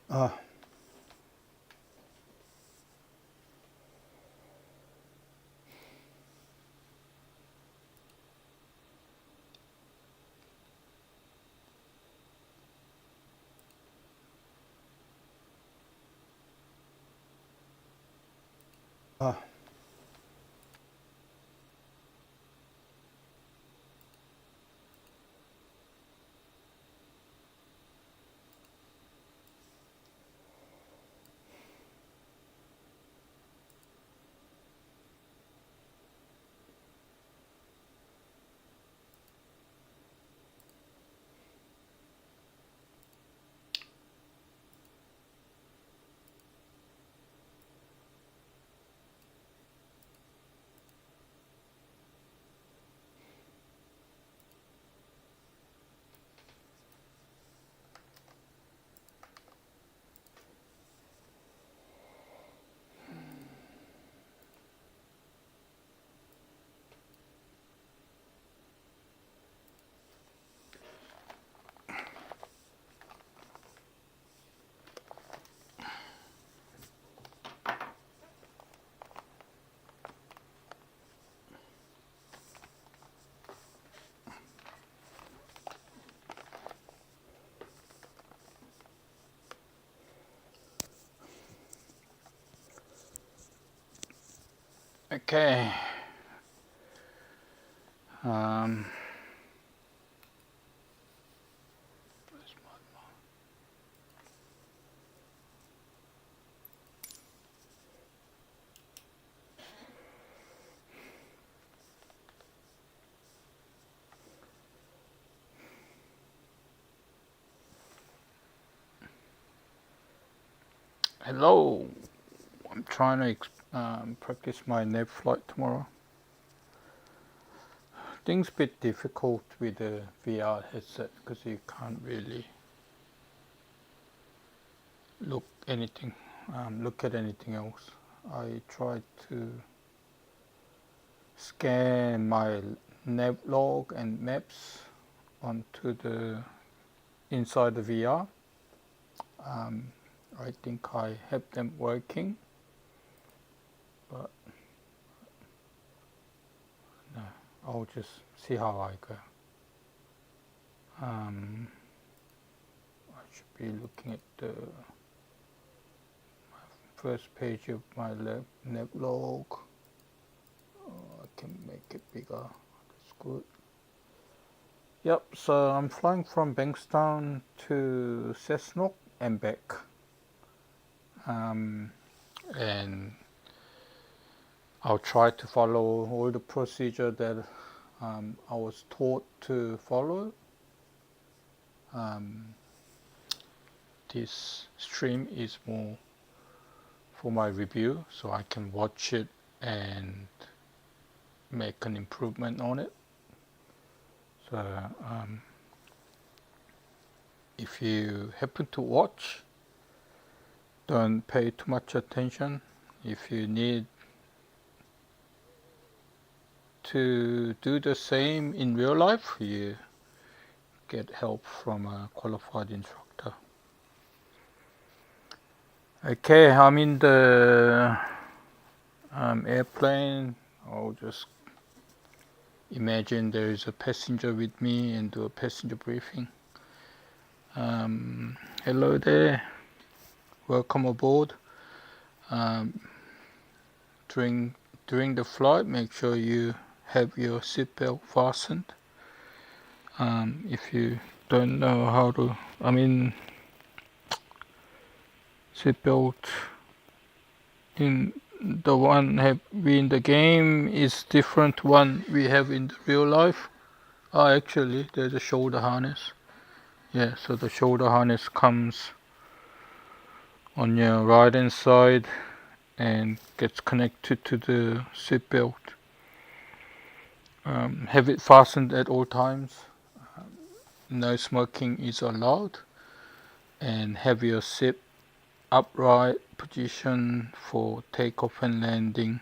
Uh, uh, okay. Um, hello. I'm trying to practice my NAV flight tomorrow. Things a bit difficult with the VR headset because you can't really look at anything else. I tried to scan my nav log and maps onto the inside the VR. I think I have them working, but no, I'll just see how I go. I should be looking at the first page of my nav log. I can make it bigger. That's good. Yep, so I'm flying from Bankstown to Cessnock and back. And I'll try to follow all the procedure that I was taught to follow. This stream is more for my review, so I can watch it and make an improvement on it. So if you happen to watch, don't pay too much attention. If you need to do the same in real life, you get help from a qualified instructor. Okay, I'm in the airplane. I'll just imagine there is a passenger with me and do a passenger briefing. Hello there, welcome aboard. During the flight, make sure you have your seatbelt fastened. If you don't know how to, seatbelt in the one we in the game is different one we have in the real life. Actually, there's a shoulder harness. Yeah, so the shoulder harness comes on your right hand side and gets connected to the seatbelt. Have it fastened at all times. No smoking is allowed, and have your seat upright position for takeoff and landing.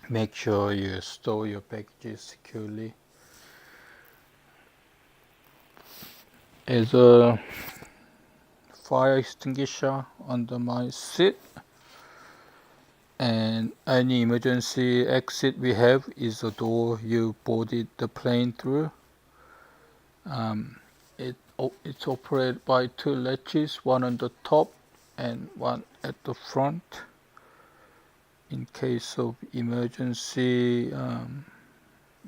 Make sure you store your packages securely. As a fire extinguisher under my seat, and any emergency exit we have is the door you boarded the plane through. It's operated by 2 latches, one on the top and one at the front. In case of emergency,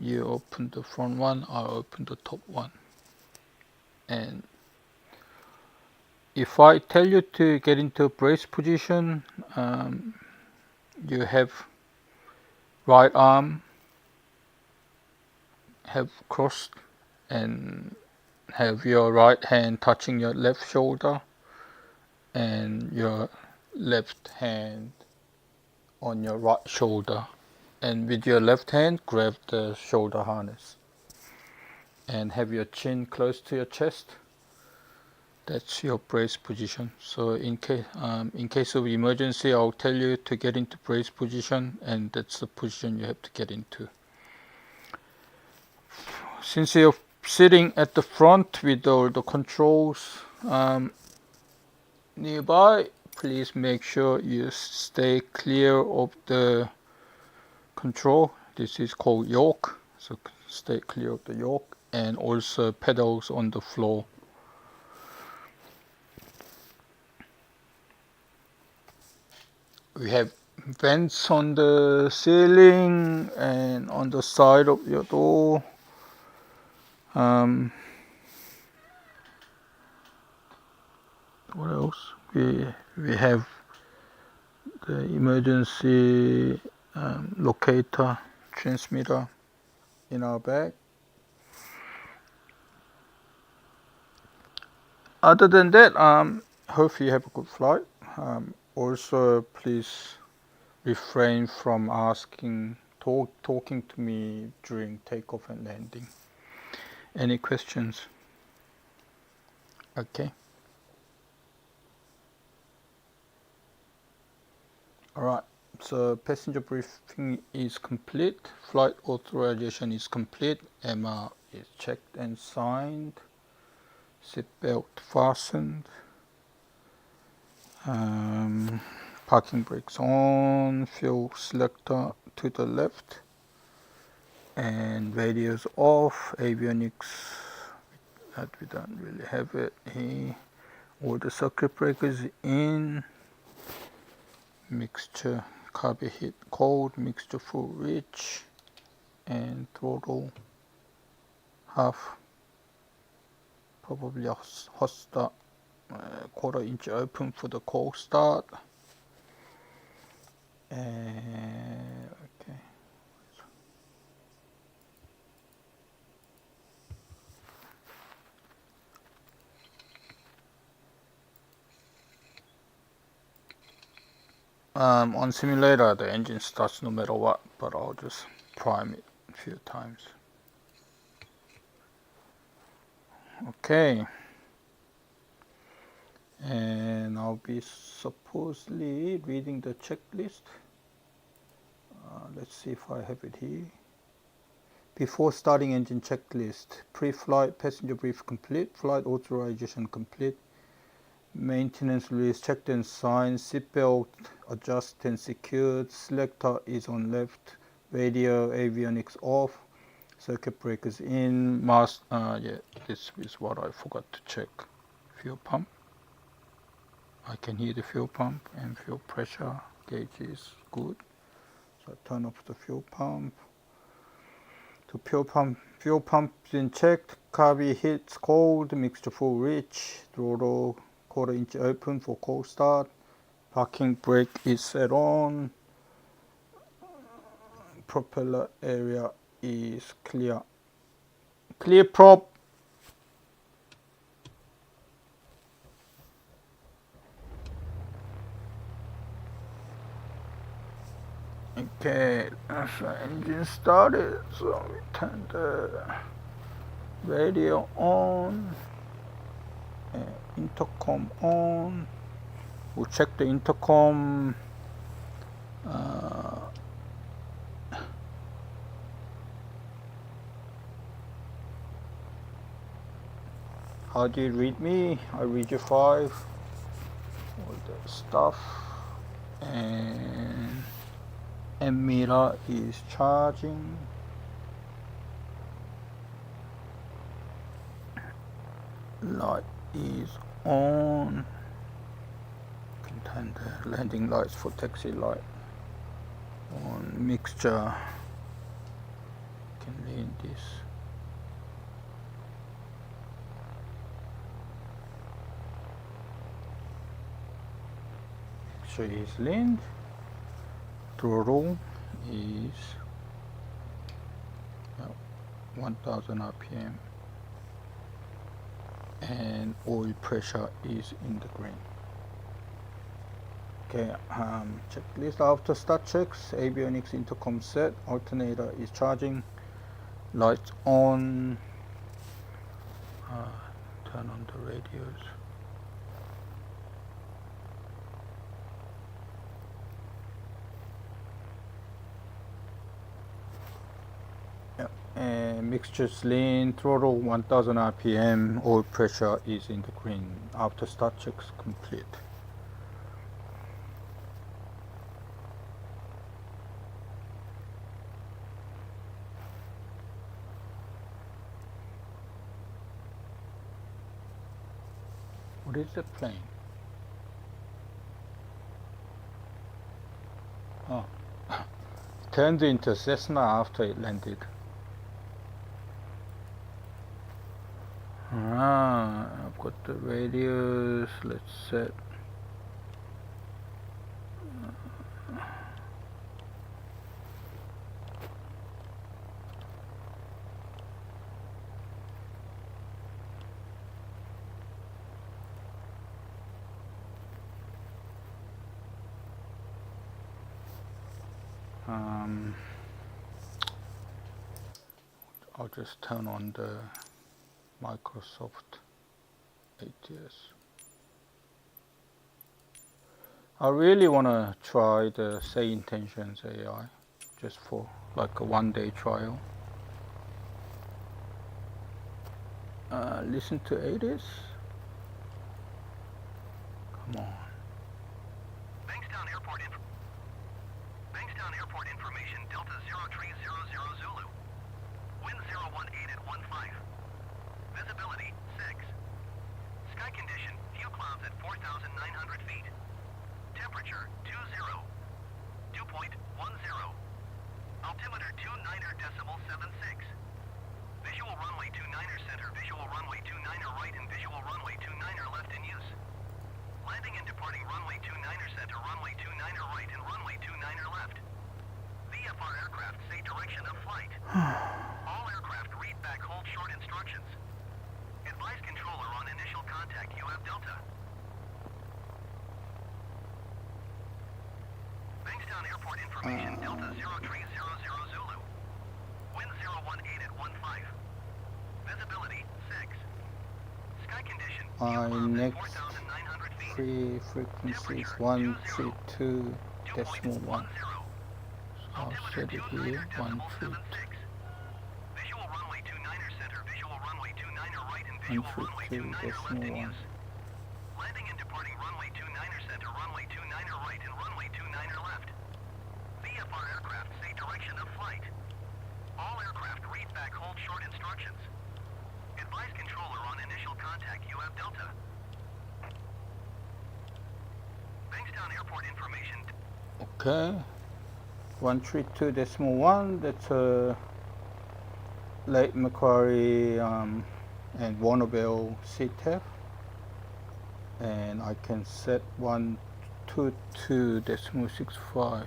you open the front one, I open the top one. And if I tell you to get into a brace position, you have right arm have crossed and have your right hand touching your left shoulder and your left hand on your right shoulder, and with your left hand grab the shoulder harness and have your chin close to your chest. That's your brace position. So in case of emergency, I'll tell you to get into brace position, and that's the position you have to get into. Since you're sitting at the front with all the controls nearby, please make sure you stay clear of the control. This is called yoke, so stay clear of the yoke, and also pedals on the floor. We have vents on the ceiling and on the side of your door. What else? We have the emergency locator transmitter in our bag. Other than that, hope you have a good flight. Also, please refrain from talking to me during takeoff and landing. Any questions? Okay. Alright, so passenger briefing is complete, flight authorization is complete, MR is checked and signed, seatbelt fastened, parking brakes on, fuel selector to the left, and radios off, avionics, that we don't really have it here, all the circuit breakers in, mixture carb heat cold, mixture full reach, and throttle half, probably a hot start, quarter-inch open for the cold start. Okay. On simulator, the engine starts no matter what, but I'll just prime it a few times. Okay. And I'll be supposedly reading the checklist. Let's see if I have it here. Before starting engine checklist, pre-flight passenger brief complete, flight authorization complete, maintenance release checked and signed, seatbelt adjusted and secured, selector is on left, radio avionics off, circuit breakers in, mask, yeah, this is what I forgot to check, fuel pump. I can hear the fuel pump and fuel pressure gauge is good. So I turn off the fuel pump. Fuel pump in checked, carb hits cold, mixture full reach, throttle quarter-inch open for cold start, parking brake is set on, propeller area is clear. Clear prop. Okay, so engine started, so we turn the radio on, intercom on, we'll check the intercom, how do you read me? I read you 5. the stuff, and emitter is charging. Light is on. Contain the landing lights for taxi light. On mixture, can lean this. Mixture is leaned. Throttle is 1000 RPM. And oil pressure is in the green. Okay, checklist after start checks. Avionics intercom set, alternator is charging, lights on, turn on the radios. And mixtures lean, throttle 1000 RPM, oil pressure is in the green. After start checks complete. What is the plane? Oh, it turned into Cessna after it landed. I've got the radios, let's set. I'll just turn on the Microsoft ATS. I really want to try the Say Intentions AI just for like a one-day trial. Listen to ATS. Come on. Bankstown Airport information, Delta 0300 Zulu. Wind 018 at 15. Visibility 6. Sky condition, few clouds at 4,900 feet. Temperature 2.10. Altimeter 29.76. Visual runway 29er center, visual runway 29er right and visual runway 29er left in use. Landing and departing runway 29er center, runway 29er right and runway 29er left. VFR aircraft say direction of flight. All aircraft read back hold short instructions. Advise controller on initial contact, you have Delta. Bankstown Airport information, Delta 0300 Zulu. Wind 018 at 15. Visibility 6. Sky condition, My few clouds at 4,900 feet. free frequency is 132.1. So I'll set it here, 132. Visual runway 29er center, visual runway 29er right and visual runway 29er left in use. Landing and departing runway 29er center, runway 29er right and runway 29er left. VFR aircraft say direction of flight. All aircraft read back hold short instructions. Advise controller on initial contact, you have Delta. Bankstown Airport information. Okay, 132.1, that's Lake Macquarie and Warnerville CTEF, and I can set 122.65,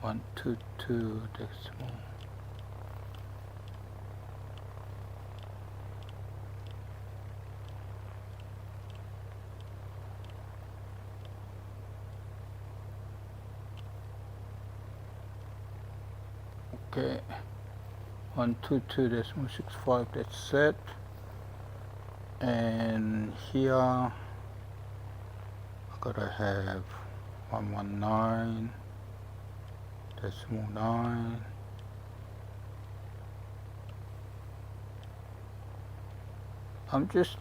122. Okay, 122.65, that's set. And here I gotta have 119.9.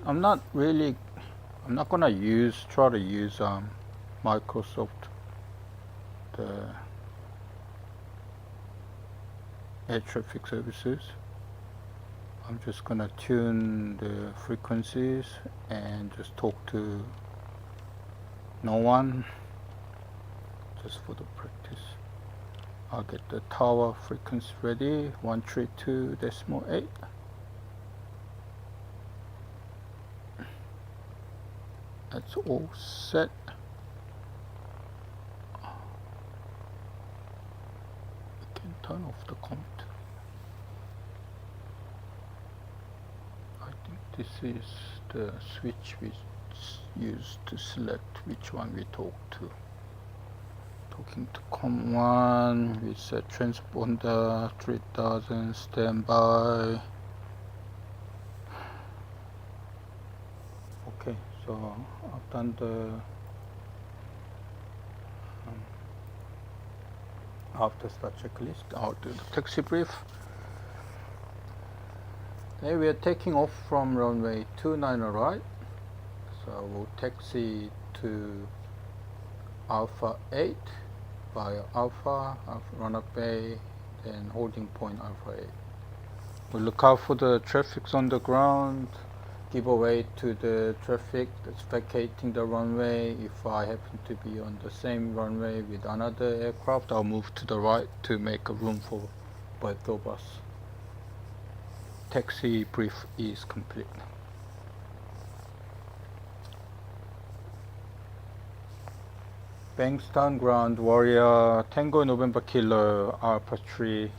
I'm not gonna try to use Microsoft, the air traffic services. I'm just gonna tune the frequencies and just talk to no one, just for the practice. I'll get the tower frequency ready, 132.8. That's all set. We can turn off the comp. I think this is the switch we use to select which one we talk to. Talking to COM1, we set transponder 3000 standby. Okay, so I've done the after start checklist. I'll do the taxi brief. Okay, we are taking off from runway 29 right, so we'll taxi to Alpha 8 via Alpha run-up bay, then holding point Alpha 8. We'll look out for the traffic on the ground, give away to the traffic that's vacating the runway. If I happen to be on the same runway with another aircraft, I'll move to the right to make a room for both of us. Taxi brief is complete. Bankstown ground, Warrior, Tango November Kilo, Alpha 3.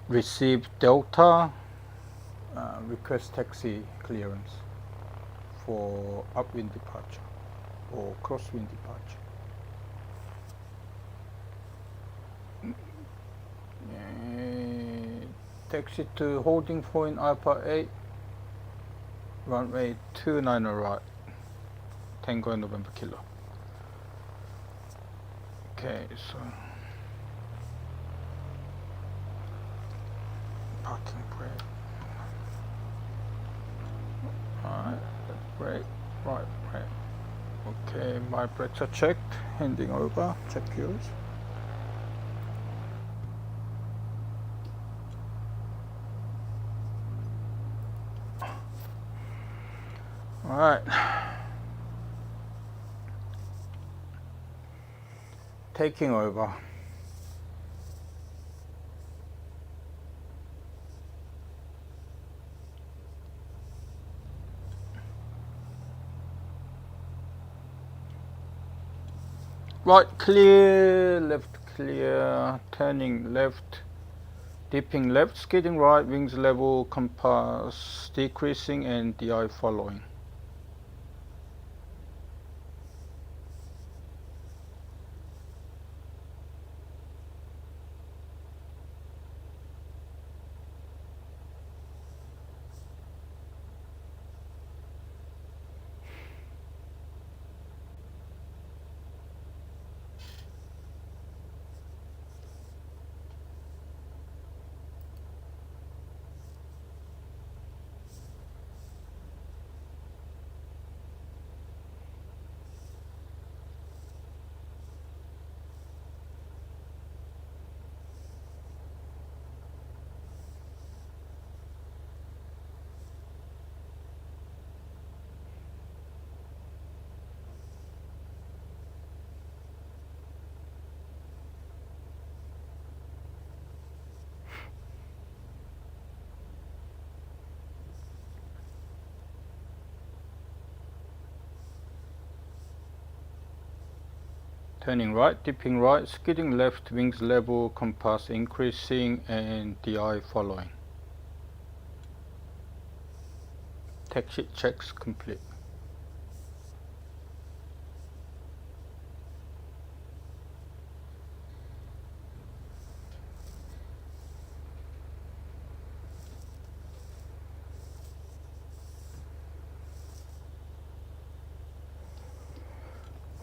Received Delta, request taxi clearance for upwind departure or crosswind departure. Taxi to holding point Alpha 8, runway 29 right, Tango November Kilo. Okay, so parking brake. Alright, left brake, right brake. Okay, my brakes are checked, handing over, check yours. Alright. Taking over. Right clear, left clear, turning left, dipping left, skidding right, wings level, compass decreasing and DI following. Turning right, dipping right, skidding left, wings level, compass increasing and DI following. Taxi checks complete.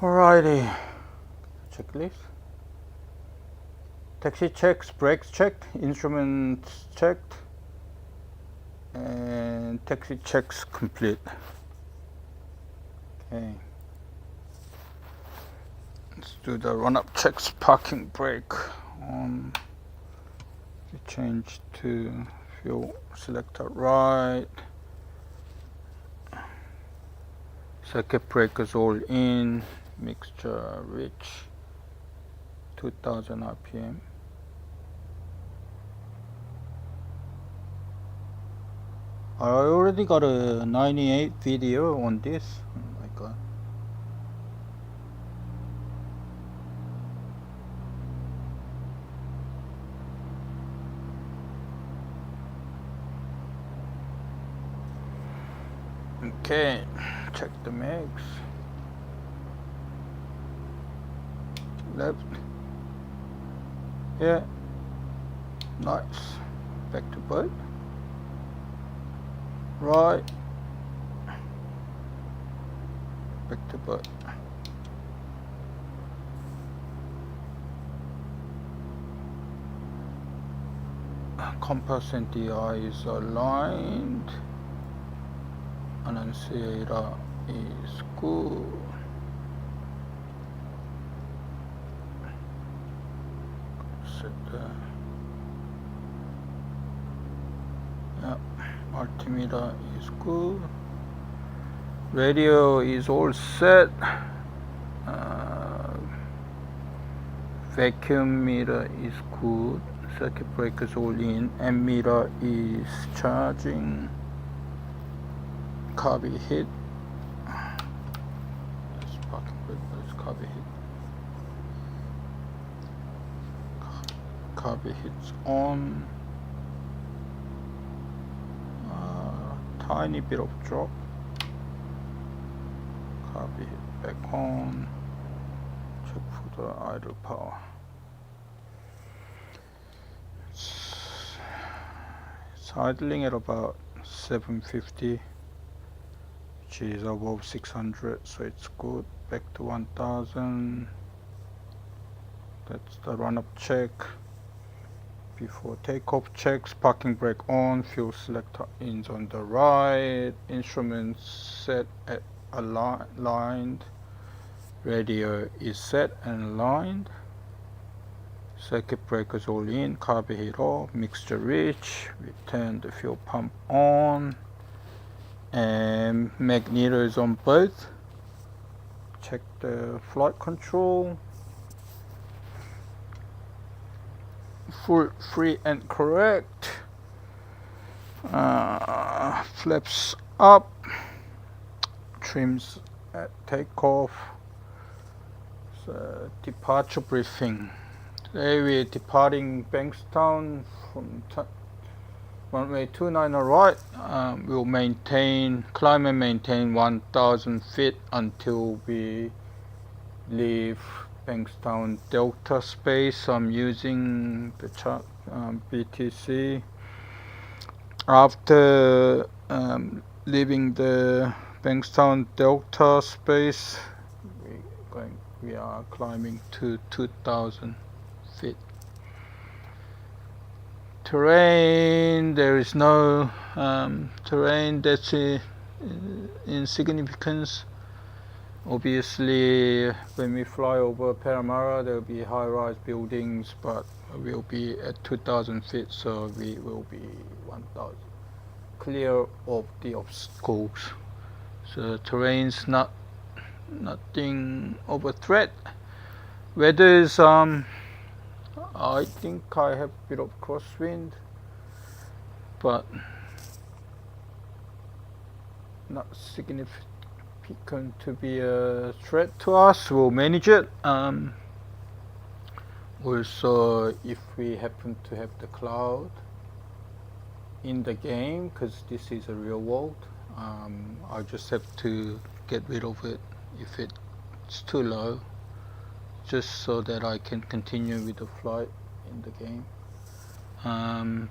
Alrighty. Checklist. Taxi checks, brakes checked, instruments checked, and taxi checks complete. Okay. Let's do the run-up checks. Parking brake on. We change to fuel selector right. Circuit breakers all in. Mixture rich. 2000 RPM. I already got a 98 video on this. Oh my god. Okay, check the mix. Left. Yeah. Nice. Back to boat. Right. Back to boat. Compass and DI is aligned. Annunciator is good. Set the altimeter is good. Radio is all set. Vacuum meter is good. Circuit breakers all in. Ammeter is charging. Carby hit. That's parking brake, but it's carby hit. Carby hits on. Tiny bit of drop. Carby hit back on. Check for the idle power. It's idling at about 750, which is above 600, so it's good. Back to 1000. That's the run-up check. Before takeoff checks, parking brake on, fuel selector is on the right, instruments set at aligned, radio is set and aligned, circuit breakers all in, carby hit off, mixture rich, we turn the fuel pump on, and magneto is on both. Check the flight control. Full, free and correct. Flaps up. Trims at takeoff. So, departure briefing. Today we're departing Bankstown from runway 29 right. We'll climb and maintain 1000 feet until we leave Bankstown Delta space. I'm using the chart BTC. After leaving the Bankstown Delta space, we are climbing to 2000 feet. Terrain, there is no terrain that's in significance. Obviously, when we fly over Paramara, there will be high-rise buildings, but we'll be at 2000 feet, so we will be 1000 clear of the obstacles. So terrain's nothing of a threat. Weather's I think I have a bit of crosswind, but not significant to be a threat to us. We'll manage it. Also, if we happen to have the cloud in the game, because this is a real world, I just have to get rid of it if it's too low, just so that I can continue with the flight in the game.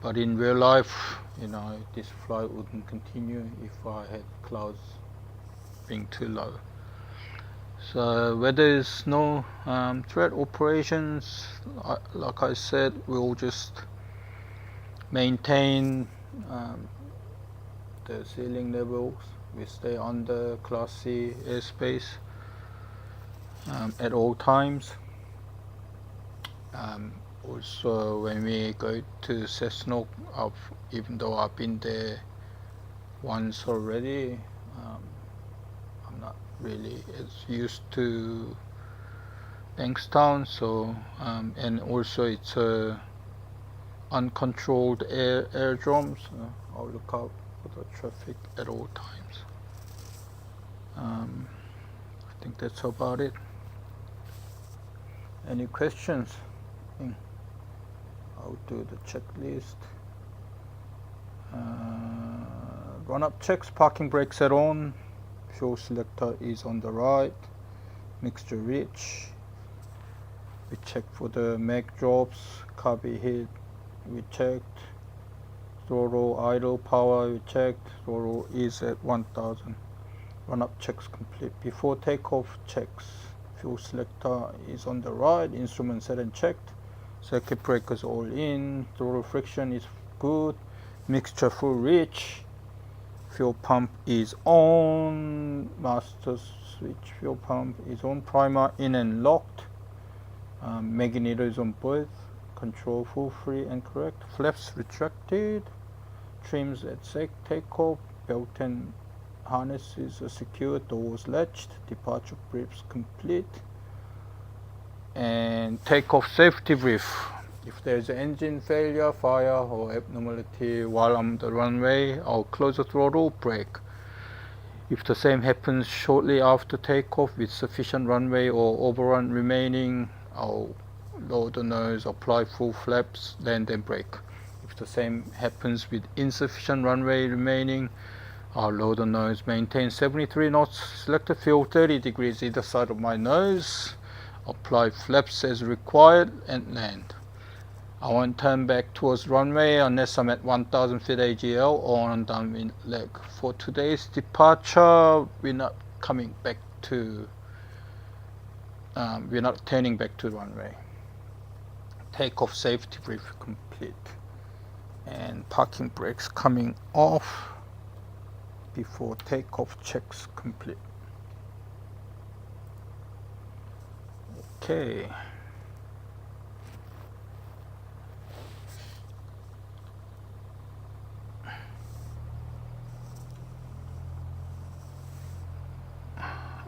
But in real life, this flight wouldn't continue if I had clouds being too low. So where there is no threat operations, like I said, we'll just maintain the ceiling levels. We stay under Class C airspace. at all times. Also, when we go to Cessnock, even though I've been there once already, I'm not really as used to Bankstown. So, and also it's a uncontrolled airdrome, so I'll look out for the traffic at all times. I think that's about it. Any questions? I'll do the checklist. Run-up checks, parking brakes are on, fuel selector is on the right, mixture rich. We checked for the mag drops, carby hit, we checked. Throttle idle power, we checked. Throttle is at 1000. Run-up checks complete. Before takeoff checks, fuel selector is on the right, instrument set and checked. Circuit breakers all in, throttle friction is good, mixture full rich, fuel pump is on, master switch fuel pump is on, primer in and locked, magneto is on both, control full free and correct, flaps retracted, trims at takeoff, belt and harnesses are secure, doors latched, departure briefs complete, and takeoff safety brief. If there's engine failure, fire or abnormality while on the runway, I'll close the throttle, brake. If the same happens shortly after takeoff with sufficient runway or overrun remaining, I'll lower the nose, apply full flaps, land and brake. If the same happens with insufficient runway remaining, I'll lower the nose, maintain 73 knots, select the fuel 30 degrees either side of my nose, apply flaps as required and land. I won't turn back towards runway unless I'm at 1000 feet AGL or on downwind leg. For today's departure, we're not coming back to, we're not turning back to runway. Takeoff safety brief complete. And parking brakes coming off before takeoff checks complete. Okay.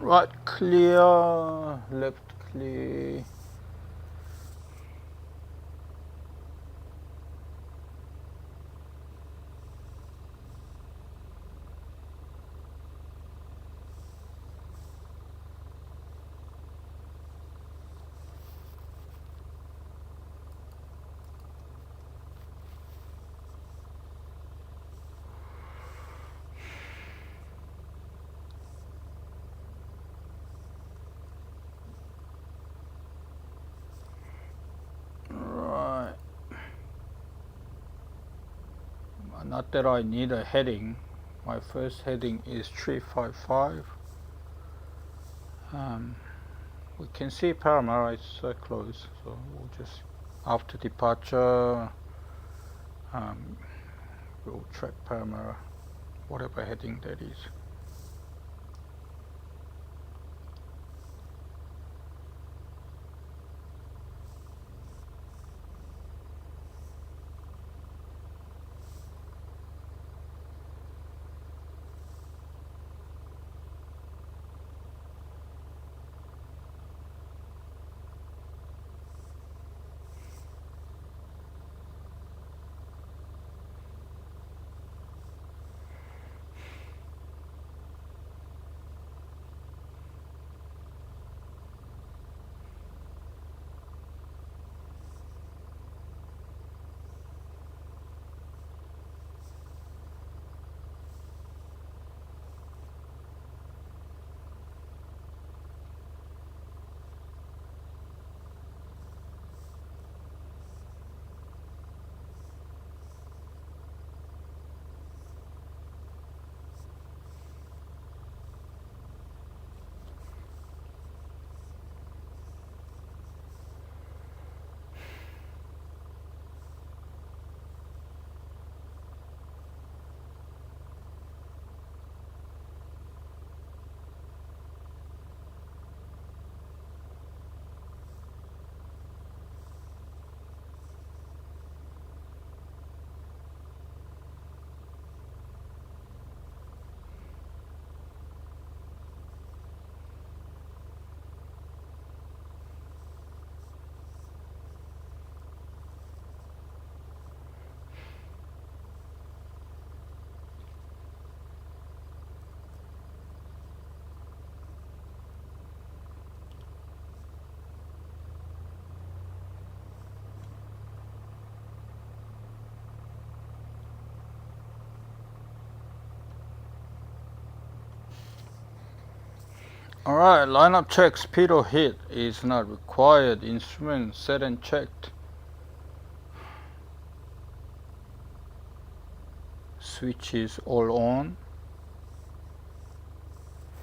Right clear, left clear. Not that I need a heading. My first heading is 355. We can see Paramara is so close, so we'll just, after departure, we'll track Paramara, whatever heading that is. Alright, lineup check, speed or hit is not required. Instrument set and checked. Switch is all on.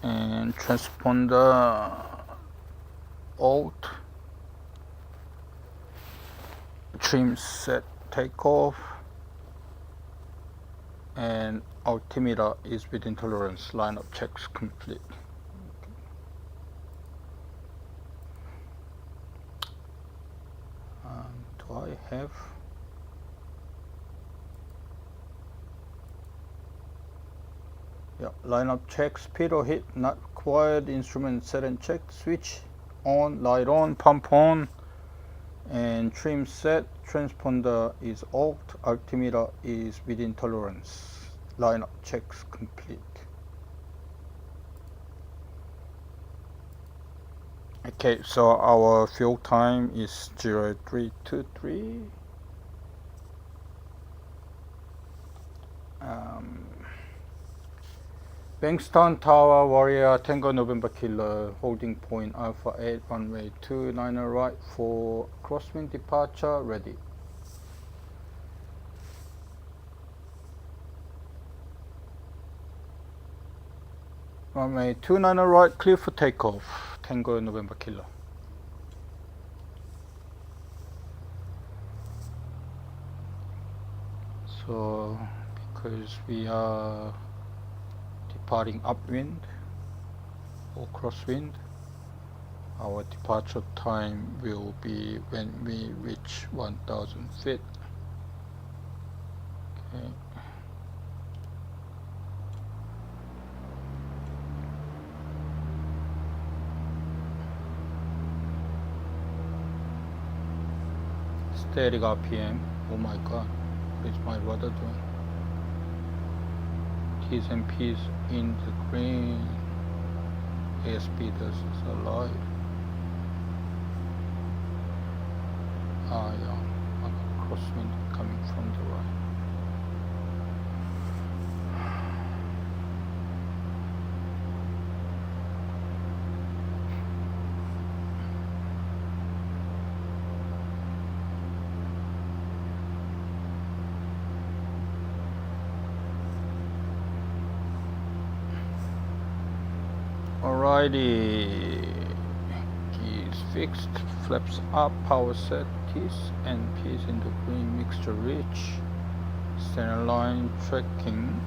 And transponder alt. Trim set takeoff. And altimeter is within tolerance. Lineup checks complete. Do I have? Yeah, lineup check, speed or hit not required. Instrument set and checked. Switch on, light on, pump on, and trim set. Transponder is alt. Altimeter is within tolerance. Lineup checks complete. Okay, so our fuel time is 0323. Bankstown Tower, Warrior, Tango November Kilo, holding point Alpha 8, runway 29 right for crosswind departure, ready. Runway 29 right, clear for takeoff, Tango November Kilo. So, because we are departing upwind or crosswind, our departure time will be when we reach 1000 feet. Okay. Static RPM. Oh my god, what is my rudder doing? T's and P's in the green. ASB does is alive. Ah yeah, I got crosswind coming from the right. Alrighty, keys fixed, flaps up, power set, T's and P's in the green, mixture rich, center line tracking,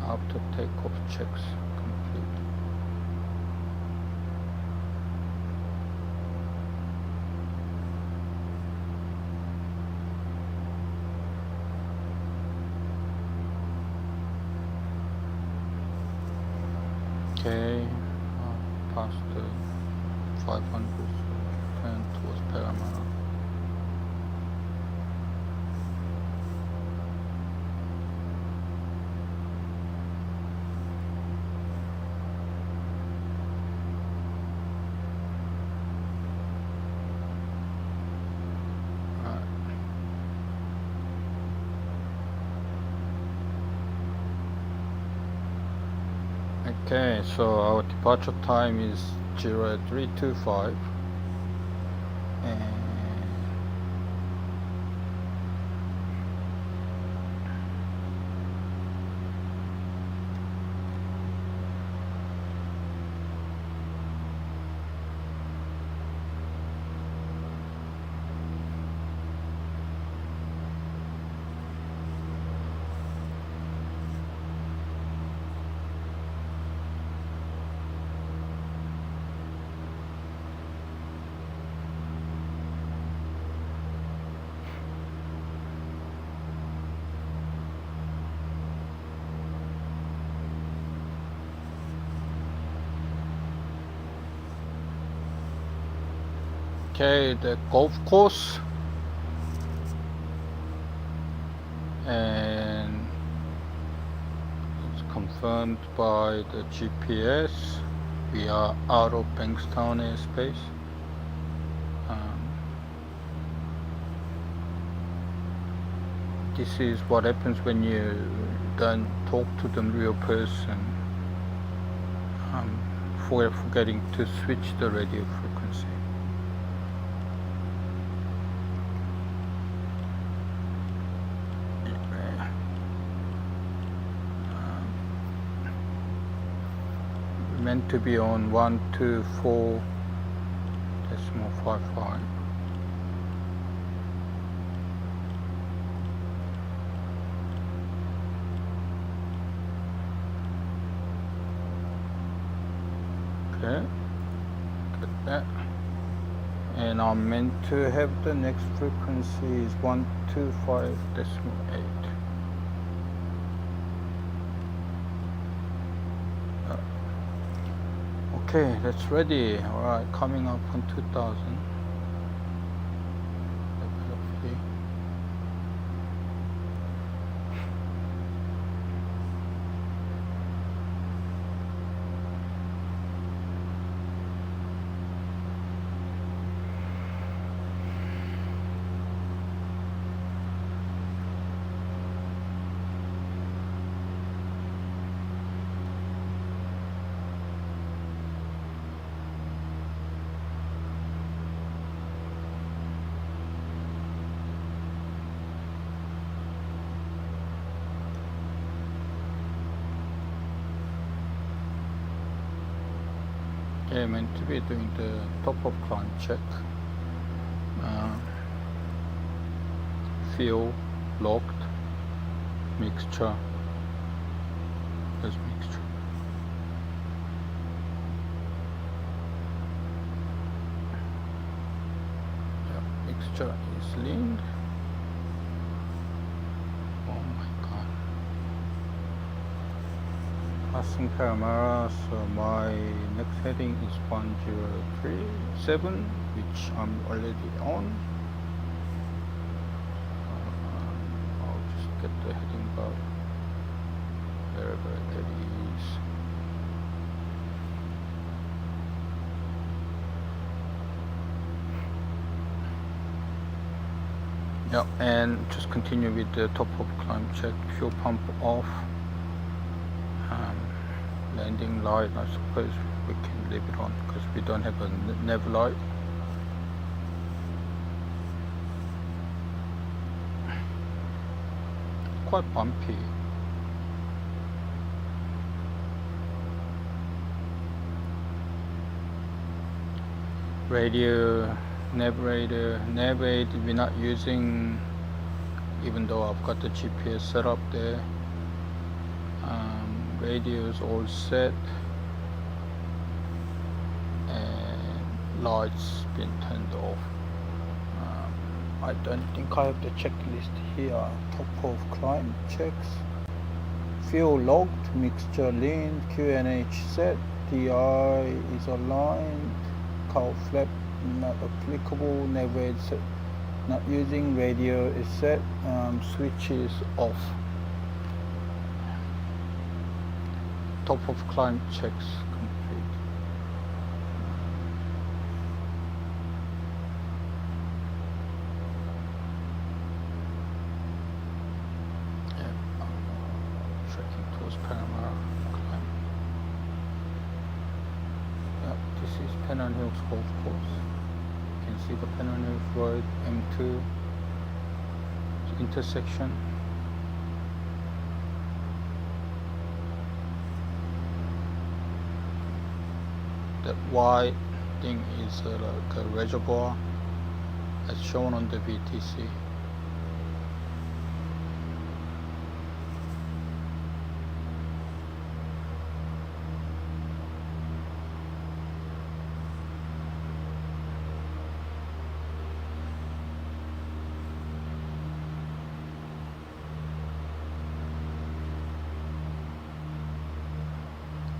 after takeoff checks complete. Okay, past the 500, turn towards Paramount. Okay, so our departure time is 0325 and okay, the golf course, and it's confirmed by the GPS. We are out of Bankstown airspace. This is what happens when you don't talk to the real person. forgetting to switch the radio frequency. Meant to be on 124.55. Okay, got that. And I'm meant to have the next frequency is 125.8. Okay, that's ready. Alright, coming up on 2000. Okay, meant to be doing the top of climb check. Fuel locked, mixture. There's mixture. Yeah, mixture is leaned. Oh my god. Passing Paramara, so my next heading is 1037, which I'm already on. I'll just get the heading bar wherever that is. Yeah, and just continue with the top of climb check, fuel pump off. Landing light, I suppose we can leave it on because we don't have a NAV light. Quite bumpy. Radio, NAV radio, NAV 8 we're not using, even though I've got the GPS set up there. Radio's all set and lights been turned off. I don't think I have the checklist here. Top of climb checks, fuel logged, mixture lean, QNH set, DI is aligned, cowl flap not applicable, NAV set not using, radio is set, switch is off. Top of climb checks complete. Yeah, trekking towards Paramara climb. Yeah, this is Pennant Hills Golf Course. You can see the Pennant Hills Road M2 intersection. That white thing is like a reservoir as shown on the VTC.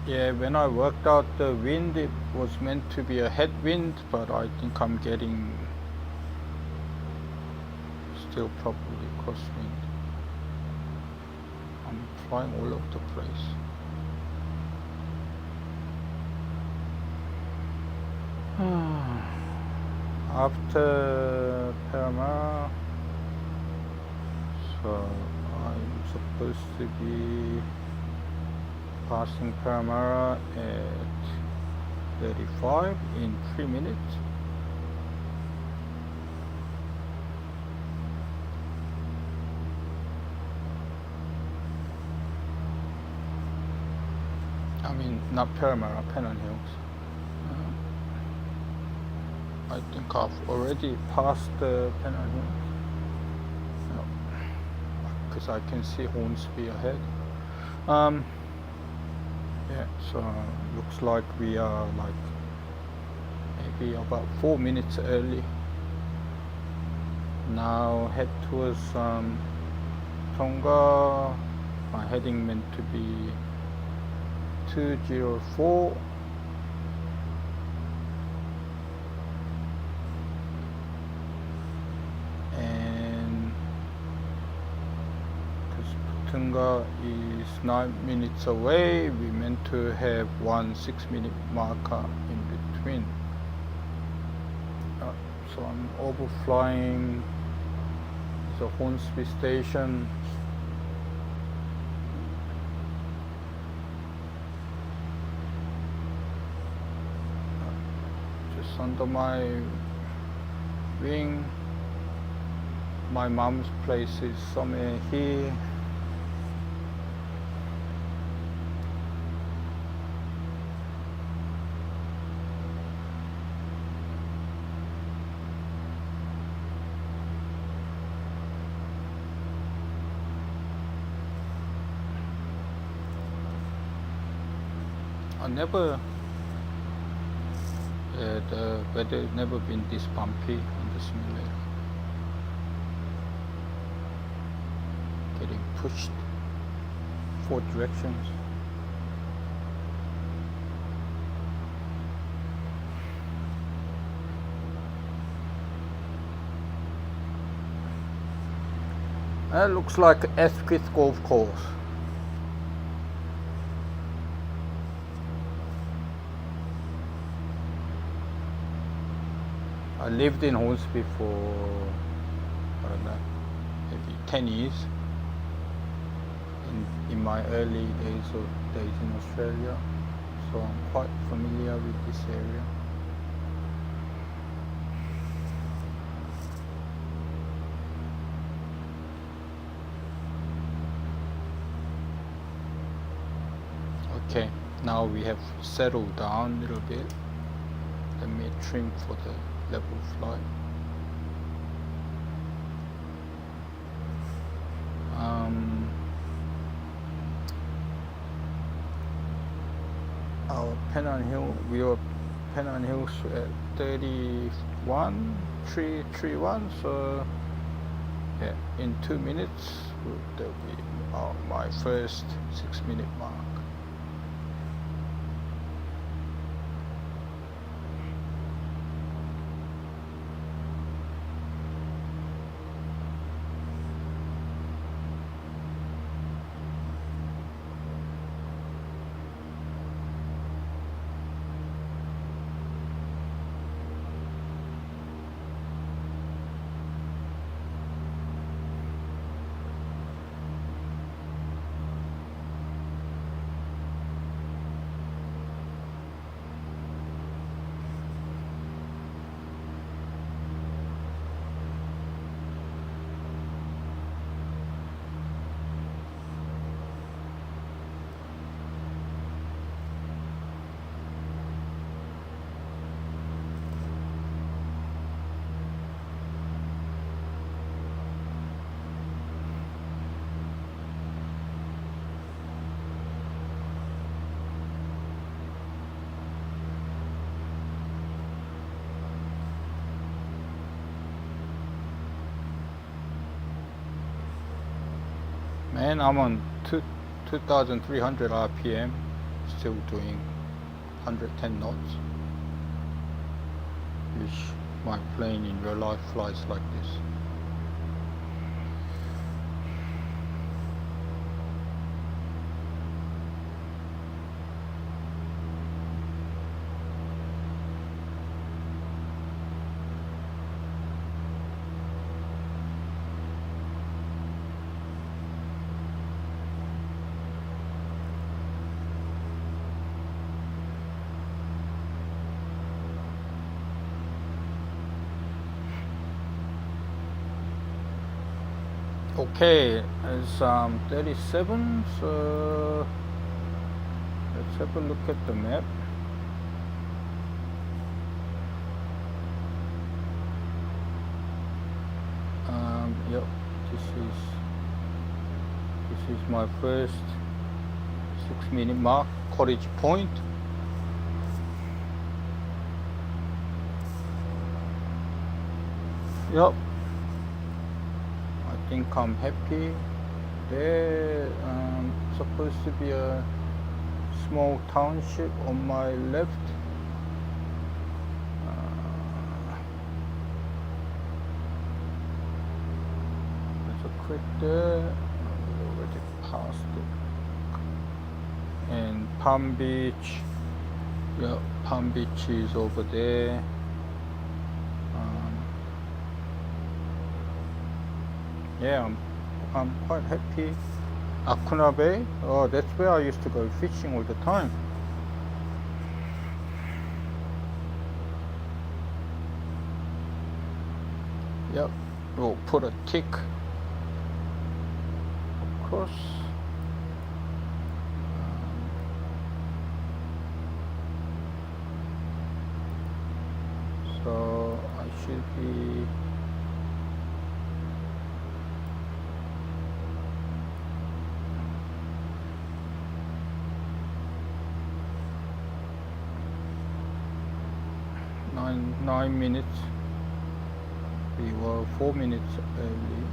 Yeah, when I worked out the wind, it was meant to be a headwind, but I think I'm getting still probably crosswind. I'm flying all over the place. After Paramara, so I'm supposed to be passing Paramara at 35 in 3 minutes. I mean, not Paramara, Pennant Hills. I think I've already passed the Pennant Hills. Because I can see Hornsby ahead. Yeah, so looks like we are like maybe about 4 minutes early. Now head towards Tonga. My heading meant to be 204. And because Tonga is 9 minutes away, we meant to have 1 6-minute marker in between. So I'm overflying the Hornsby station. Just under my wing. My mom's place is somewhere here. The weather never been this bumpy on the simulator. Getting pushed 4 directions. That looks like Asquith Golf Course. I lived in Hornsby for, I don't know, maybe 10 years in my early days in Australia, so I'm quite familiar with this area. Okay, now we have settled down a little bit. Let me trim for the level flight. Our Pennant Hill, we are Pennant Hills at 31,331. So yeah, in 2 minutes that'll be my first 6-minute mark. Man, I'm on 2,300 RPM, still doing 110 knots. Wish my plane in real life flies like this. Okay, it's 37, so let's have a look at the map. Yep, this is my first 6-minute mark, Cottage Point. Yep, I think I'm happy. There supposed to be a small township on my left. There's a creek there. We already passed it. And Palm Beach. Yeah, Palm Beach is over there. Yeah, I'm quite happy. Akuna Bay. Oh, that's where I used to go fishing all the time. Yep, we'll put a tick across. So I should be nine minutes. We were 4 minutes early,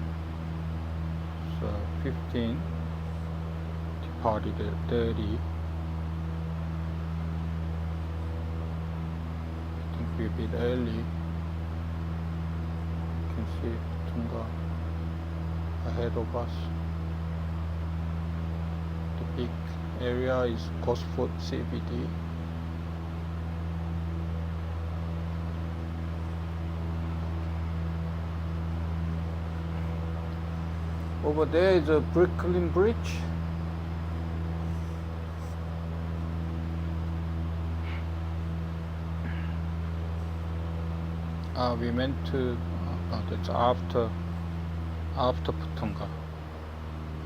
so 15. Departed at 30. I think we're a bit early. You can see Tunga ahead of us. The big area is Gosford CBD. Over there is a Brooklyn Bridge. We meant to, no, that's after Putunga.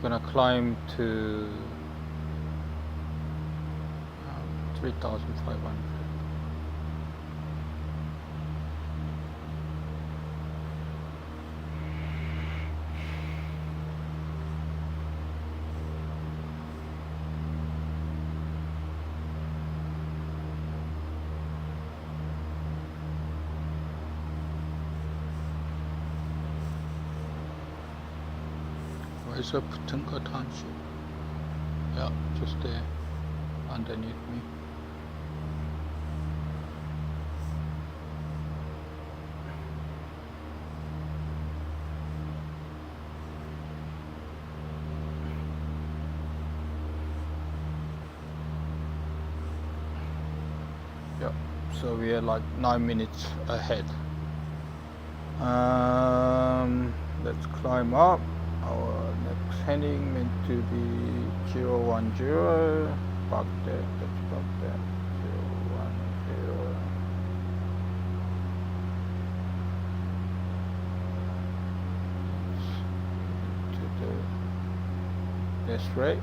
We're gonna climb to 3,500. Where's the Putunga Township? Yeah, just there, underneath me. Yeah, so we are like 9 minutes ahead. Let's climb up. Our next heading meant to be 010. Back there, let's back there. 010. To the left, right.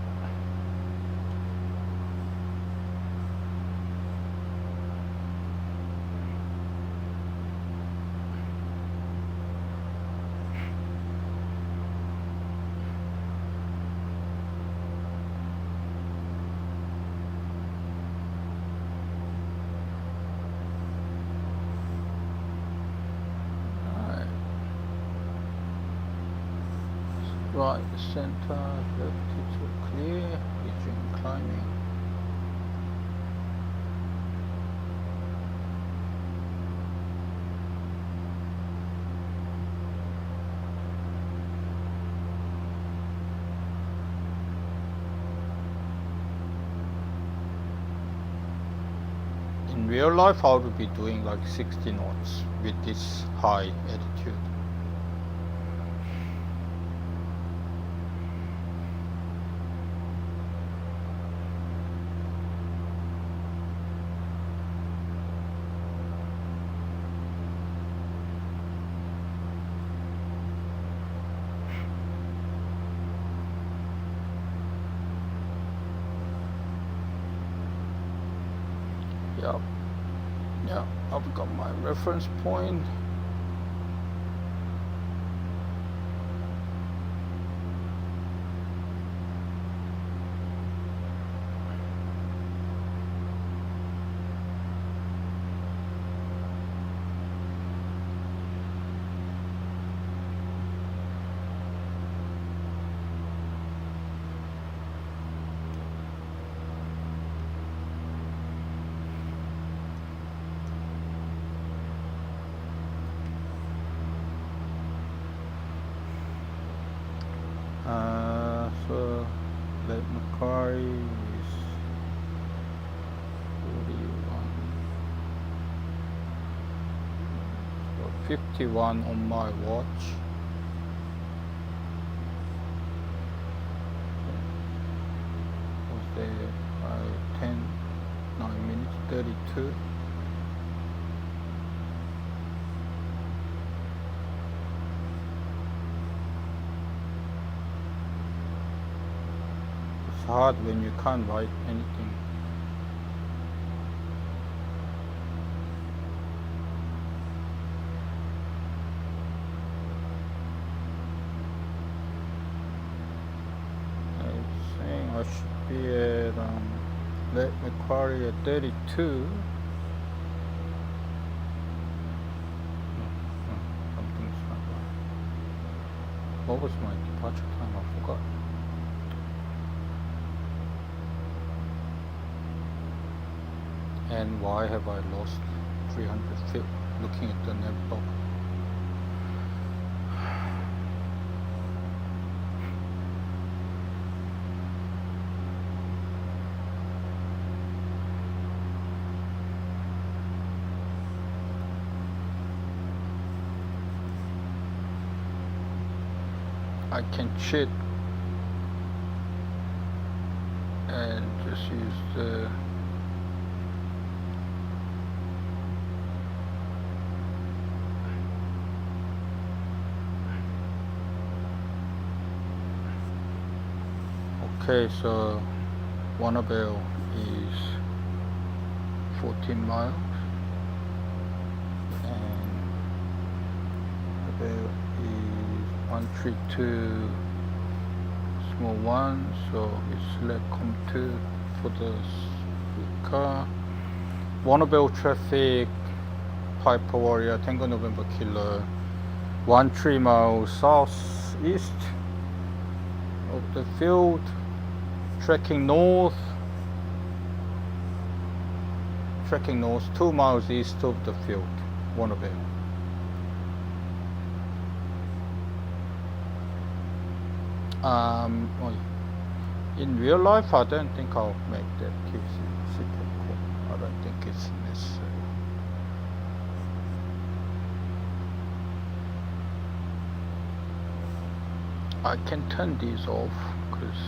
Right, center, left is clear, resume climbing. In real life, I would be doing like 60 knots with this high altitude. Yep. Yeah, I've got my reference point. So Lake Macquarie is 41. So 51 on my watch. Was there 10, 9 minutes, 32. It's hard when you can't write anything. I'm saying I should be at Lake Macquarie at 32. Something's not right. What was my departure time? I forgot. And why have I lost 300 feet looking at the NAV log? I can cheat and just use the okay, so Warnerville is 14 miles and Warnerville is 132 small one, so it's Lecom 2 for the car. Warnerville traffic, Piper Warrior, Tango November Kilo, 13 miles southeast of the field, tracking north 2 miles east of the field, Warnerville. In real life, I don't think I'll make that QC call. I don't think it's necessary. I can turn these off because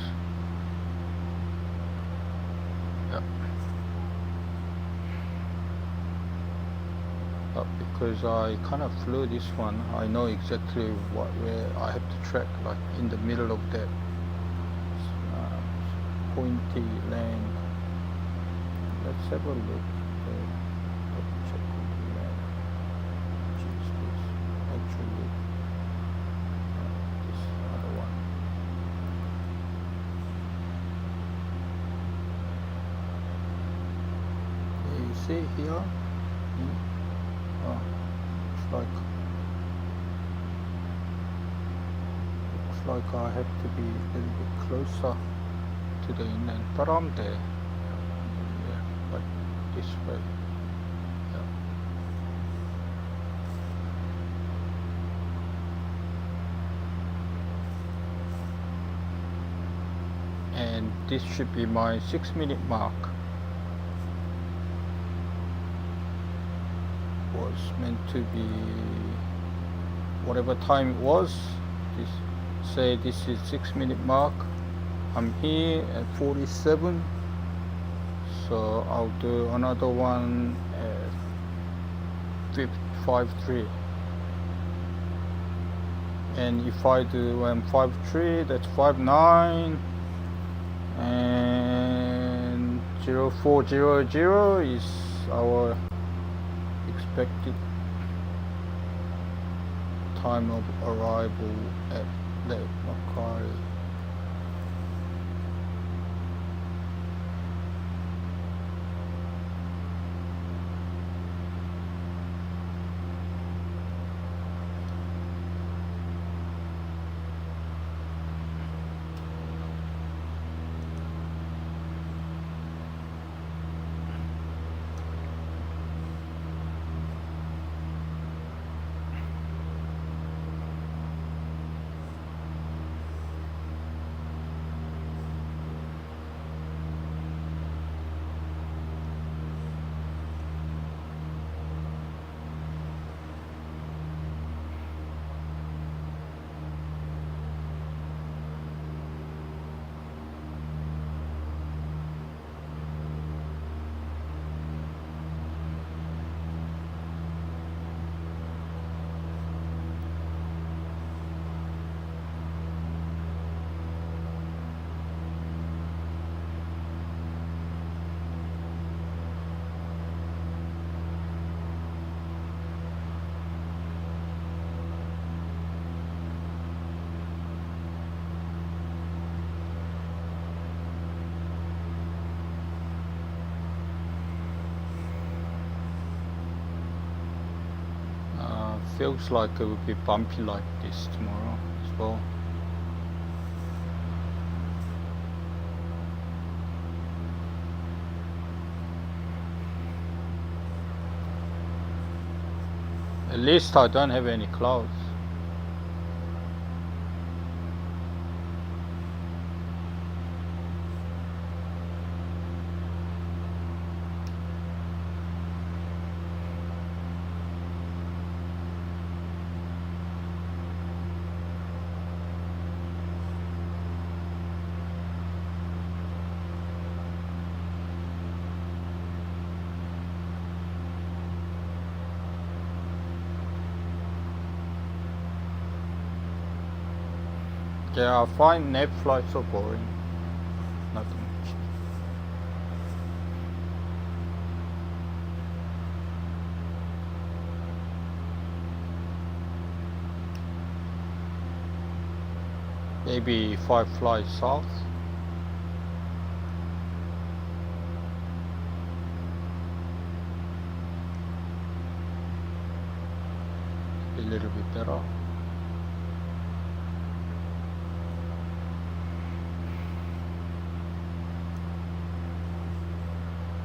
but because I kind of flew this one, I know exactly where I have to track, like in the middle of that pointy land. Let's have a look. Check the land. Which is this? Actually, this other one. You see here? Oh, looks like I have to be a little bit closer to the inland, but I'm there. Yeah, but this way. Yeah. And this should be my 6-minute mark. Was meant to be whatever time it was. Say this is 6-minute mark. I'm here at 47, so I'll do another one at 5.3. And if I do 5.3, that's 5.9, and 0400 is our expected time of arrival at Lake Macquarie. Feels like it would be bumpy like this tomorrow as well. At least I don't have any clouds. Yeah, I find NAV flights so boring. Nothing much. Maybe 5 flights south. A little bit better.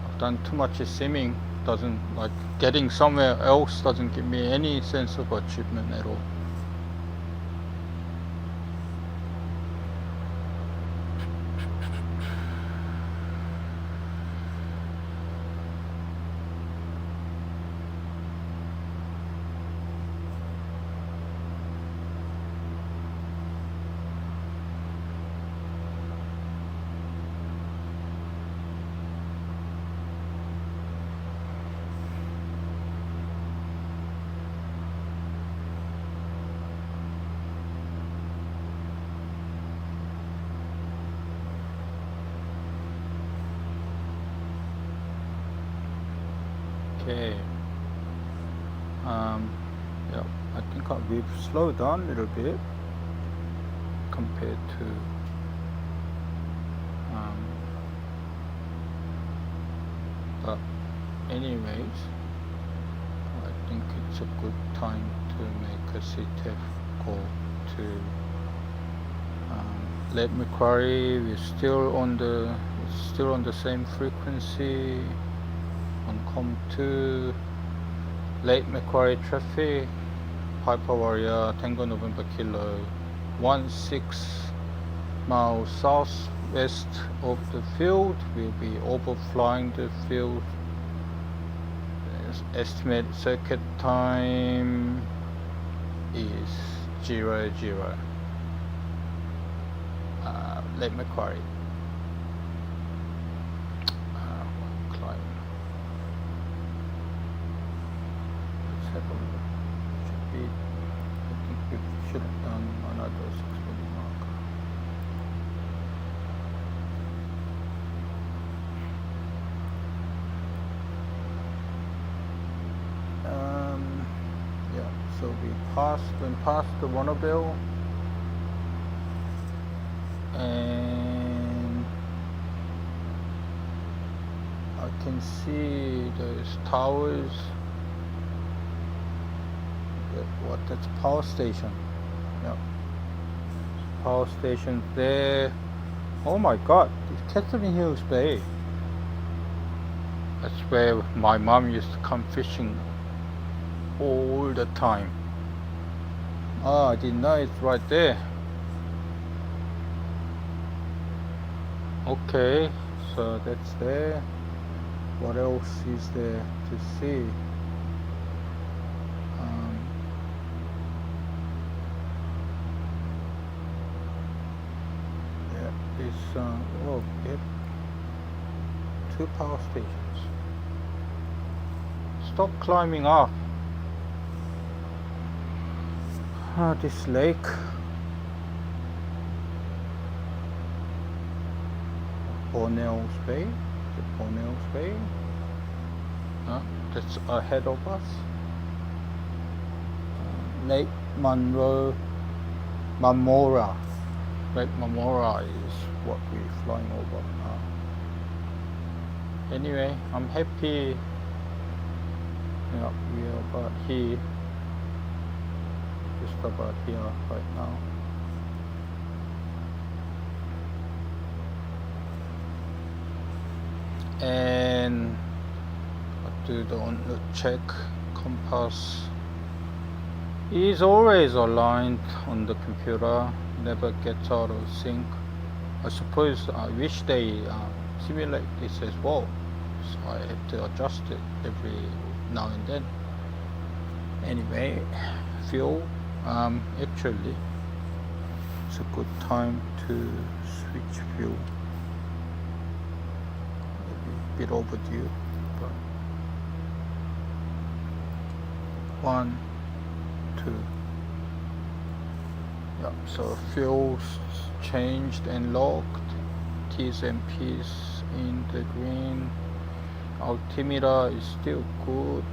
I've done too much simming. Doesn't, like, getting somewhere else doesn't give me any sense of achievement at all. Okay. Yeah, I think we've slowed down a little bit compared to but anyways, I think it's a good time to make a CTF call to Lake Macquarie. We're still on the same frequency on COM2. Lake Macquarie traffic, Piper Warrior, Tango November Kilo, 16 miles southwest of the field. We'll be overflying the field. Estimate circuit time is 00. Lake Macquarie. Climb. Let's have a look. Should be, I think we should have done another 6-minute mark. went past the Warnerville, and I can see those towers. That's a power station. Yep. Power station there. Oh my god, it's Catherine Hills Bay. That's where my mom used to come fishing all the time. Oh, I didn't know it's right there. Okay, so that's there. What else is there to see? Yeah, it's oh, yep, 2 power stations. Stop climbing up. This lake. Bornell's Bay. The Bornell's Bay. That's ahead of us. Lake Mamora. Lake Mamora is what we're flying over now. Anyway, I'm happy. Yeah, we are about here. Just about here right now. And I do the check. Compass is always aligned on the computer, never gets out of sync. I suppose I wish they simulate this as well, so I have to adjust it every now and then. Anyway, fuel, actually it's a good time to switch fuel. Maybe a bit overdue, but 1, 2. Yeah, so fuel's changed and locked. T's and P's in the green. Altimeter is still good.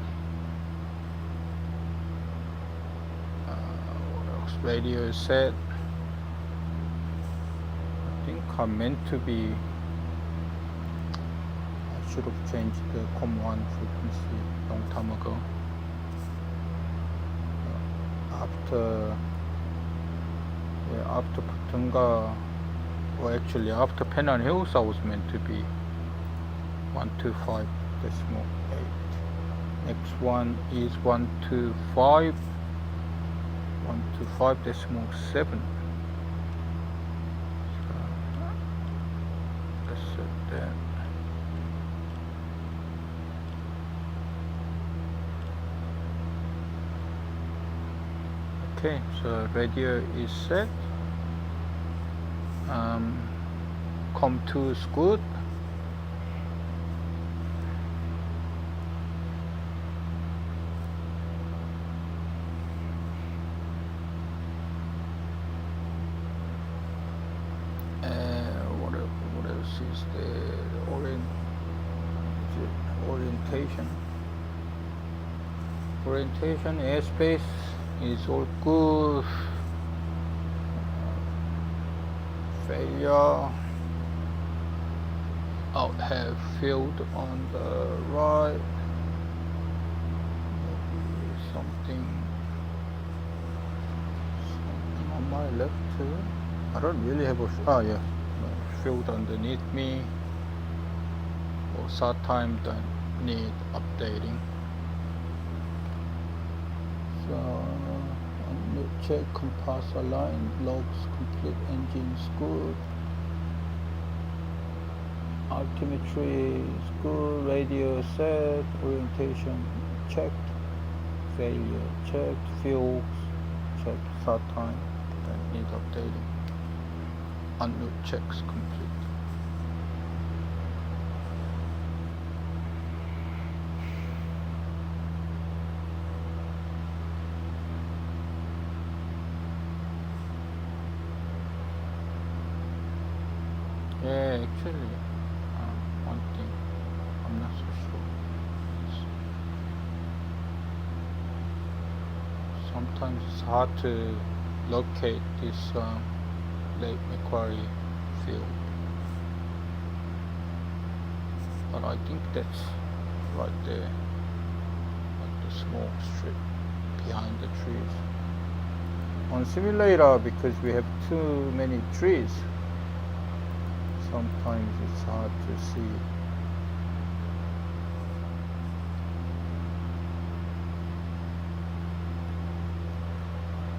What else? Radio is set. I think I meant to be. I should have changed the COM1 frequency a long time ago. After Patunga, or actually after Penang Hills, I was meant to be 125.8. Next one is 125.7. So let's set that. Okay, so radio is set. COM2 is good. What else is there? Orientation, airspace is all good. Failure. I'll have field on the right. Maybe something on my left too. I don't really have a field underneath me. Or start time don't need updating. So check compass aligned, logs complete, engines good, altimetry is good, radio set, orientation checked, failure checked, fuels checked, start time don't need updating, unknown checks complete. Yeah, actually, one thing, I'm not so sure. Sometimes sometimes it's hard to locate this Lake Macquarie field, but I think that's right there, like the small strip behind the trees. On simulator, because we have too many trees, sometimes it's hard to see.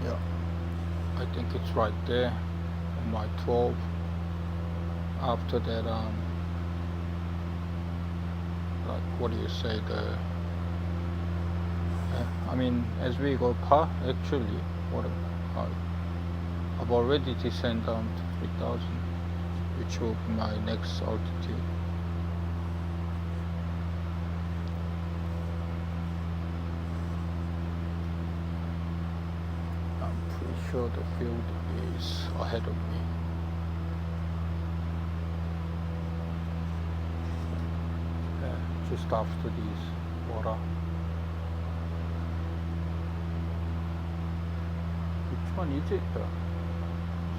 Yeah, I think it's right there on my 12. After that, like, what do you say, the I mean, as we go past, actually, what I've already descended down to 3,000, which will be my next altitude. I'm pretty sure the field is ahead of me. Just after this water. Which one is it? Is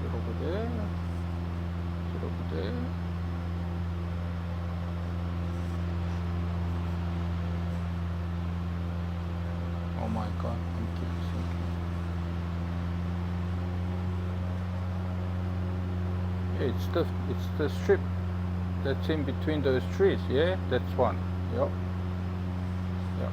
it over there? Is it over there? Oh my god, I'm keep sinking. It's the strip that's in between those trees. Yeah, that's one. Yep. Yep.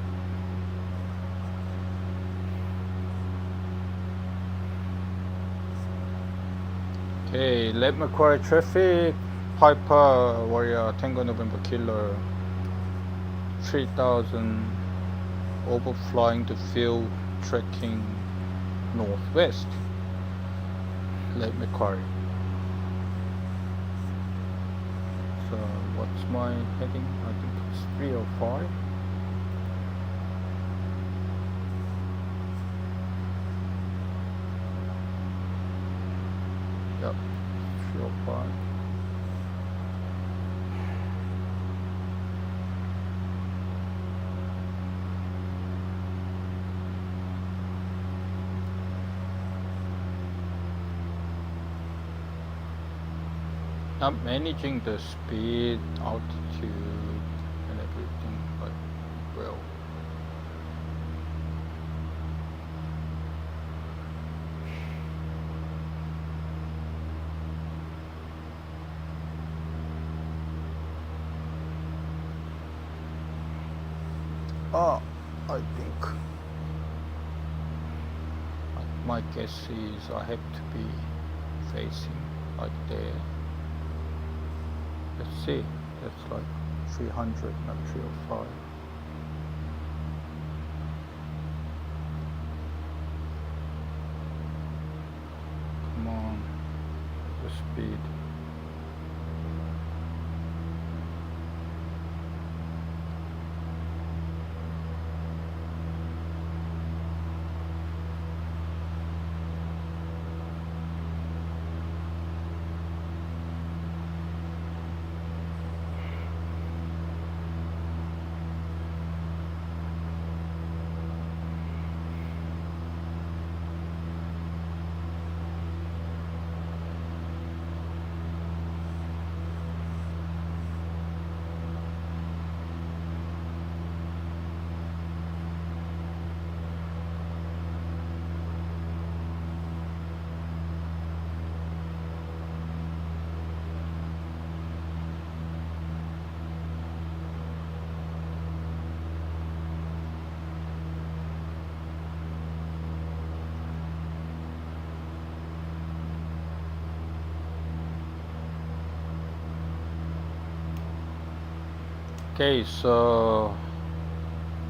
Okay, Lake Macquarie traffic, Piper Warrior Tango November Killer 3000, overflying the field, trekking northwest, Lake Macquarie. So what's my heading? I think it's 305. Yep, 305. I'm managing the speed, altitude, and everything quite well. I think my guess is I have to be facing like there. Let's see, that's like 300, not 305. Come on, the speed. Okay, so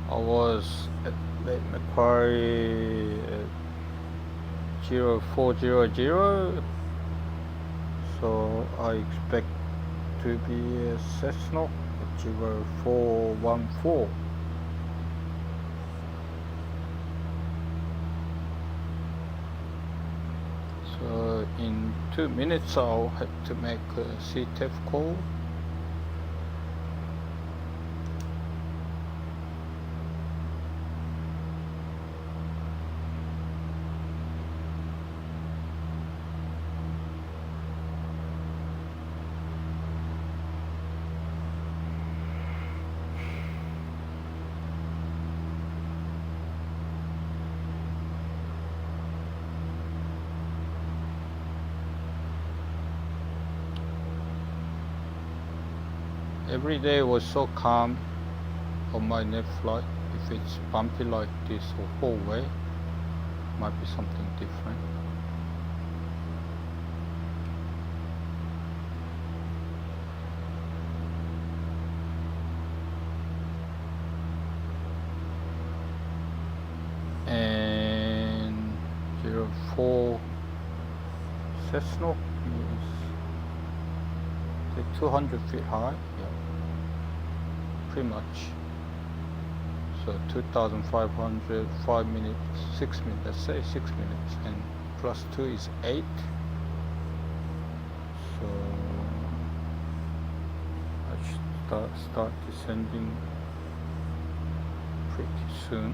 I was at Lake Macquarie at 0400, so I expect to be a Cessna at 0414. So in 2 minutes I'll have to make a CTEF call. every day was so calm on my NAV flight. If it's bumpy like this the whole way, might be something different. And 04 Cessnock is 200 feet high, yeah, pretty much. So 2,500, 5 minutes, 6 minutes, let's say 6 minutes, and plus 2 is 8. So I should start descending pretty soon.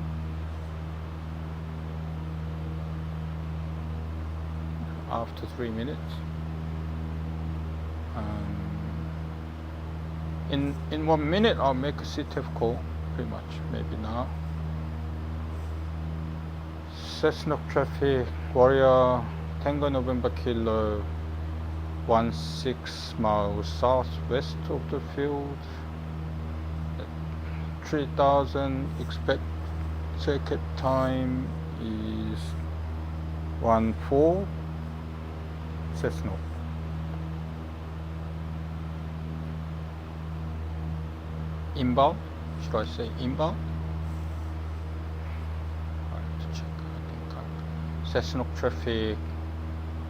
After 3 minutes. In 1 minute I'll make a CTF call, pretty much, maybe now. Cessnock traffic, Warrior, Tango November Kilo, 16 miles southwest of the field, 3,000, expect circuit time is 14, Cessnock. Inbound, should I say inbound? I have to check, I think Cessnock traffic,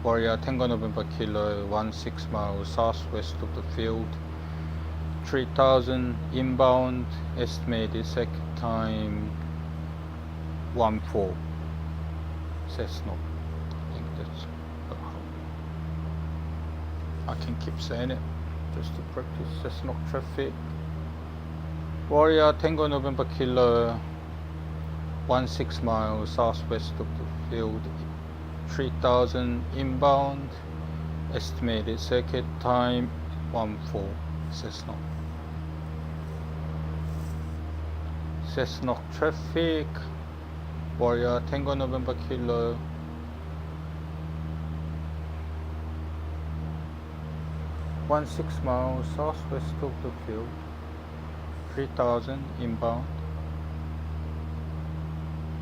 Warrior Tango November Kilo, 16 miles southwest of the field, 3,000 inbound, estimated second time 14, Cessnock. I think that's how I can keep saying it just to practice. Cessnock traffic, Warrior Tango November Kilo, 16 miles southwest of the field, 3,000 inbound, estimated circuit time 14, Cessnock. Cessnock traffic, Warrior Tango November Kilo, 16 miles southwest of the field, 3,000 inbound,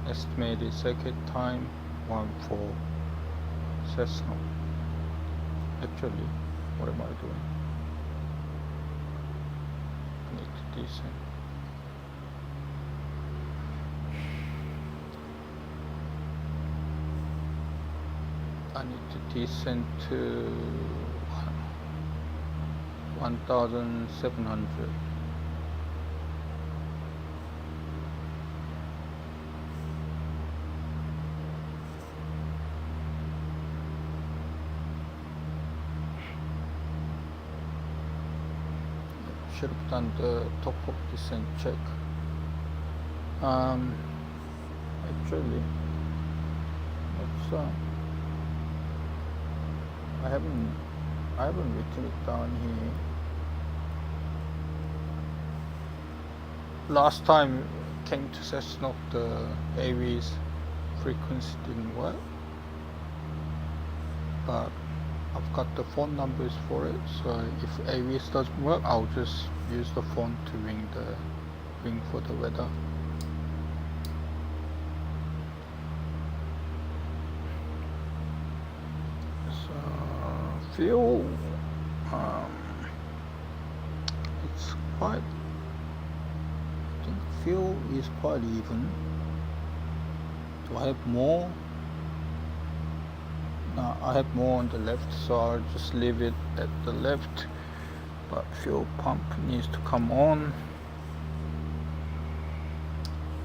estimated circuit time 14, Cessnock. Actually, what am I doing? I need to descend. I need to descend to 1,700. Should have done the top of descent check. Actually, let's I haven't written it down here. Last time came to Cessnock, the AV's frequency didn't work, but I've got the phone numbers for it, so if AVS doesn't work, I'll just use the phone to ring for the weather. So fuel, it's quite, I think fuel is quite even. Do I have more? No, I have more on the left, so I'll just leave it at the left, but fuel pump needs to come on,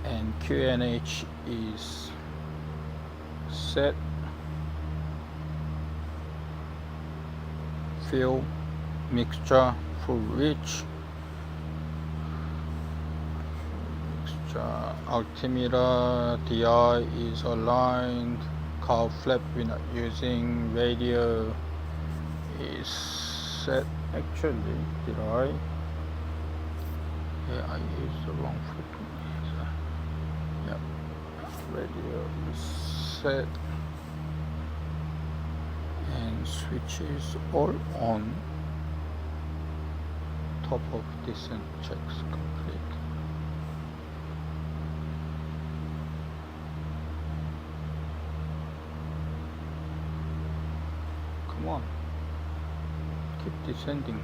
and QNH is set. Fuel mixture full reach, mixture altimeter DI is aligned, cowl flap we're not using, radio is set. Actually, did I? Yeah, I used the wrong frequency. Yep, radio is set, and switches all on. top of descent checks complete. Come on, keep descending.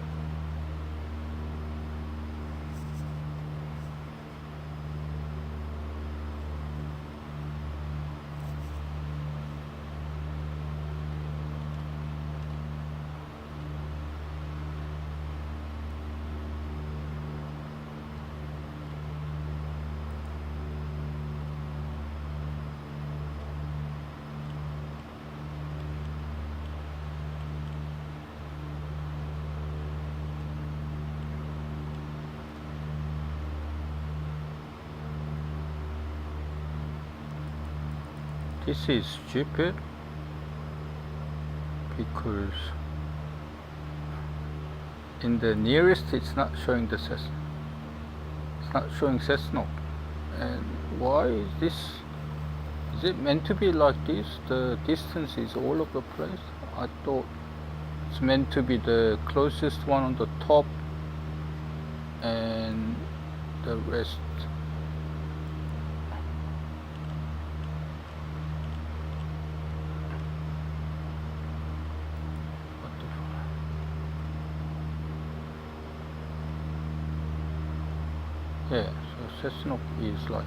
This is stupid because in the nearest it's not showing the Cessna. It's not showing Cessna. And why is this? Is it meant to be like this? The distance is all over the place. I thought it's meant to be the closest one on the top and the rest. Yeah, so Cessna is like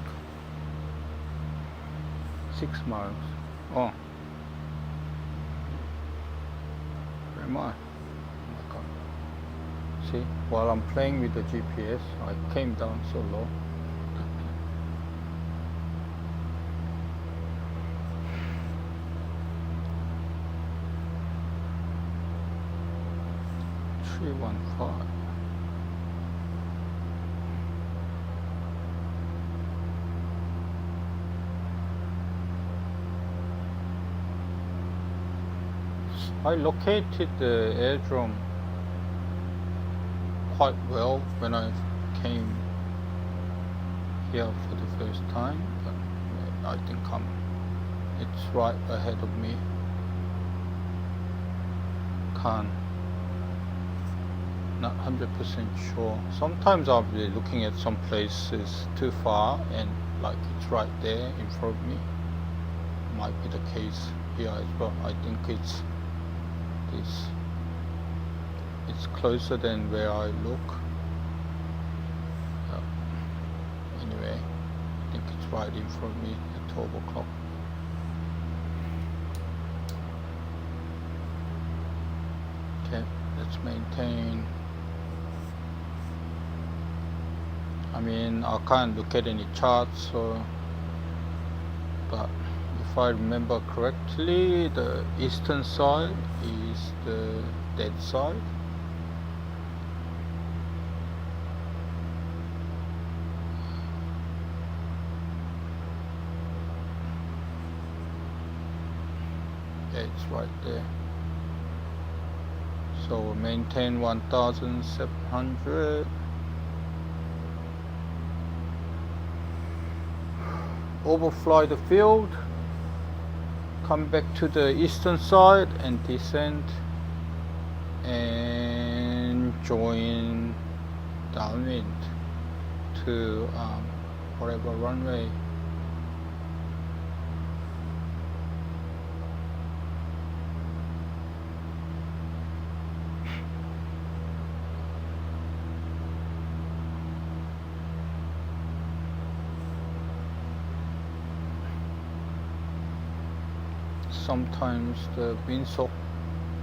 6 miles. Oh, where am I? Oh my god. See, while I'm playing with the GPS, I came down so low. $315. I located the airdrome quite well when I came here for the first time, but I think it's right ahead of me. Not 100% sure. Sometimes I'll be looking at some places too far and like it's right there in front of me. Might be the case here as well. I think it's closer than where I look. Anyway, I think it's right in front of me at 12 o'clock. Okay, let's maintain. I mean, I can't look at any charts, but if I remember correctly, the eastern side is the dead side. Yeah, it's right there. So maintain 1,700. Overfly the field, come back to the eastern side and descend and join downwind to whatever runway. Sometimes the windsock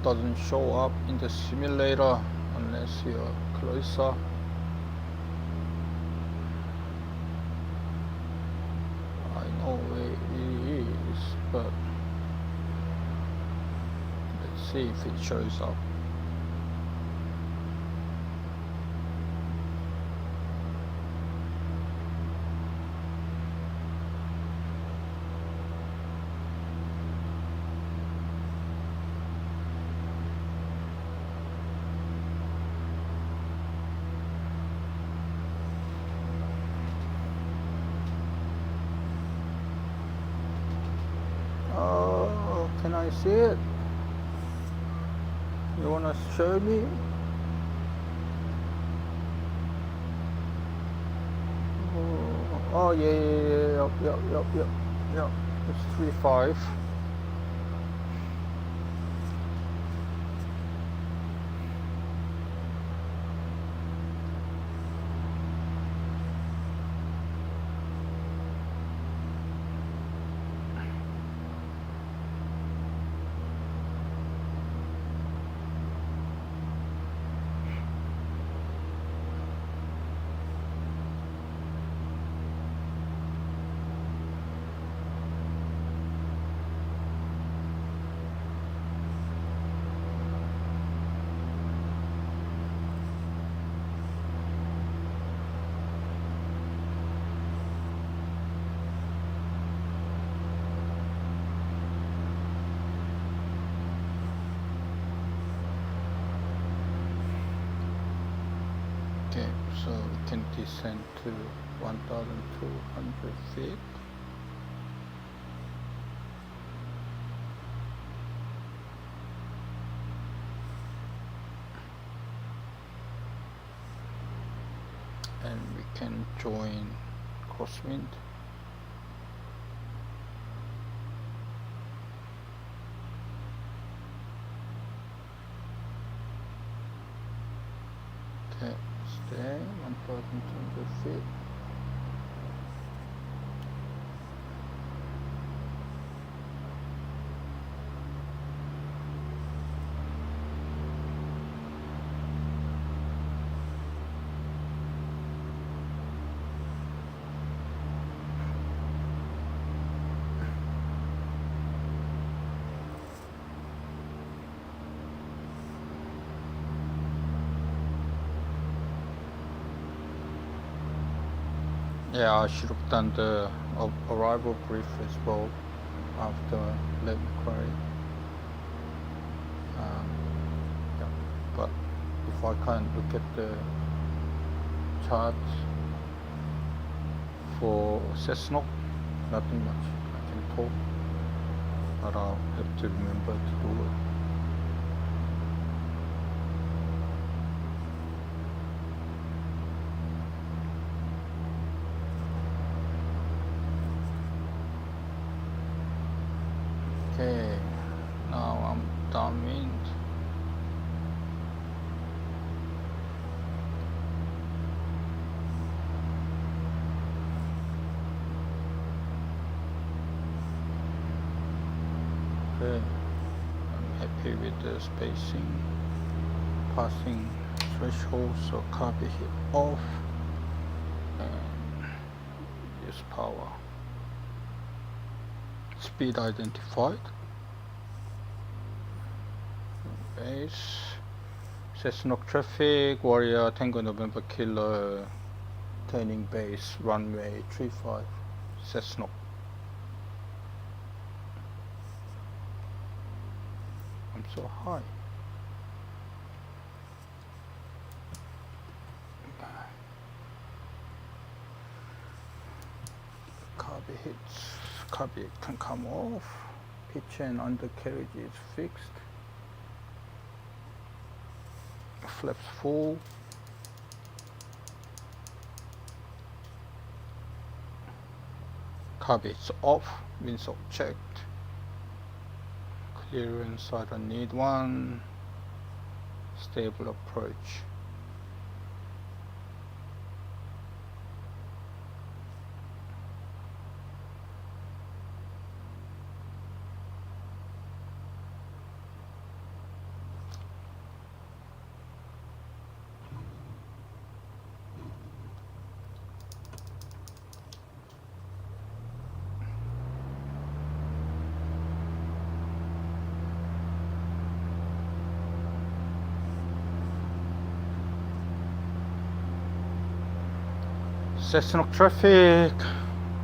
doesn't show up in the simulator unless you're closer. I know where it is, but let's see if it shows up. Can I see it? You wanna show me? Oh yeah, yep. It's 3.5. Okay, so we can descend to 1,200 feet. And we can join crosswind. Okay, stay 1,200 feet. Yeah, I should have done the arrival brief as well after late inquiry. Yeah, but if I can't look at the chart for Cessnock, nothing much I can talk, but I'll have to remember to do it. Okay, now I'm downwind. Okay, I'm happy with the spacing, passing threshold, so copy hit off and use power. Speed identified. Base. Cessnock traffic, Warrior Tango November Kilo, turning base, runway 35, Cessnock. I'm so high. Copy hits, copy can come off. Pitch and undercarriage is fixed. Flaps full. Copy it's off, windsock checked. Clearance, I don't need one. Stable approach. Cessnock traffic,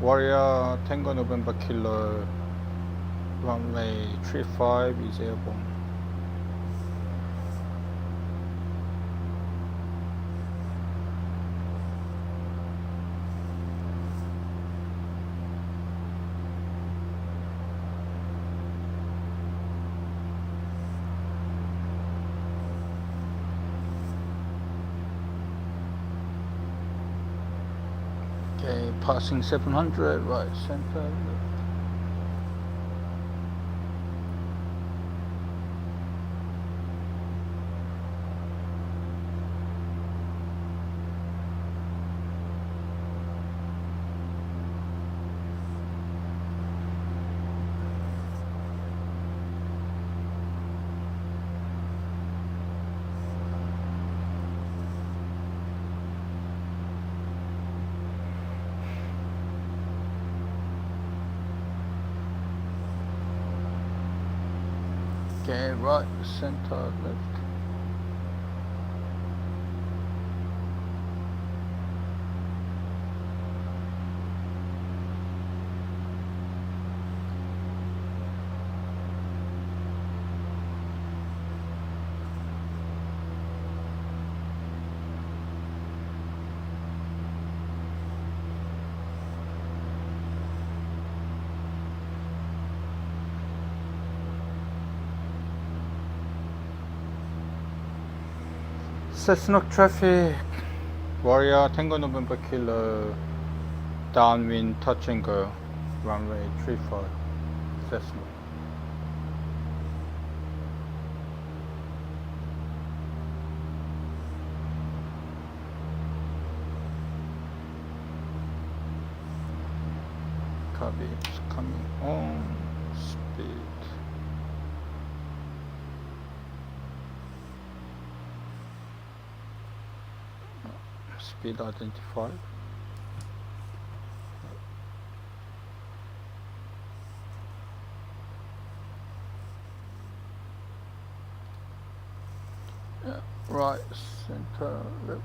Warrior Tango November Kilo, runway 35 is airborne. Okay, passing 700, right center, left. Okay, right center, left. Cessna traffic, Warrior, Tango November Kilo, downwind, touch and go, runway 35, Cessna. Copy, it's coming on, speed. Speed identified. Yeah, right, center, left.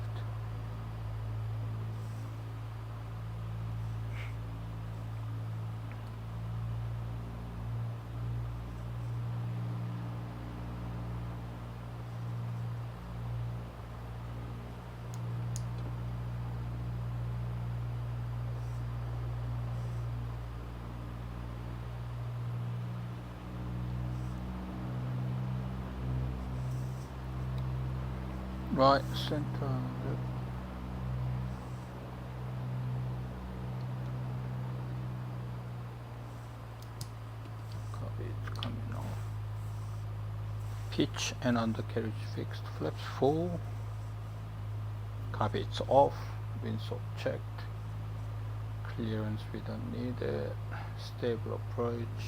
Right, center, left. Copy, it's coming off. Pitch and undercarriage fixed, flaps full. Copy, it's off. Windsock checked. Clearance we don't need it. Stable approach.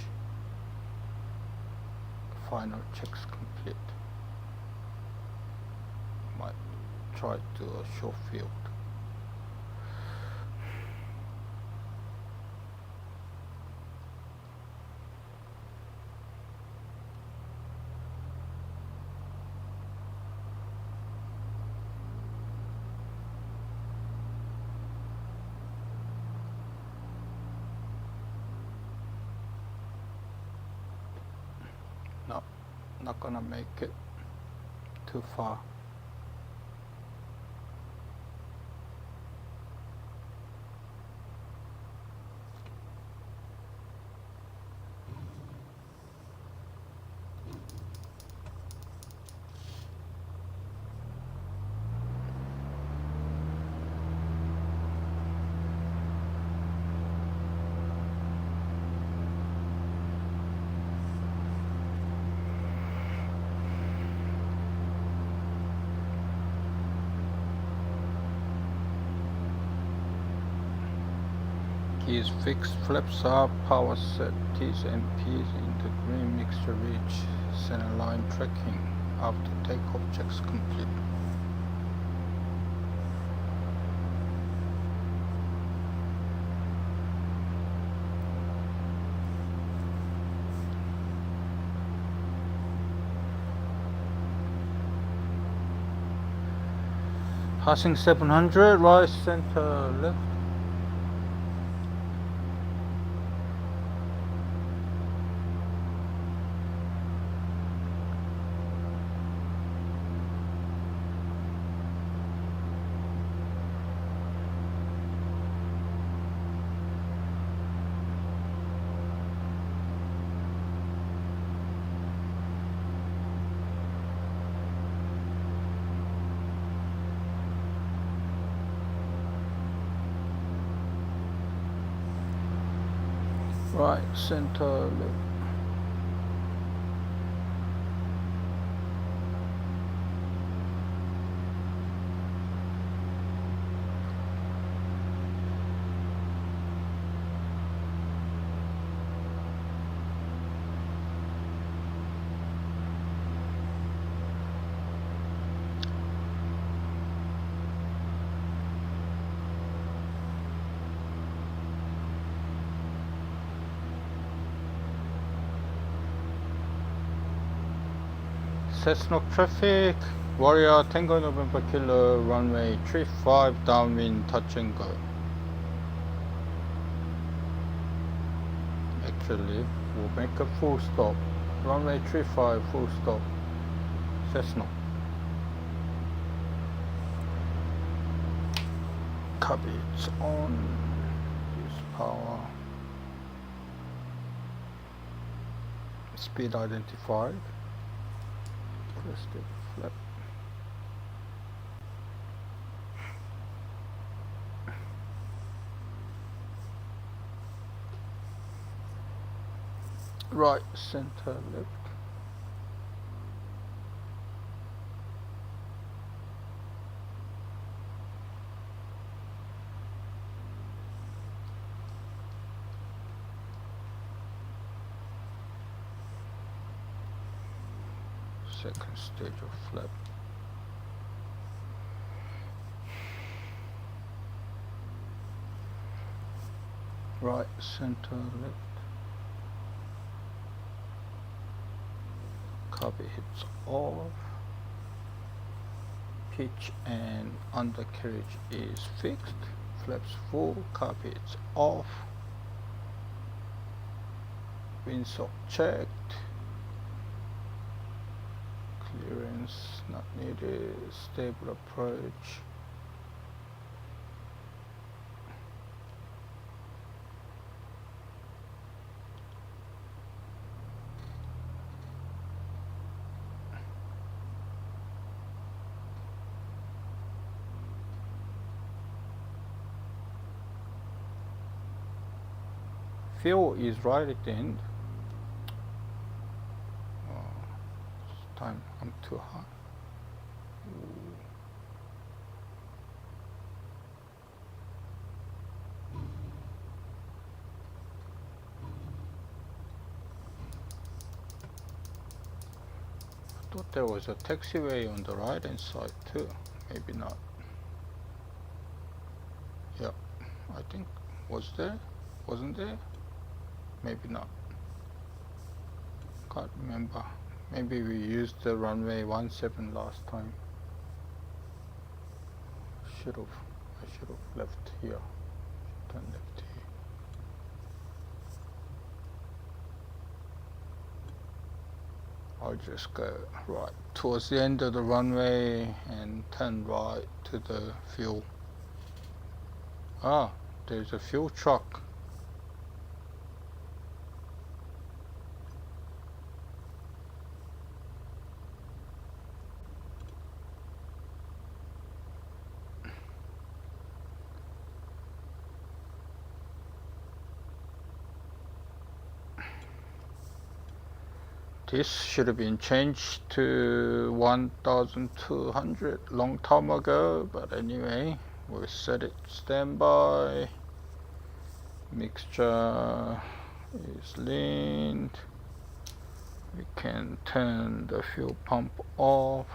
Final checks complete. Might try to a short field. No, not gonna make it too far. Keys fixed, flaps up, power set, T's and P's into green mixture reach, center line tracking, after takeoff checks complete. Passing 700, right center left. Right, center, left. Cessnock traffic, Warrior Tango November Kilo, runway 35, downwind, touch and go. Actually, we'll make a full stop. Runway 35, full stop. Cessnock. Copy, it's on. Use power. Speed identified. Press the flap. Right, center, left. Second stage of flap. Right, center, left. Copy, hits off. Pitch and undercarriage is fixed. Flaps full, copy, it's off. Windsock checked. Clearance not needed. Stable approach. Fuel is right at the end. This time I'm too high. I thought there was a taxiway on the right hand side too. Maybe not. Yeah, I think was there? Wasn't there? Maybe not. Can't remember. Maybe we used the runway 17 last time. I should have left here. Turn left here. I'll just go right towards the end of the runway and turn right to the fuel. Ah, there's a fuel truck. This should have been changed to 1200 long time ago, but anyway, we'll set it standby. Mixture is leaned. We can turn the fuel pump off,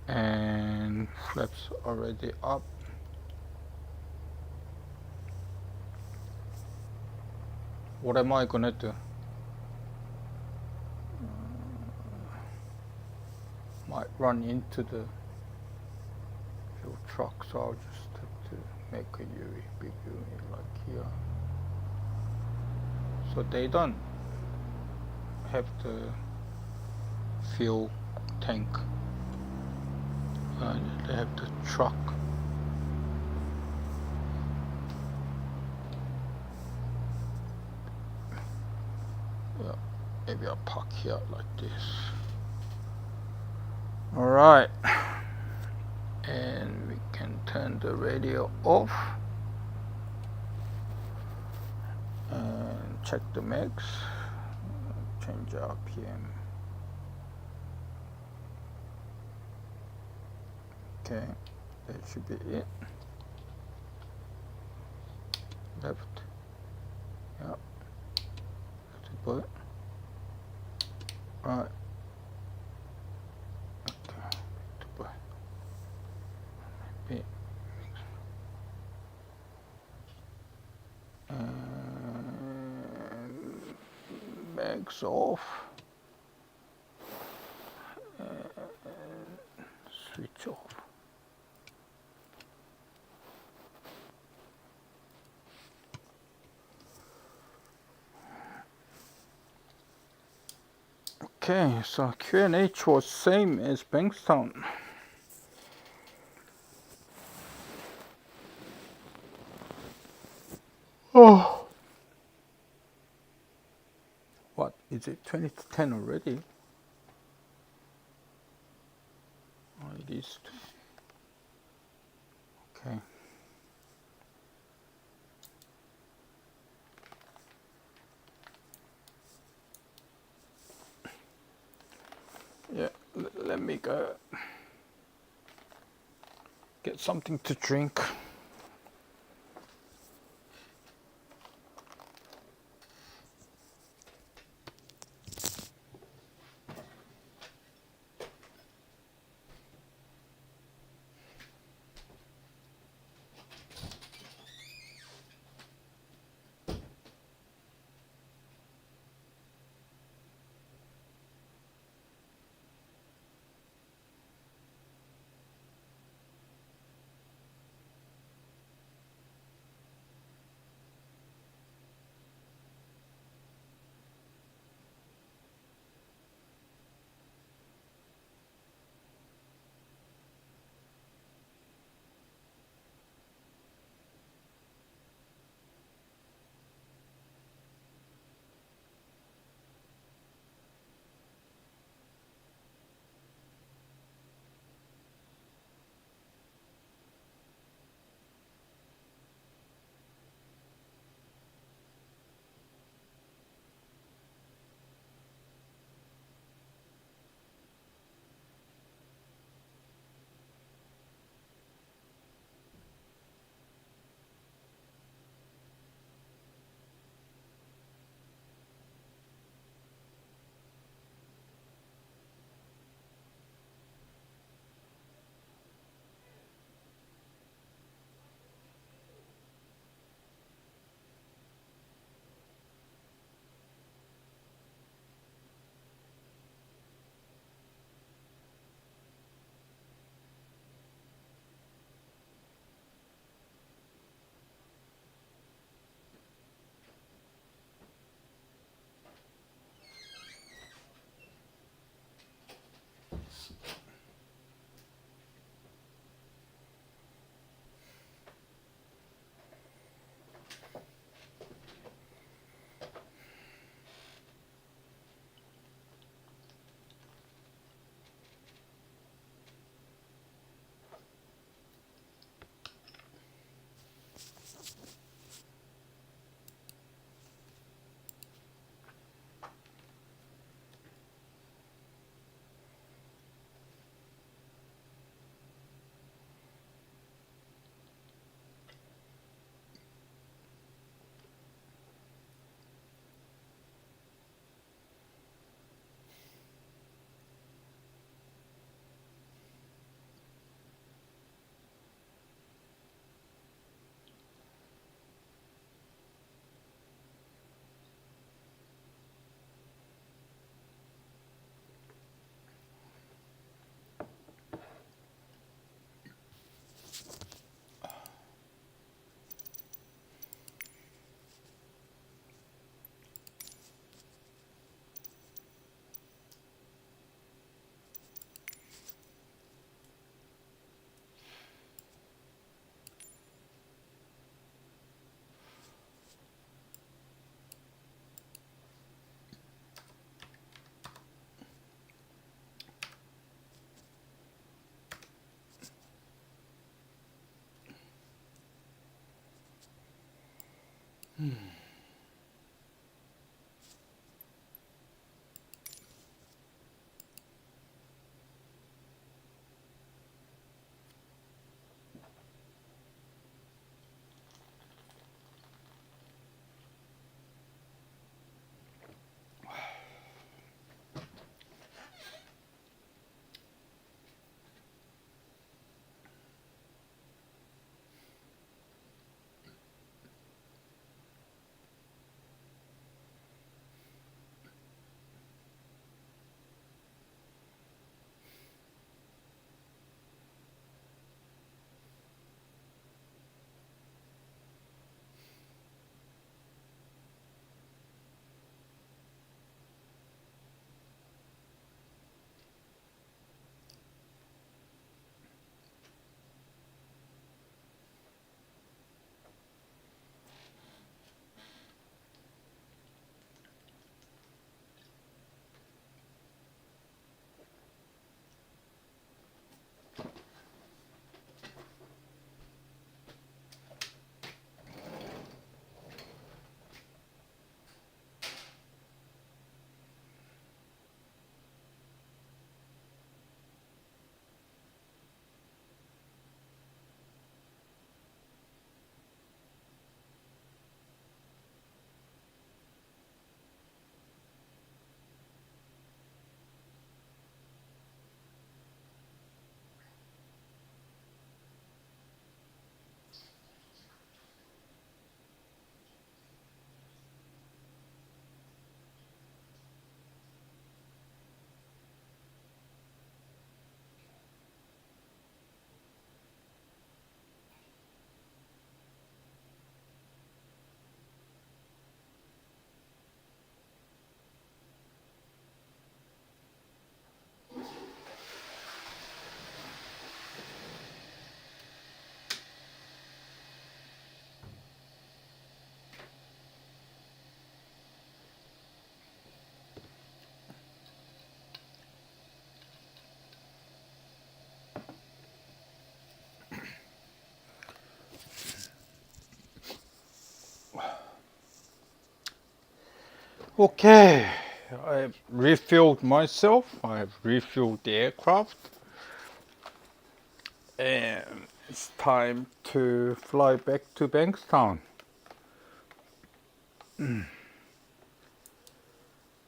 and flaps already up. What am I gonna do? Might run into the fuel truck, so I'll just have to make a U, big U like here. So they don't have the fuel tank, they have the truck. Yeah, maybe I'll park here like this. Alright, and we can turn the radio off. check the max, change RPM. Okay, that should be it. Left, yep, that's a bullet. Right, okay, the bullet. Maybe. Mags off, switch off. Okay, so QNH was same as Bankstown. Oh, what is it? 20 to 10 already? Oh, it is. Okay. Yeah, let me go get something to drink. Okay, I've refueled myself, I've refueled the aircraft, and it's time to fly back to Bankstown.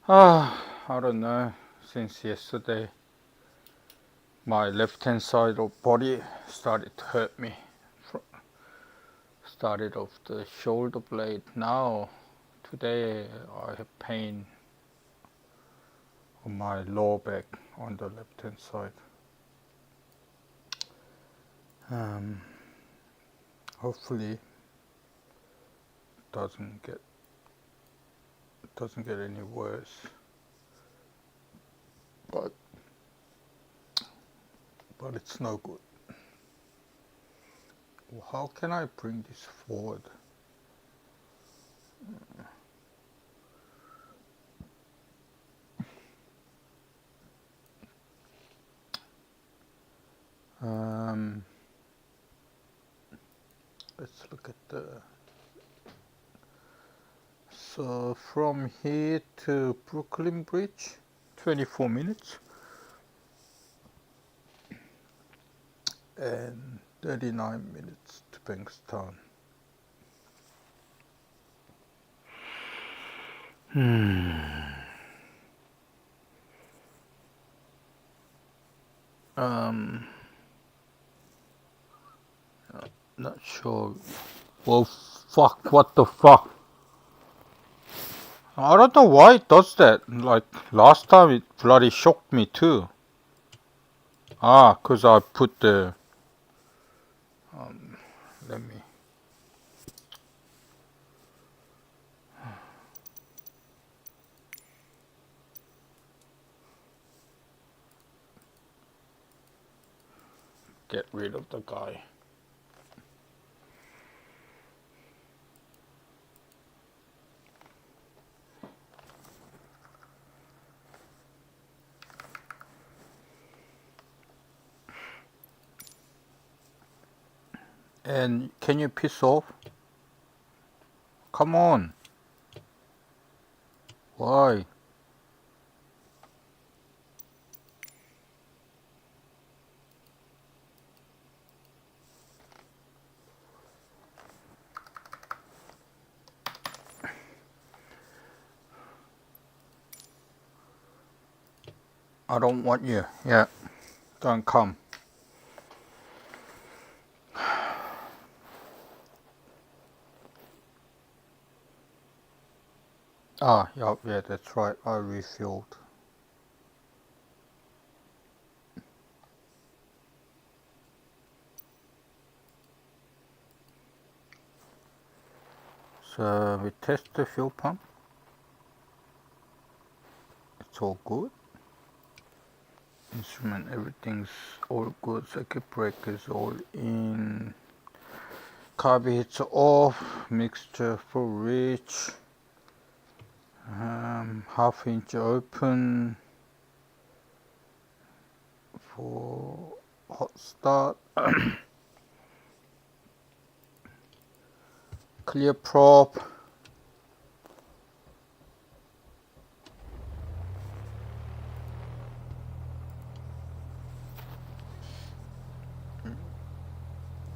I don't know, since yesterday my left hand side of body started to hurt me. Started off the shoulder blade. Now today I have pain on my lower back on the left hand side. Hopefully it doesn't get any worse, but it's no good. Well, how can I bring this forward? Let's look at the. So from here to Brooklyn Bridge, 24 minutes, and 39 minutes to Bankstown. Not sure. Well, fuck, what the fuck? I don't know why it does that. Like, last time it bloody shocked me too. Cause I put the, let me. Get rid of the guy. And can you piss off? Come on. Why? I don't want you. Yeah. Don't come. Yeah, that's right. I refueled. So we test the fuel pump. It's all good. Instrument, everything's all good. Circuit breakers all in. Carb hits off. Mixture for reach. Half inch open for hot start. Clear prop.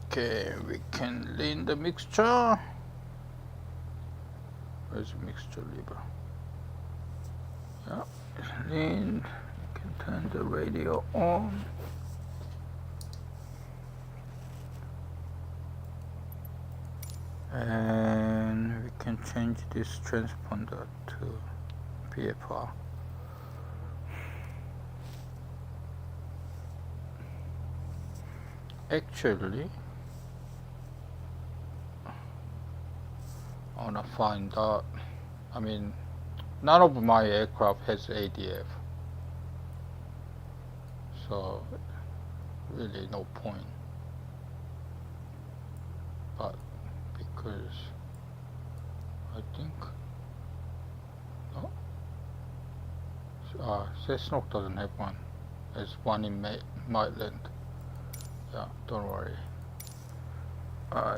Okay, we can lean the mixture. Where's the mixture lever? Yeah, it's lean. We can turn the radio on. And we can change this transponder to PPL. Actually, I wanna find out. I mean, none of my aircraft has ADF, so really no point. But because I think Cessnock doesn't have one. There's one in Maitland. Yeah, don't worry.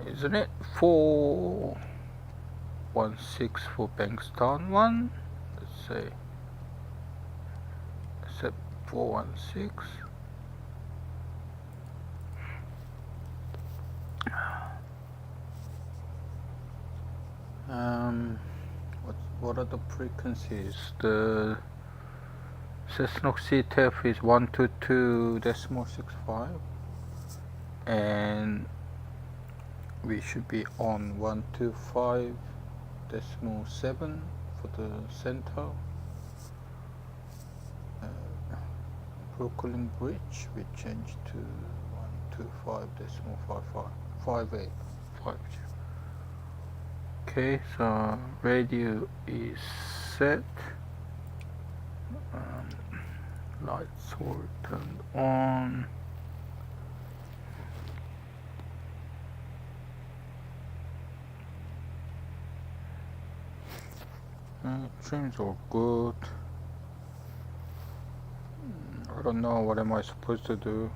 Isn't it 416 for Bankstown one? say set 416. What are the frequencies? The Cessnock CTF is 122.65, and we should be on 125.7 for the center. Brooklyn Bridge we changed to 125.58. Okay, so radio is set. Lights all turned on. Trims all good. I don't know, what am I supposed to do?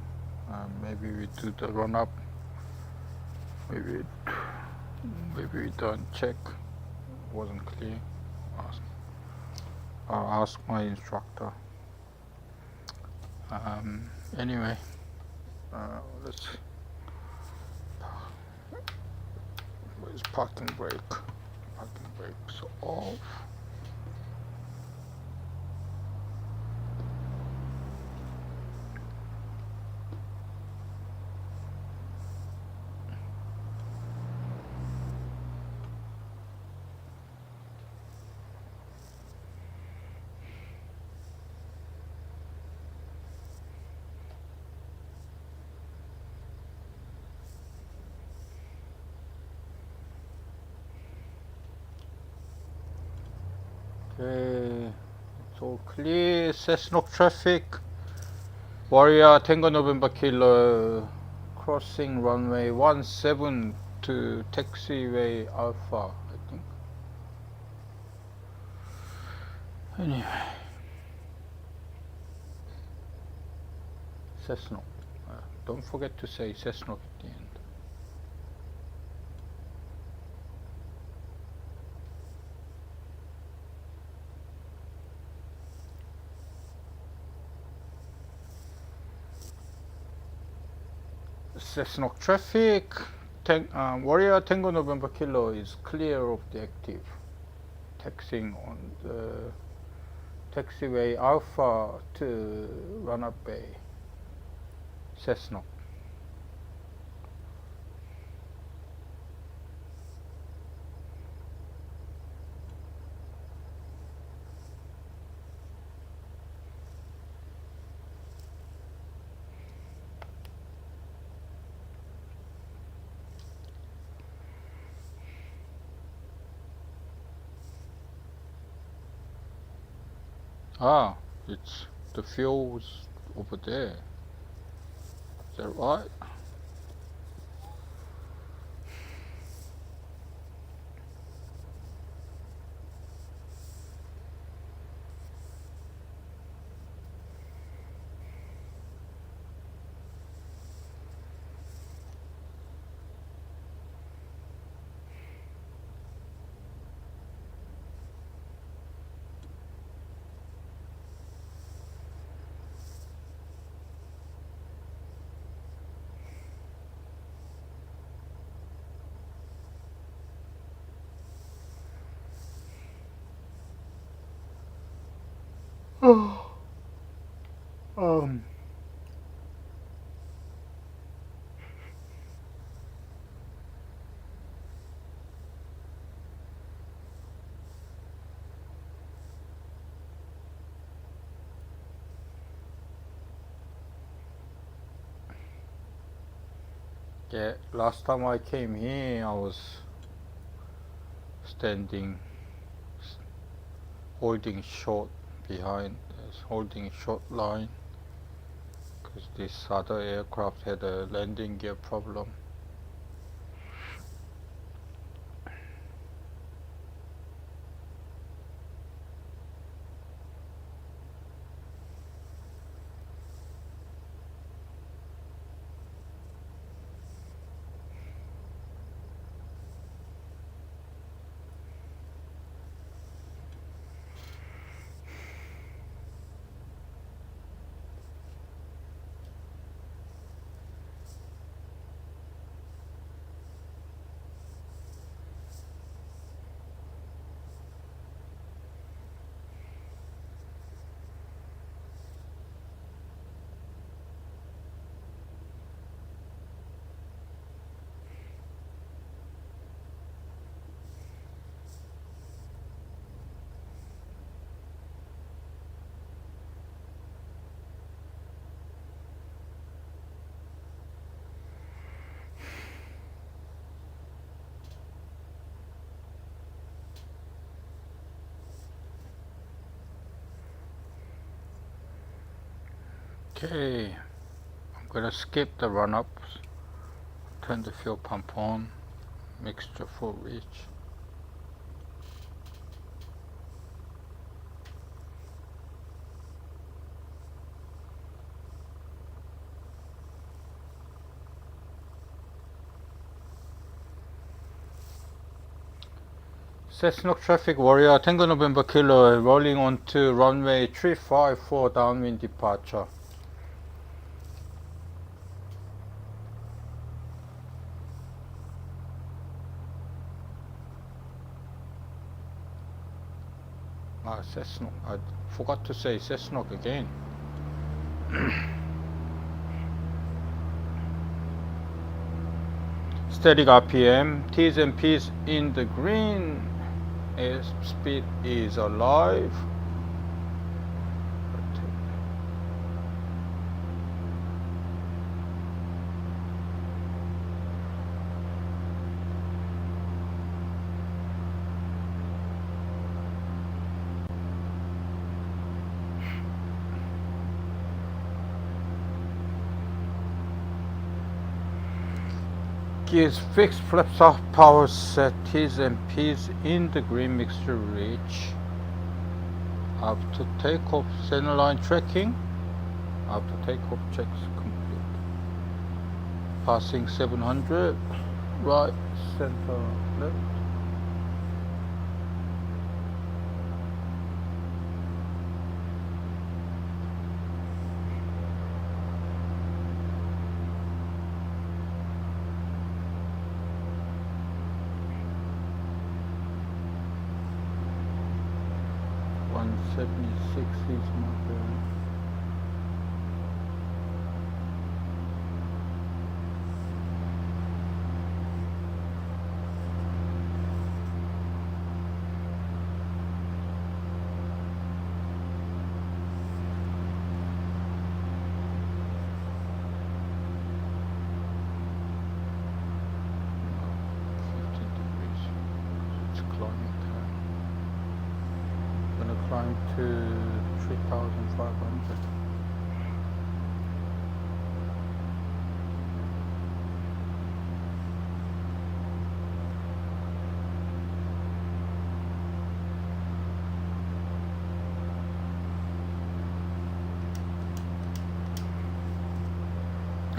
Maybe we do the run up. Maybe we don't check. Wasn't clear. I'll ask my instructor. Anyway, let's. Where's parking brake? Parking brakes off. Okay, it's all clear. Cessnock traffic. Warrior Tango November Kilo crossing runway 17 to taxiway Alpha, I think. Anyway, Cessnock. Don't forget to say Cessnock at the end. Cessnock traffic. Warrior Tango November Kilo is clear of the active. Taxiing on the taxiway Alpha to Run-Up Bay. Cessnock. Ah, it's the fuel's over there. Is that right? Yeah, last time I came here I was standing, holding short behind, holding short line, because this other aircraft had a landing gear problem. Okay, I'm gonna skip the run-ups, turn the fuel pump on, mixture full reach. Cessna Traffic Warrior, Tango November Kilo, rolling onto runway 354 downwind departure. Cessna, I forgot to say Cessna again. Static RPM, T's and P's in the green, speed is alive. Gears fixed, flaps off, power set, T's and P's in the green, mixture reach. After takeoff, centerline tracking. After takeoff, checks complete. Passing 700, right, center, left. .176 is my bearing. Climb to 3,500.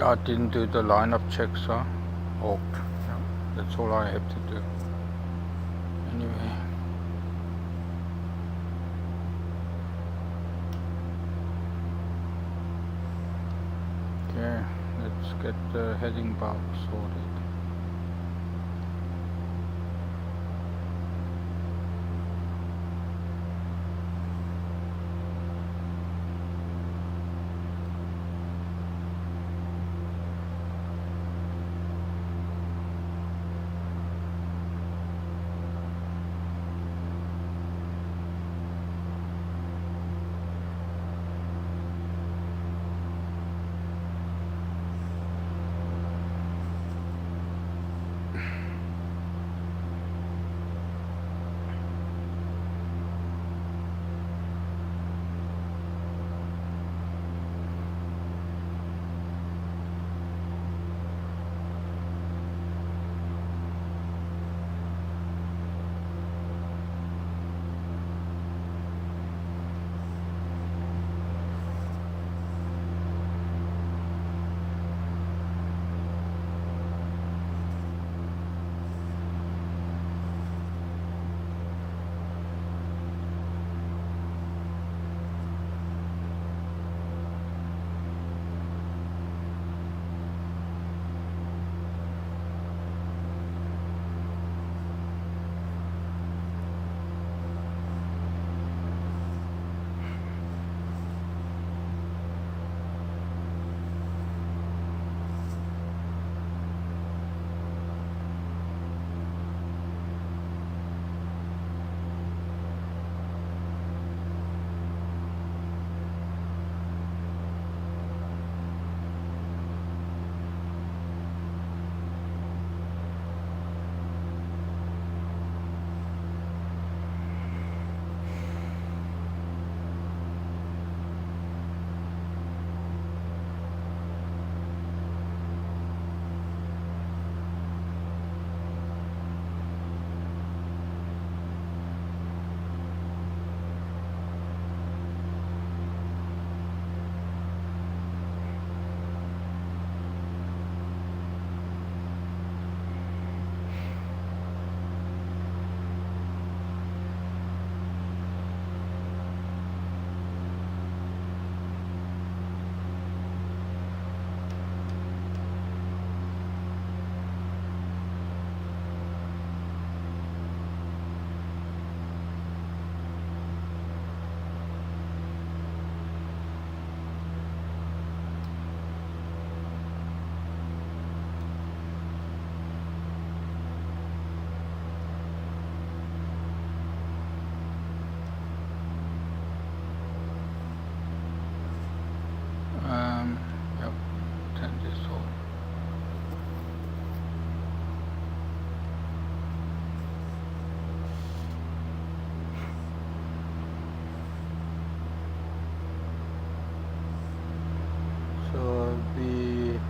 I didn't do the lineup checks, huh? Oh, yeah, that's all I have to do. Anyway. Okay, let's get the heading bar sorted.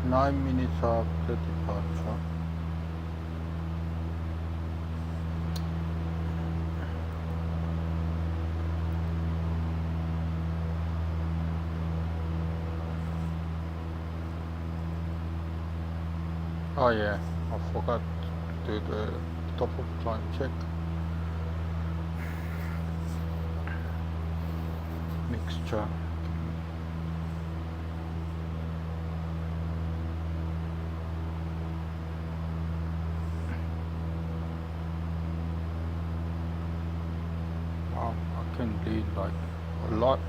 9 minutes after departure. Oh yeah, I forgot to do the top of climb check. Mixture. Wow, I can lead like a lot.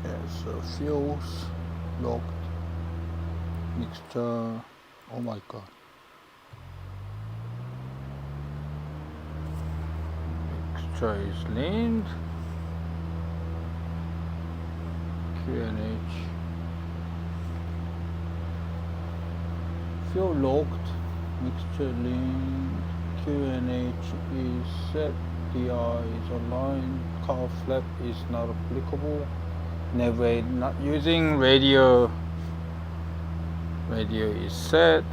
Yeah, so fuels, locked, mixture, oh my god. Mixture is leaned, QNH, fuel locked, mixture leaned, QNH is set, DI is aligned, car flap is not applicable, NAV not using, radio is set,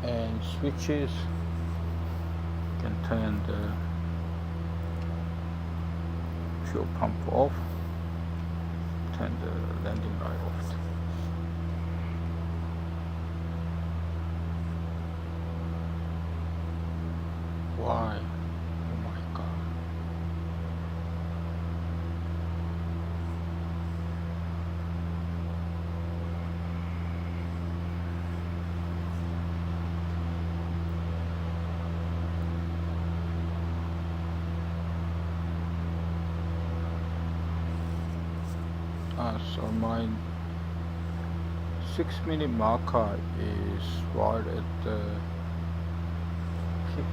and switches, can turn the fuel pump off, turn the landing light off. Why? Oh my god. So my 6-minute marker is right at the peak,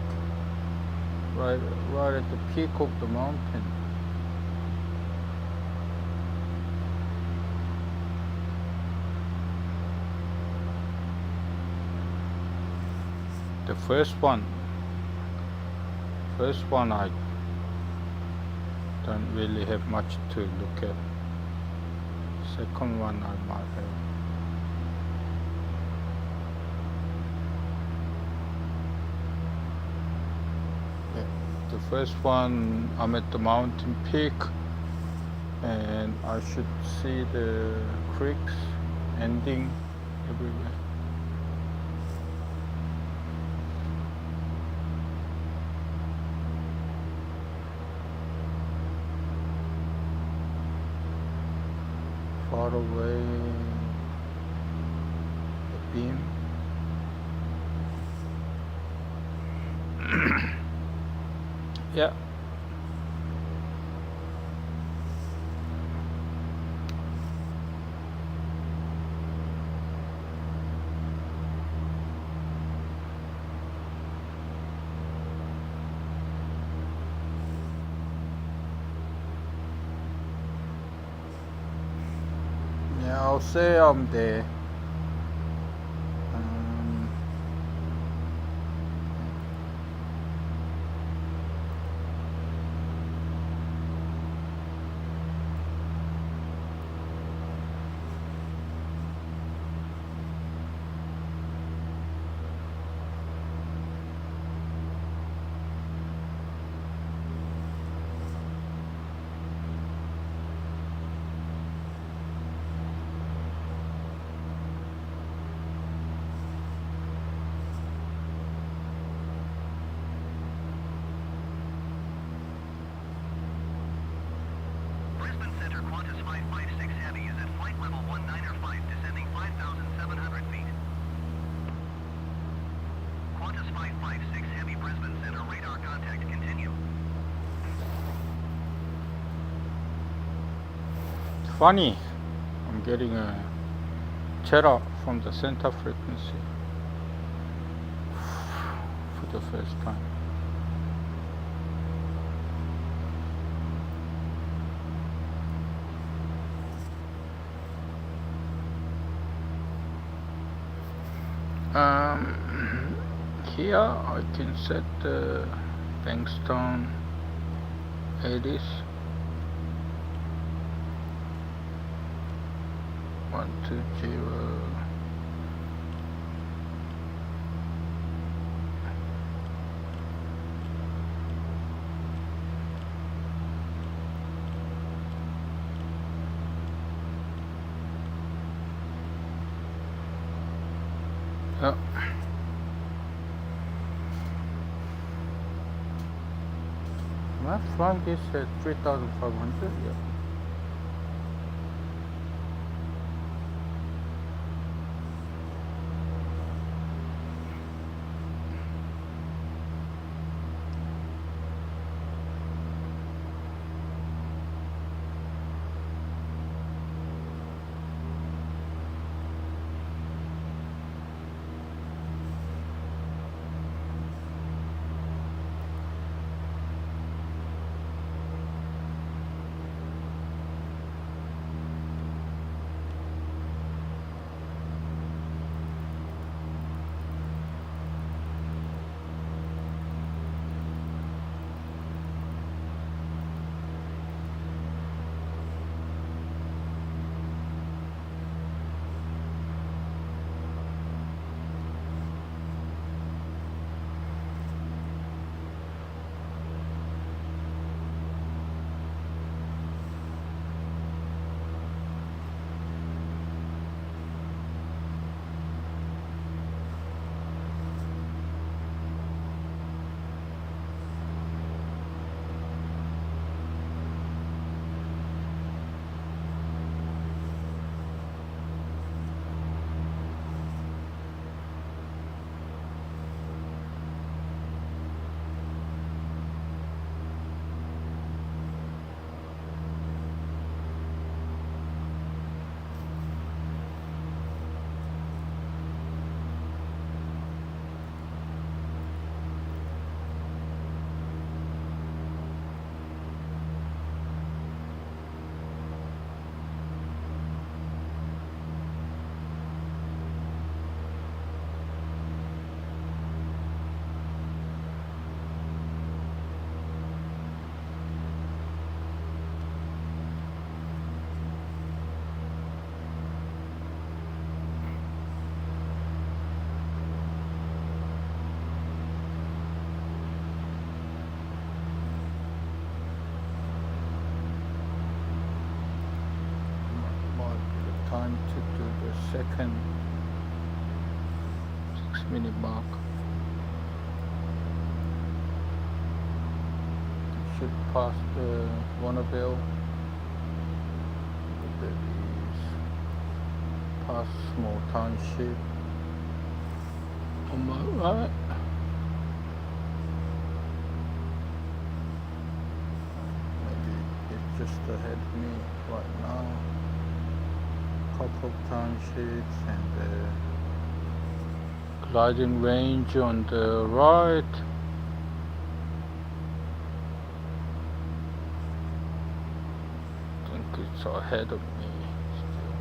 right at the peak of the mountain. The first one I don't really have much to look at. Second one I might have. Yeah, the first one I'm at the mountain peak and I should see the creeks ending everywhere. Far away, the beam. Yeah. Yeah, I'll say I'm there. Brisbane Center Qantas 556 Heavy is at flight level 195, descending 5,700 feet. Qantas 556 Heavy Brisbane Center radar contact continue. Funny, I'm getting a chatter from the center frequency for the first time. Here I can set the Bankstone 80s 120. Yeah. My flank is at 3,500. Yeah. Time to do the second 6-minute mark. Should pass the Warnerville. That is past small township on my right. Maybe it's just ahead of me right now. Couple of townships and the gliding range on the right. I think it's ahead of me still.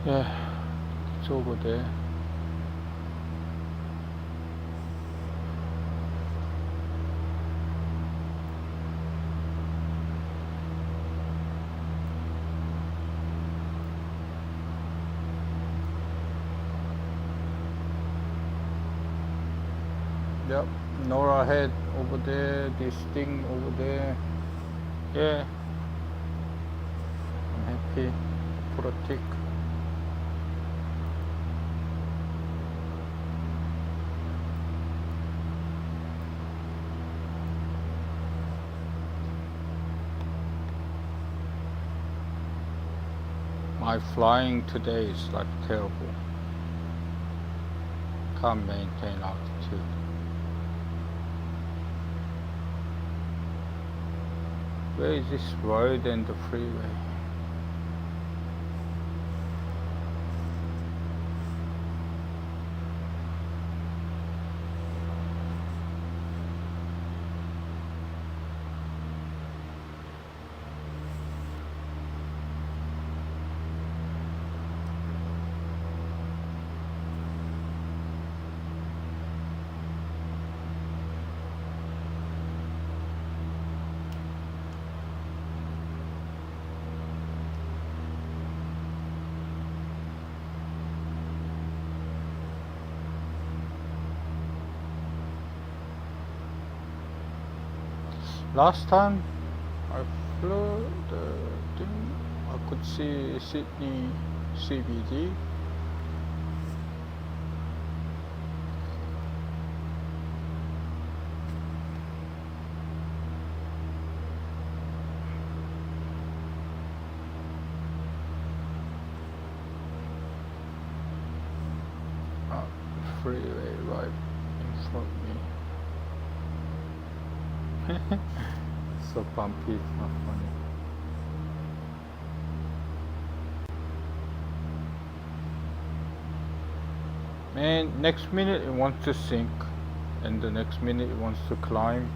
Yeah, it's over there. Yep, Nora head over there, this thing over there. Yeah, I'm happy. Put a tick. My flying today is like terrible. Can't maintain altitude. Where is this road and the freeway? Last time I flew the thing, I could see Sydney CBD. Freeway right in front of me. So bumpy, it's not funny. Man, next minute it wants to sink, and the next minute it wants to climb.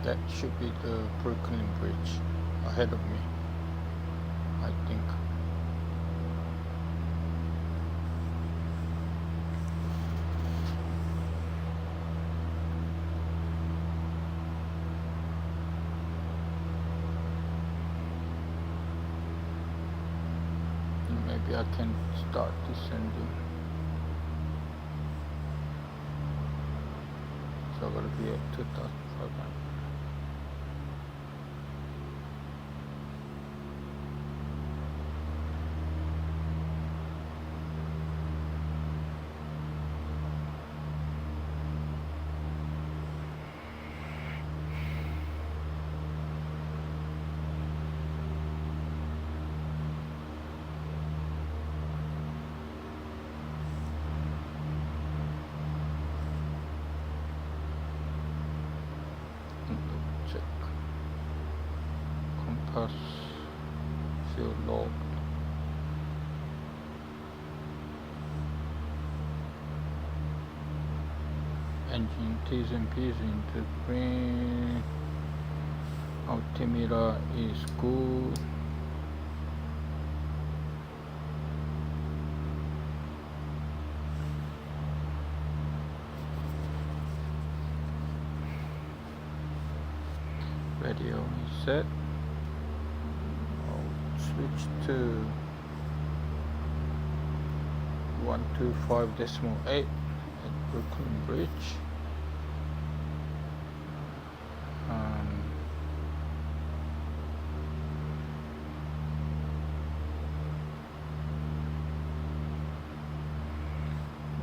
That should be the Brooklyn Bridge ahead of me, I think. Maybe I can start descending. So I'm gonna be at 2,500. Check. Compass field log. Engine T's and P's into green. Altimeter is good. Radio is set. I'll switch to 125.8 at Brooklyn Bridge.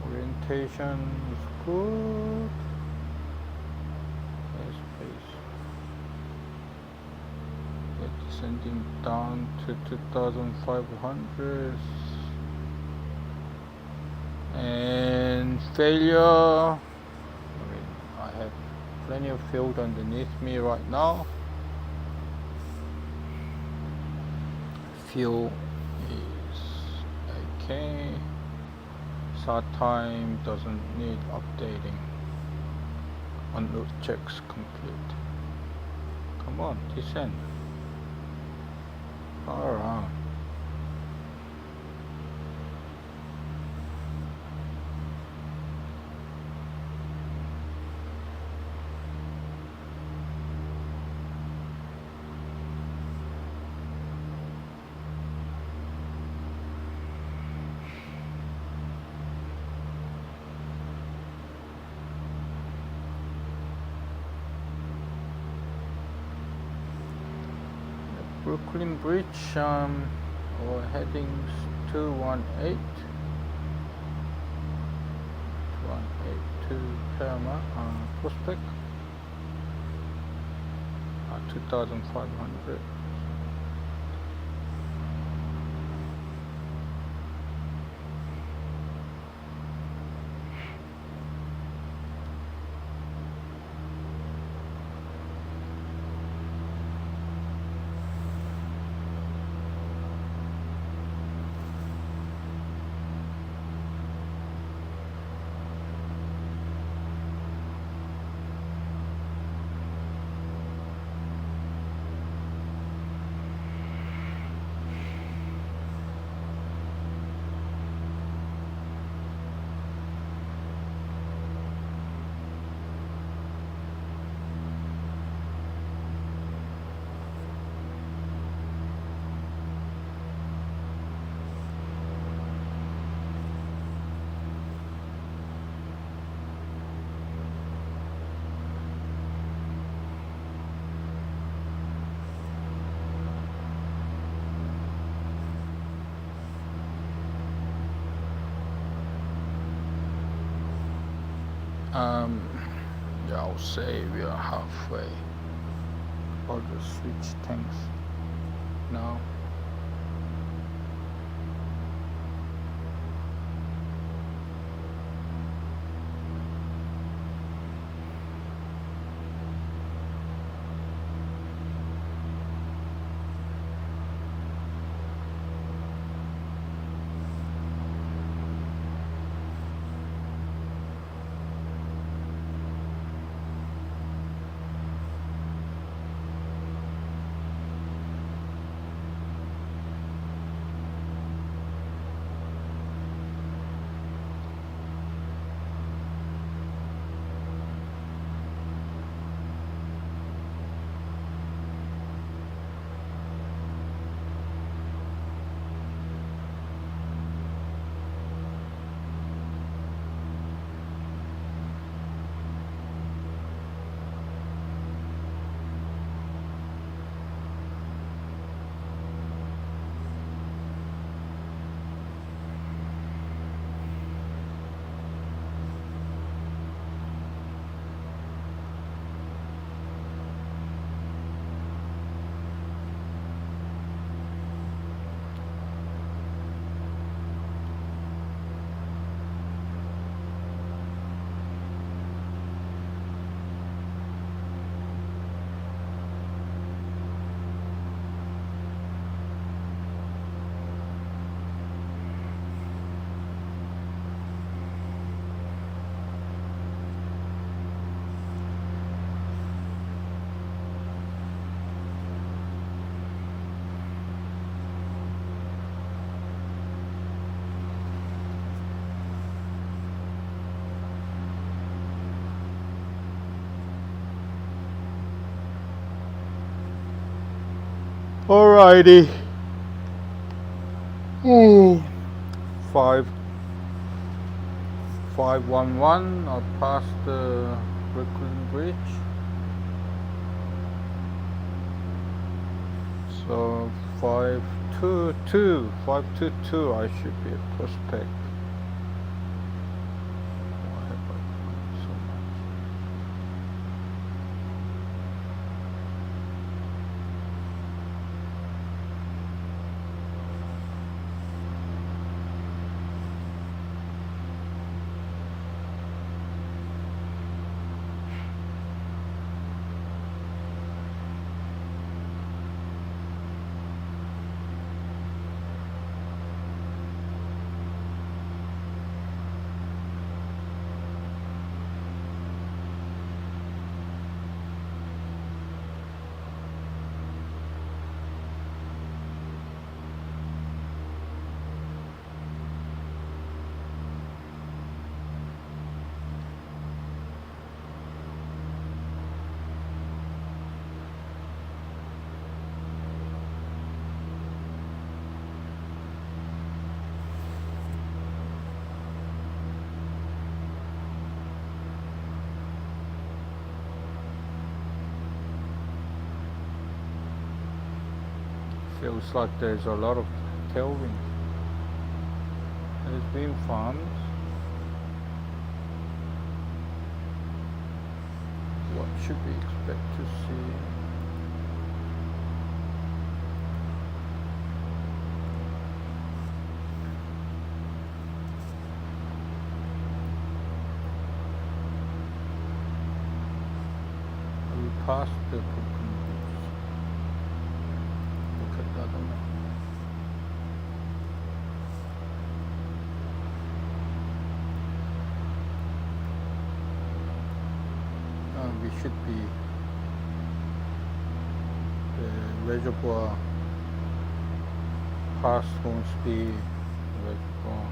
Orientation is good. Descending down to 2,500 and failure. I have plenty of field underneath me right now. Fuel is okay. Start time doesn't need updating. En route checks complete. Come on, descend. Alright. Brooklyn Bridge, our headings 218 to Paramount Prospect, 2,500. Yeah, I'll say we are halfway. I'll just switch things now. Alrighty. Ooh. 511. I passed the Brooklyn Bridge. So 522. I should be a prospect. Why have I done so much? Feels like there's a lot of tailwind. There's been farms. What should we expect to see? Are we past the Brooklyn Bridge? Look at that on we should be the reservoir past Hornsby reservoir.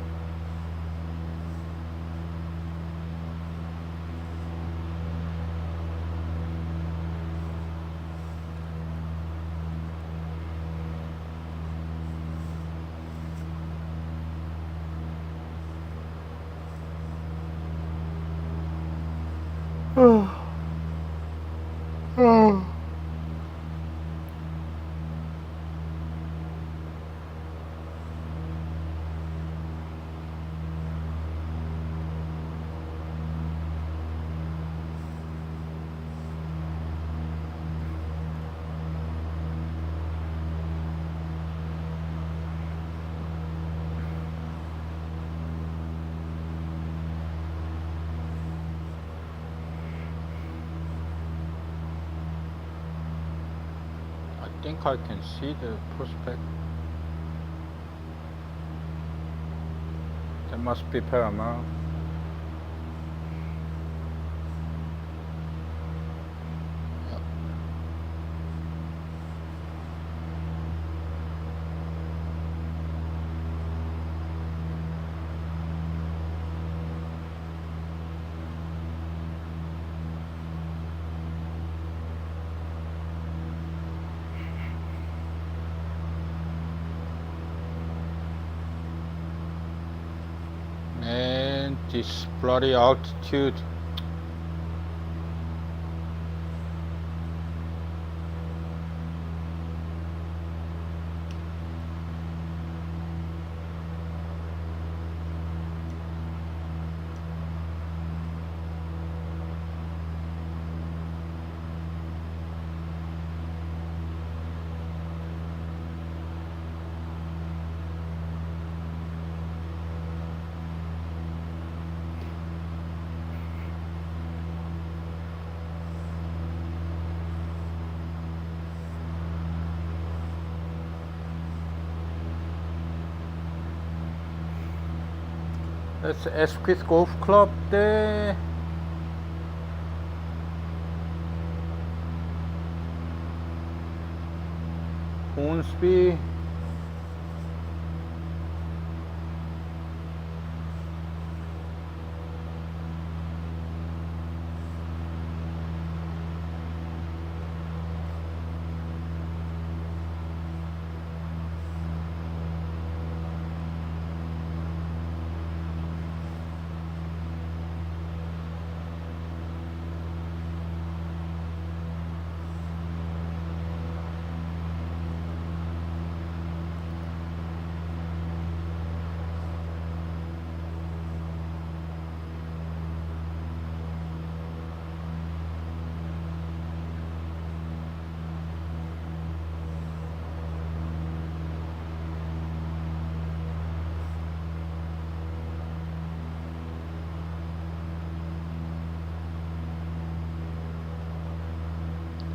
think I can see the prospect. That must be Paramount. And this bloody altitude. That's Esquith Golf Club there. Hornsby.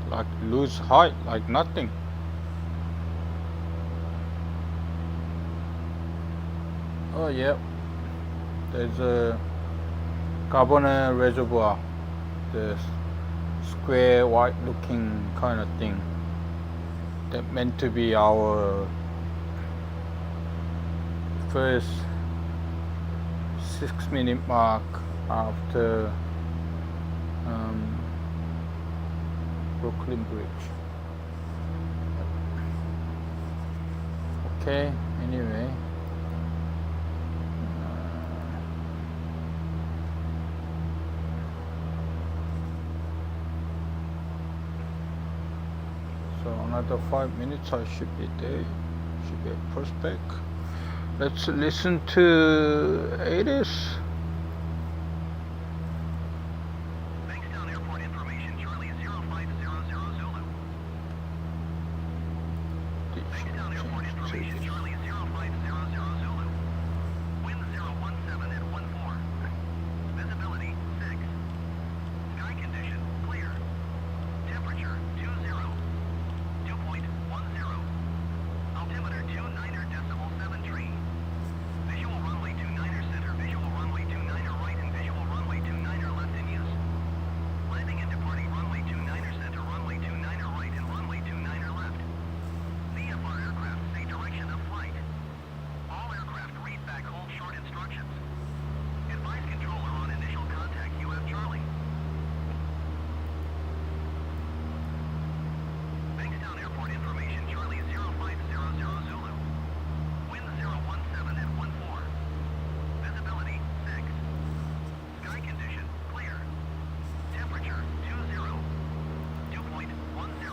Like lose height like nothing. Oh yeah, there's a carbonate reservoir, the square white looking kind of thing that meant to be our first 6-minute mark after Brooklyn Bridge. Okay, anyway. So another 5 minutes I should be there, should be at Prospect. Let's listen to 80s. Bankstown Airport information, Charlie 0500 Zulu. Bankstown Airport information, Charlie 0500 Zulu. Wind 017 at 14. Visibility 6. Sky condition clear. Temperature 20. Dew point 10. Altimeter 29.73. Visual runway 29er center, visual runway 29er right, and visual runway 29er left in use. Landing and departing runway 29er center, runway 29er right, and runway 29er left. VFR aircraft say direction of flight. All aircraft read back hold short instructions. Advise controller on initial contact UF Charlie. Bankstown Airport information, Charlie 0500 Zulu. Wind 017 at 14. Visibility 6. Sky condition clear. Temperature 20. Dew point 10.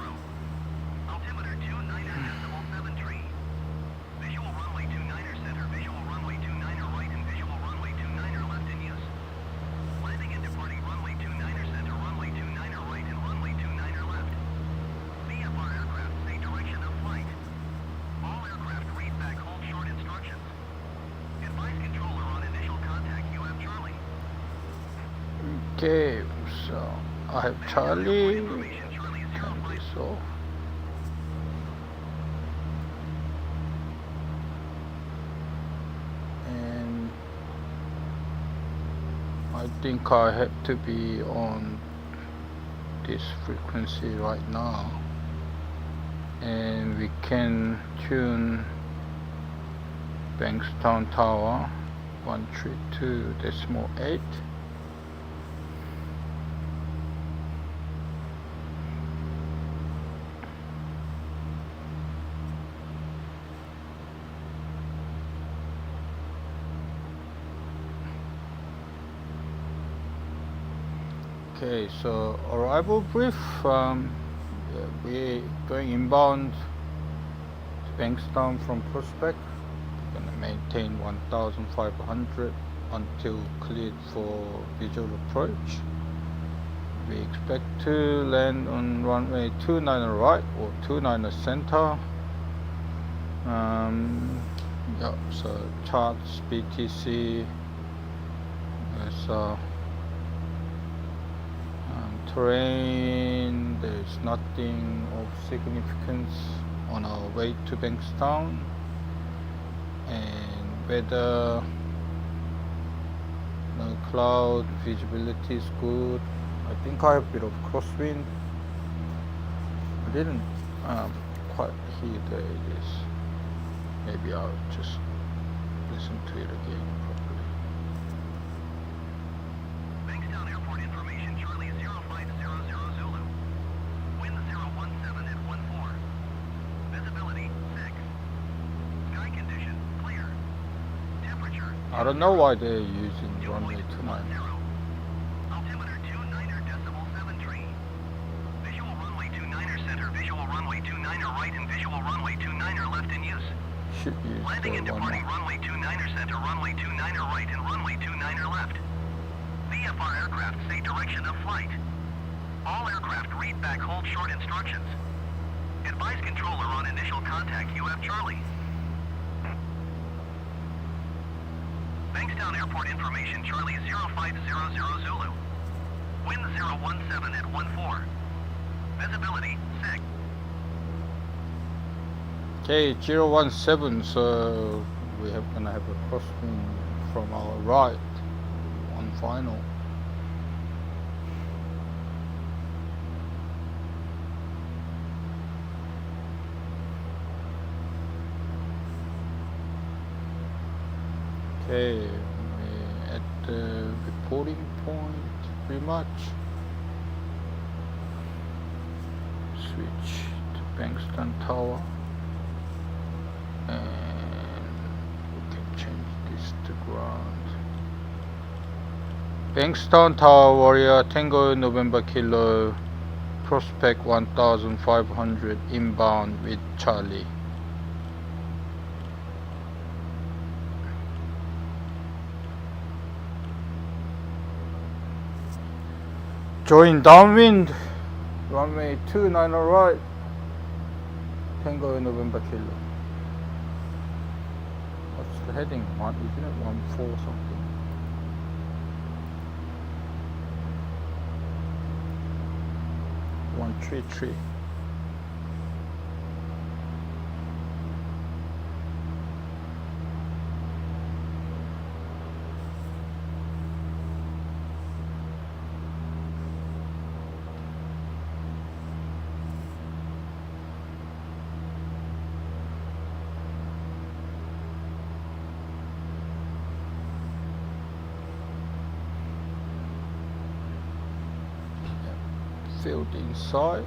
Altimeter 29.73. Visual runway 29er center, visual runway 29er right, and visual runway 29er left in use. Landing and departing runway 29er center, runway 29er right, and runway 29er left. VFR aircraft say direction of flight. All aircraft read back hold short instructions. Advise controller on initial contact UF Charlie. Okay, so I have Charlie. Information, Charlie Turn 05. this off. I think I have to be on this frequency right now, and we can tune Bankstown Tower 132.8. Okay, so arrival brief. We're going inbound to Bankstown from Prospect. We're gonna maintain 1,500 until cleared for visual approach. We expect to land on runway 29 right or 29 center. Yeah, so charts BTC. There's terrain, there's nothing of significance on our way to Bankstown, and weather, no cloud, visibility is good. I think I have a bit of crosswind. I didn't quite hear the ADS. Maybe I'll just listen to it again properly. Bankstown Airport information, Charlie 0500 Zulu. Wind 017 at 14. Visibility 6. Sky condition clear. Temperature. I don't know why they're using runway 29. Altimeter 29.73. Visual runway 29er center, visual runway 29er right, and visual runway 29er left in use. Should use Landing and the departing one. runway 29er center, runway 29er right, and runway 29er left. VFR aircraft say direction of flight. All aircraft read back hold short instructions. Advise controller on initial contact UF Charlie. Bankstown Airport information, Charlie 0500 Zulu. Wind 017 at 14. Visibility 6. Okay, 017, so we have gonna have a crosswind from our right on final. Okay, we're at the reporting point pretty much. Switch to Bankstown Tower, and we can change this to ground. Bankstown Tower Warrior Tango November Kilo, Prospect 1,500 inbound with Charlie. Join downwind, runway 29 right, Tango November Kilo. What's the heading? One, isn't it 14 something? One three. Field inside.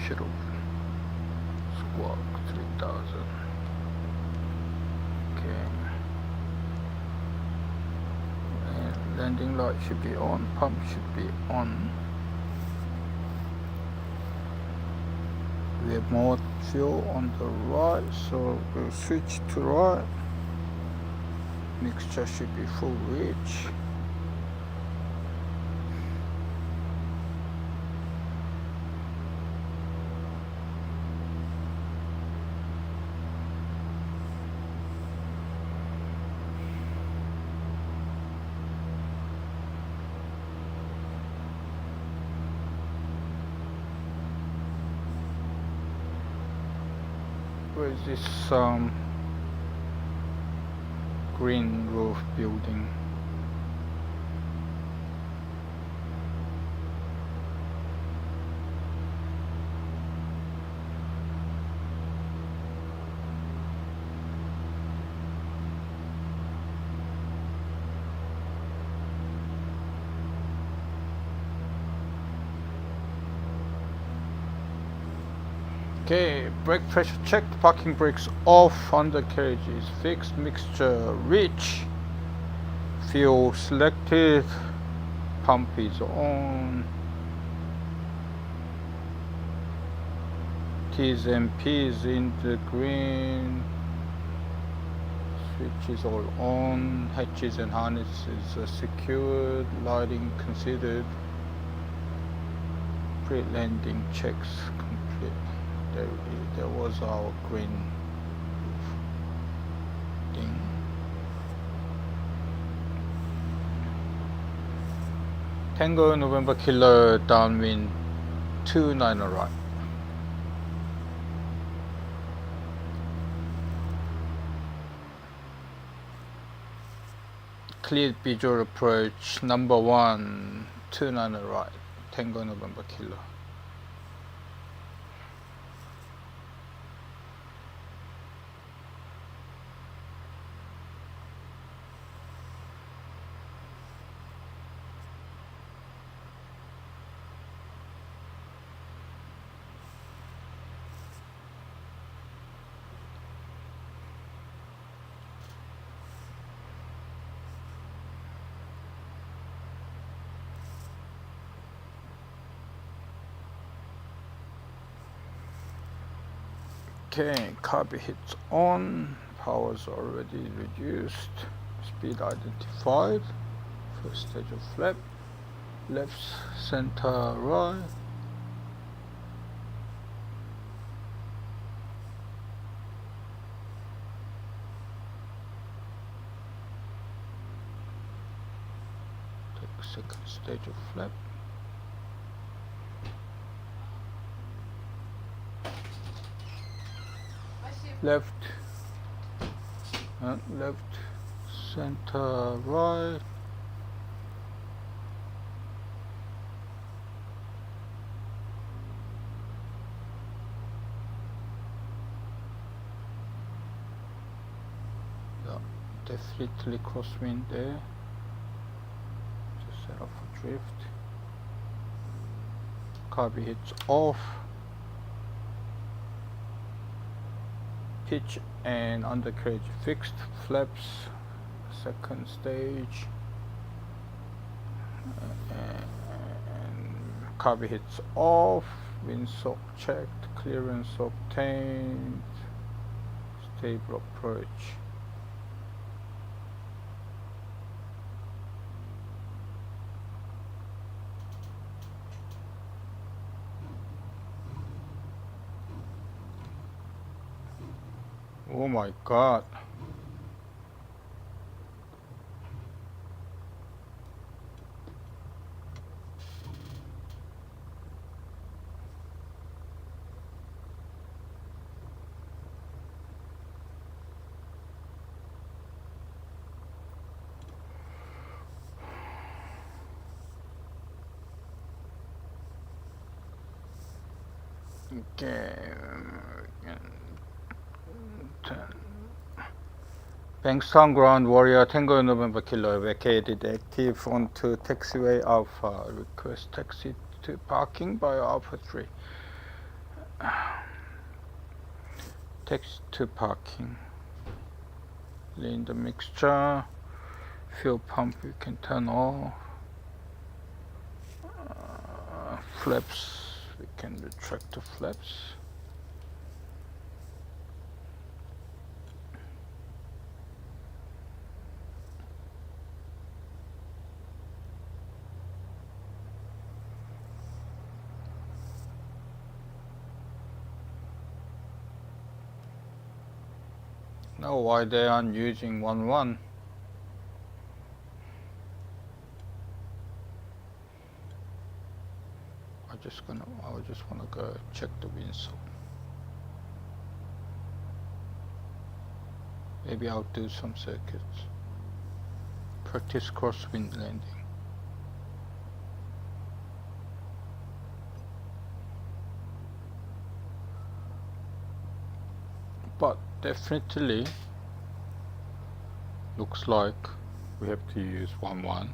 Should have squawk 3000. Okay. And landing light should be on, pump should be on. We have more fuel on the right, so we'll switch to right. Mixture should be full reach. Where is this green roof building? Okay, brake pressure checked, parking brakes off, undercarriage is fixed, mixture rich, fuel selected, pump is on, T's and P's in the green, switch is all on, hatches and harnesses are secured, lighting considered, pre-landing checks complete. There was our green thing. Tango November Kilo downwind 29 right. Cleared visual approach number 1 29 right. Tango November Kilo. Okay, carb hits on, power's already reduced, speed identified, first stage of flap, left, center, right, take second stage of flap, left, and left, center, right, yeah, definitely crosswind there, just set up for drift, carb hits off, pitch and undercarriage fixed, flaps, second stage, and carb hits off, windsock checked, clearance obtained, stable approach. Oh my god. Okay. 10. Bankstown Ground Warrior Tango November Kilo vacated active onto taxiway Alpha. Request taxi to parking by Alpha 3. Taxi to parking. Lean the mixture. Fuel pump you can turn off. Flaps, we can retract the flaps. Now why they aren't using 1-1? I just wanna go check the windsock. Maybe I'll do some circuits. Practice crosswind landing. But definitely looks like we have to use 1-1.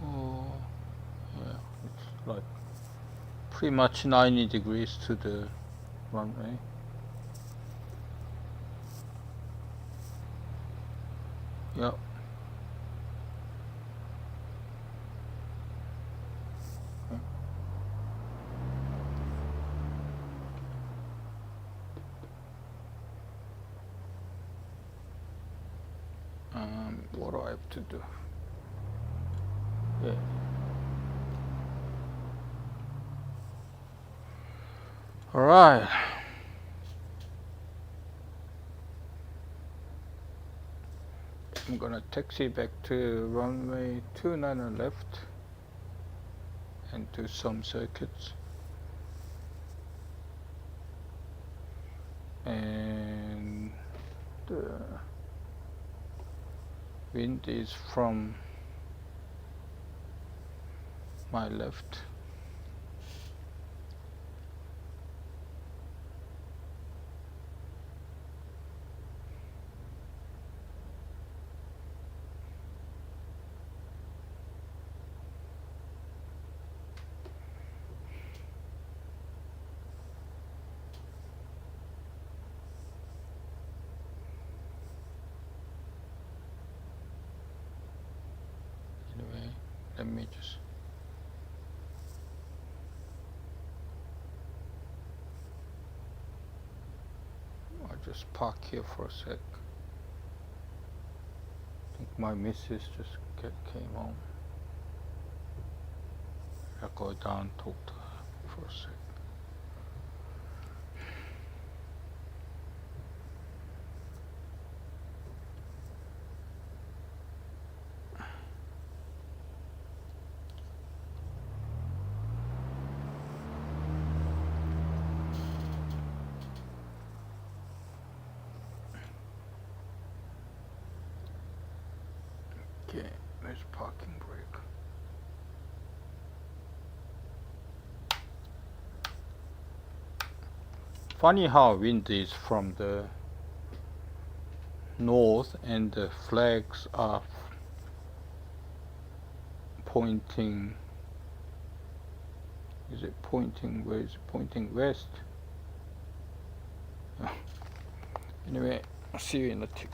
Oh, yeah, it's like pretty much 90 degrees to the runway. Yep. What do I have to do? Yeah. All right. I'm gonna taxi back to runway 29 left and do some circuits. And the wind is from my left. Anyway, let me just I'll just park here for a sec. I think my missus just came home. I'll go down and talk to her for a sec. Okay, there's parking brake. Funny how wind is from the north and the flags are pointing. Is it pointing? Where is it pointing? West. Anyway, I'll see you in the tick.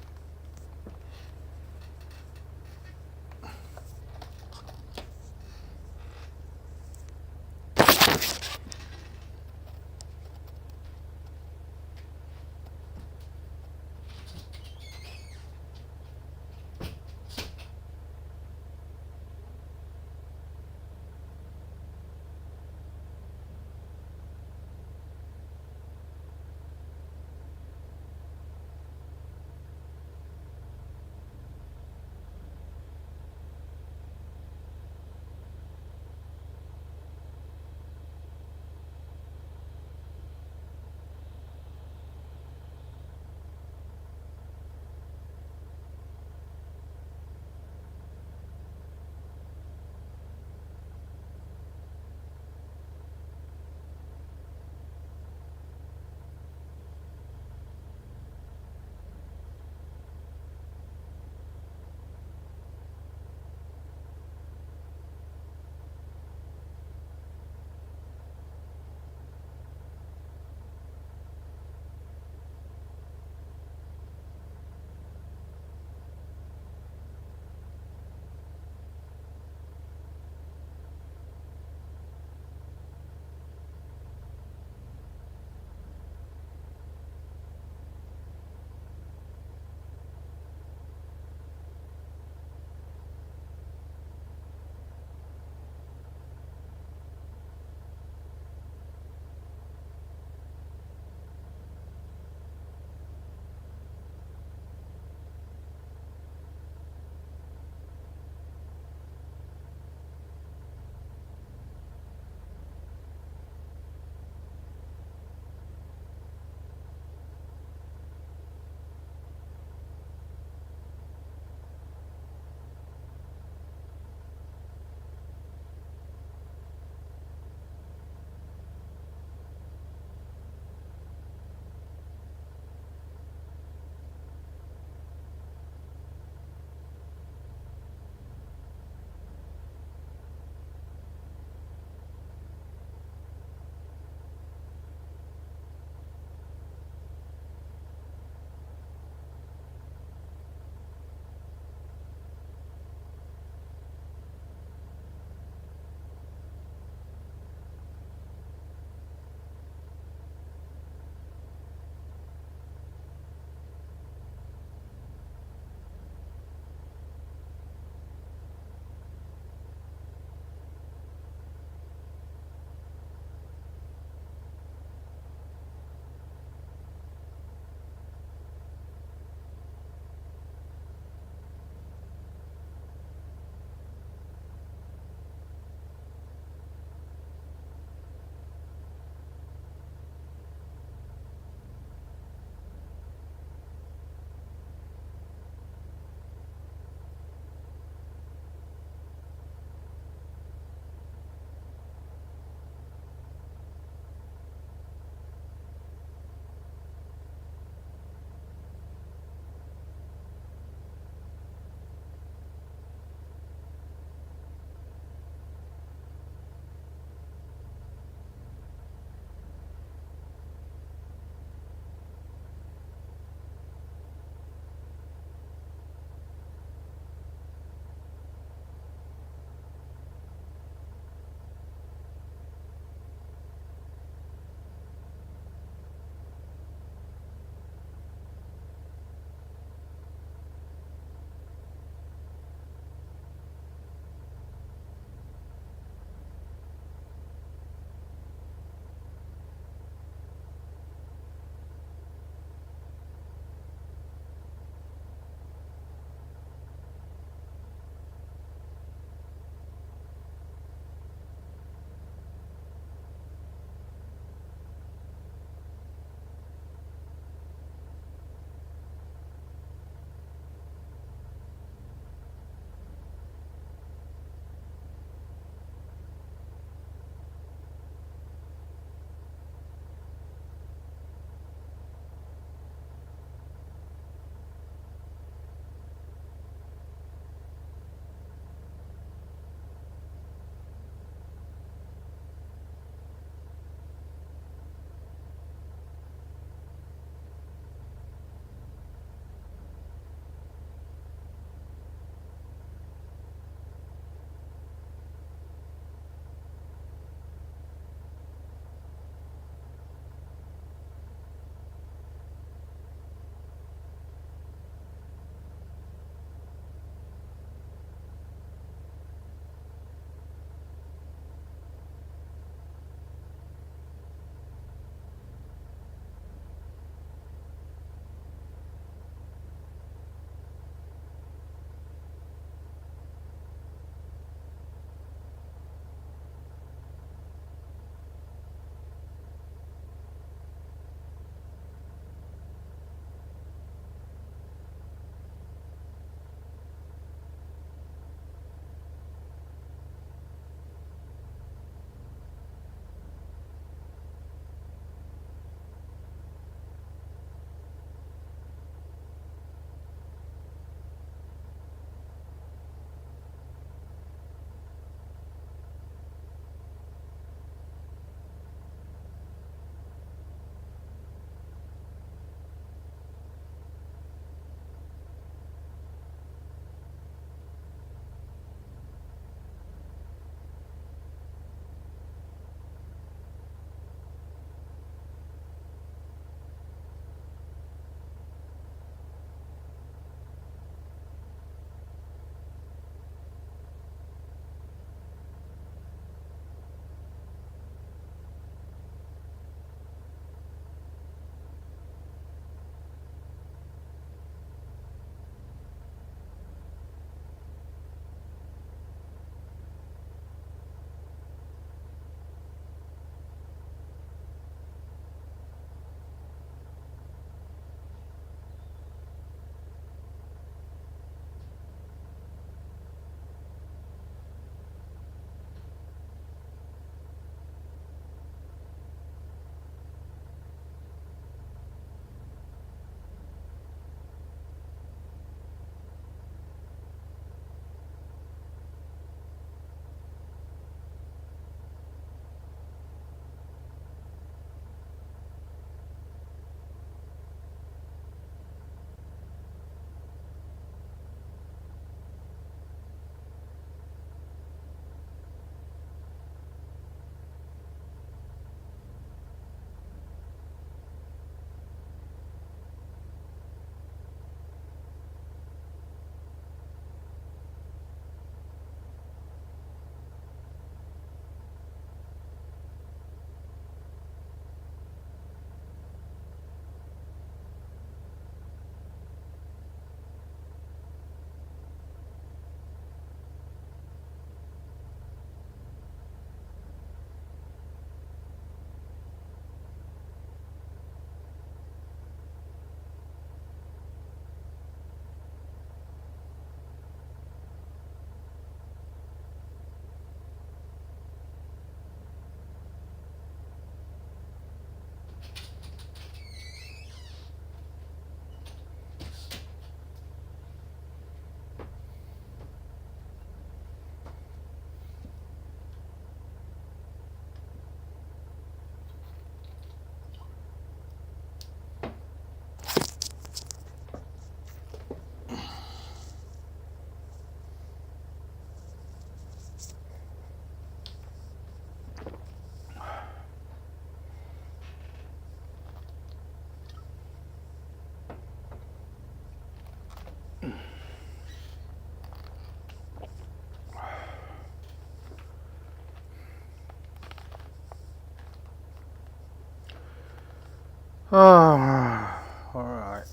Alright.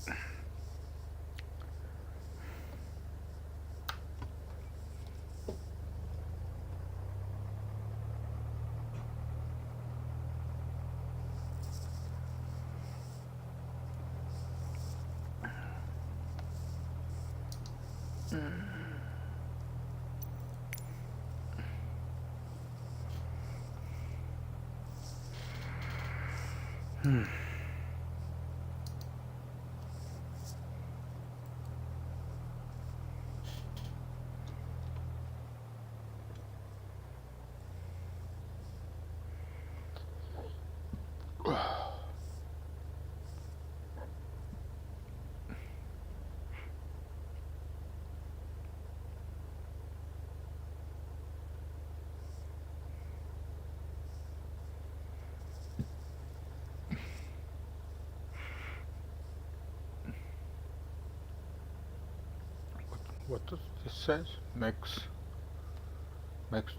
What does this says? Max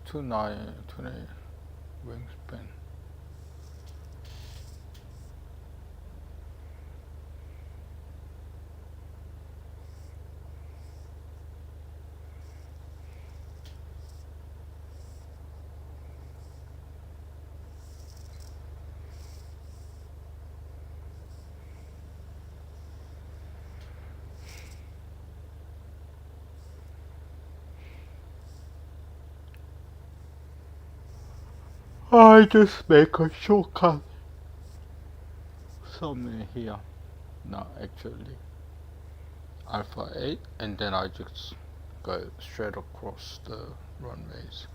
29 wingspan. I just make a shortcut somewhere here. No, actually Alpha 8, and then I just go straight across the runways.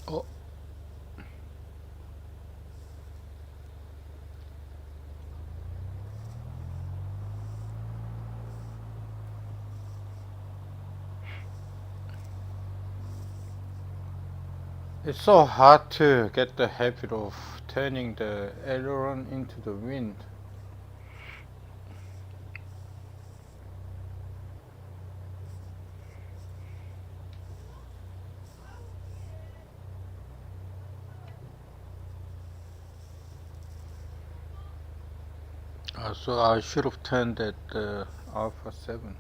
Oh, it's so hard to get the habit of turning the aileron into the wind. So I should have turned at Alpha 7.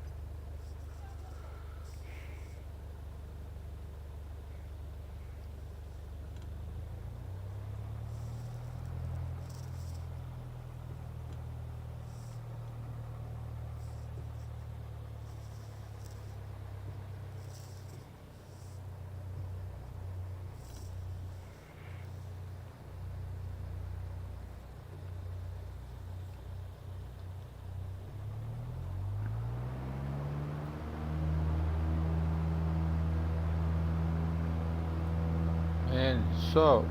And so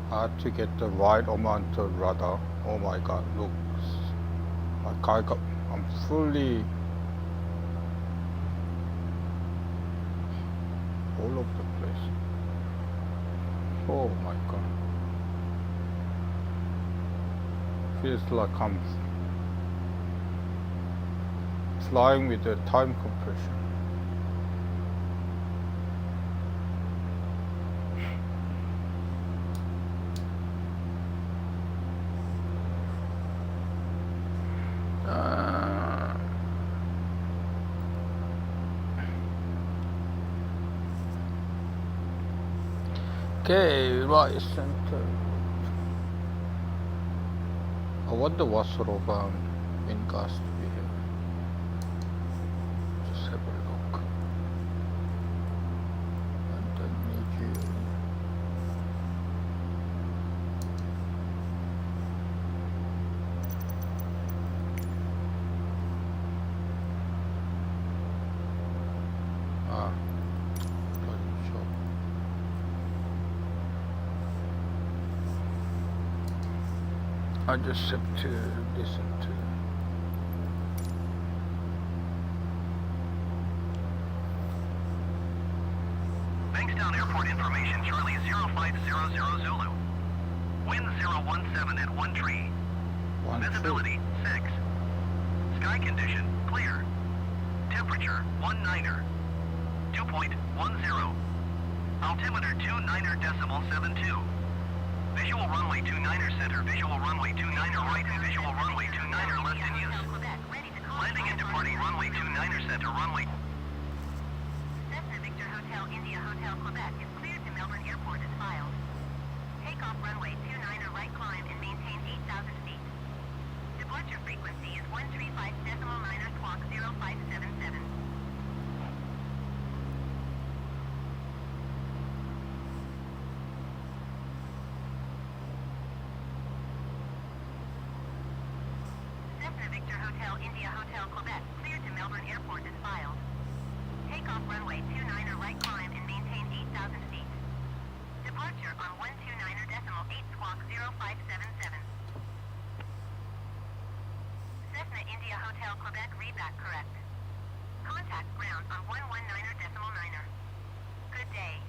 hard to get the right amount of rudder. Oh my god, looks like I'm fully all over the place. Oh my god. Feels like I'm flying with the time compression. Okay, right center. I wonder what sort of windcast we have. Just have a look. And then medium. Doesn't show. I just have to listen to. Bankstown Airport information, Charlie 0500 Zulu. Wind 017 at 1 tree. Visibility 6. Sky condition clear. Temperature 19er. 2.10. Altimeter 29er.72. Visual runway 29er center, visual runway 29er right, and visual runway 29er left in use. Landing and departing runway 29er center, runway. Cessna Victor Hotel India Hotel Quebec is cleared to Melbourne Airport as filed. Takeoff runway 29er right climb and maintain 8,000 feet. Departure frequency is 135.9 clock 0577. Cessna Victor Hotel India Hotel Quebec cleared to Melbourne Airport as filed. Takeoff runway 29er right climb and maintain 8,000 feet. Departure on 129er.8 squawk 0577. Cessna India Hotel Quebec readback correct. Contact ground on 119er.9er. Good day.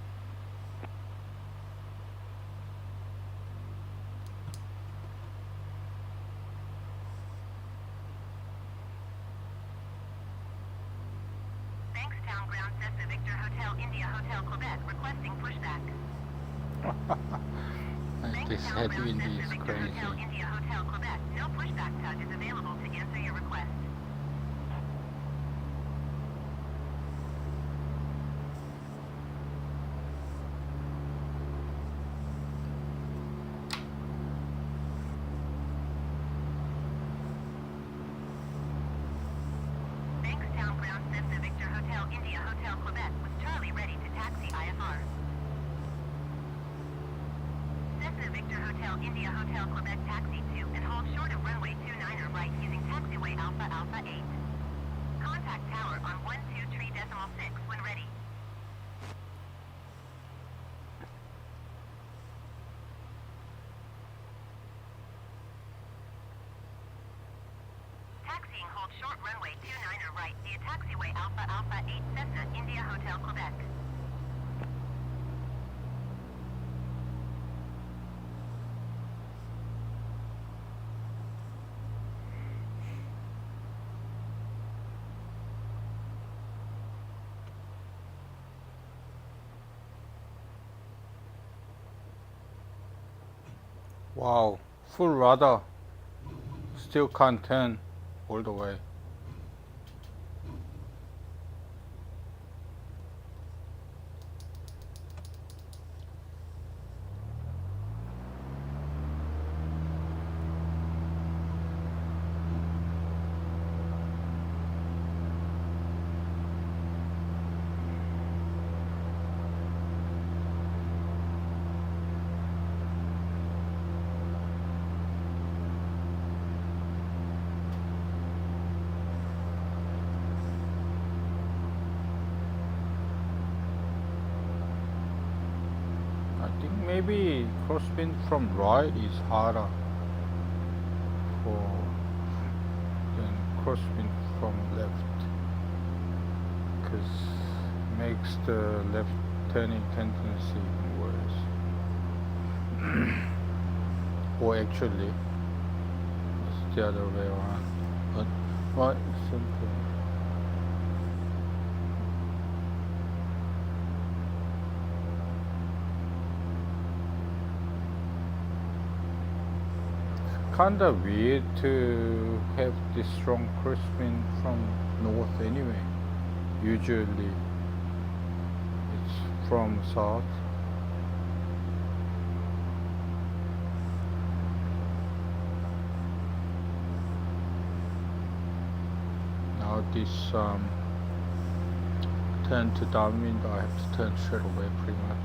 Bankstown ground Cessna Victor Hotel India Hotel Quebec requesting pushback. This headwind is Victor crazy. Hotel India Hotel Quebec. No pushback tug is available to answer your request. Bankstown ground Cessna Victor Hotel India Hotel Quebec with Charlie ready to taxi IFR. Cessna Victor Hotel India Hotel Quebec taxi 2 and hold short of runway 29er right using taxiway Alpha Alpha 8. Contact tower on 123.6 when ready. Taxiing hold short runway 29er right via taxiway Alpha Alpha 8 Cessna India Hotel Quebec. Wow, full radar. Still can't turn all the way. I think maybe crosswind from right is harder than crosswind from left, because makes the left turning tendency even worse. Or actually, it's the other way around. But right center. Kinda weird to have this strong crosswind from north anyway. Usually it's from south. this turn to downwind, I have to turn straight away pretty much.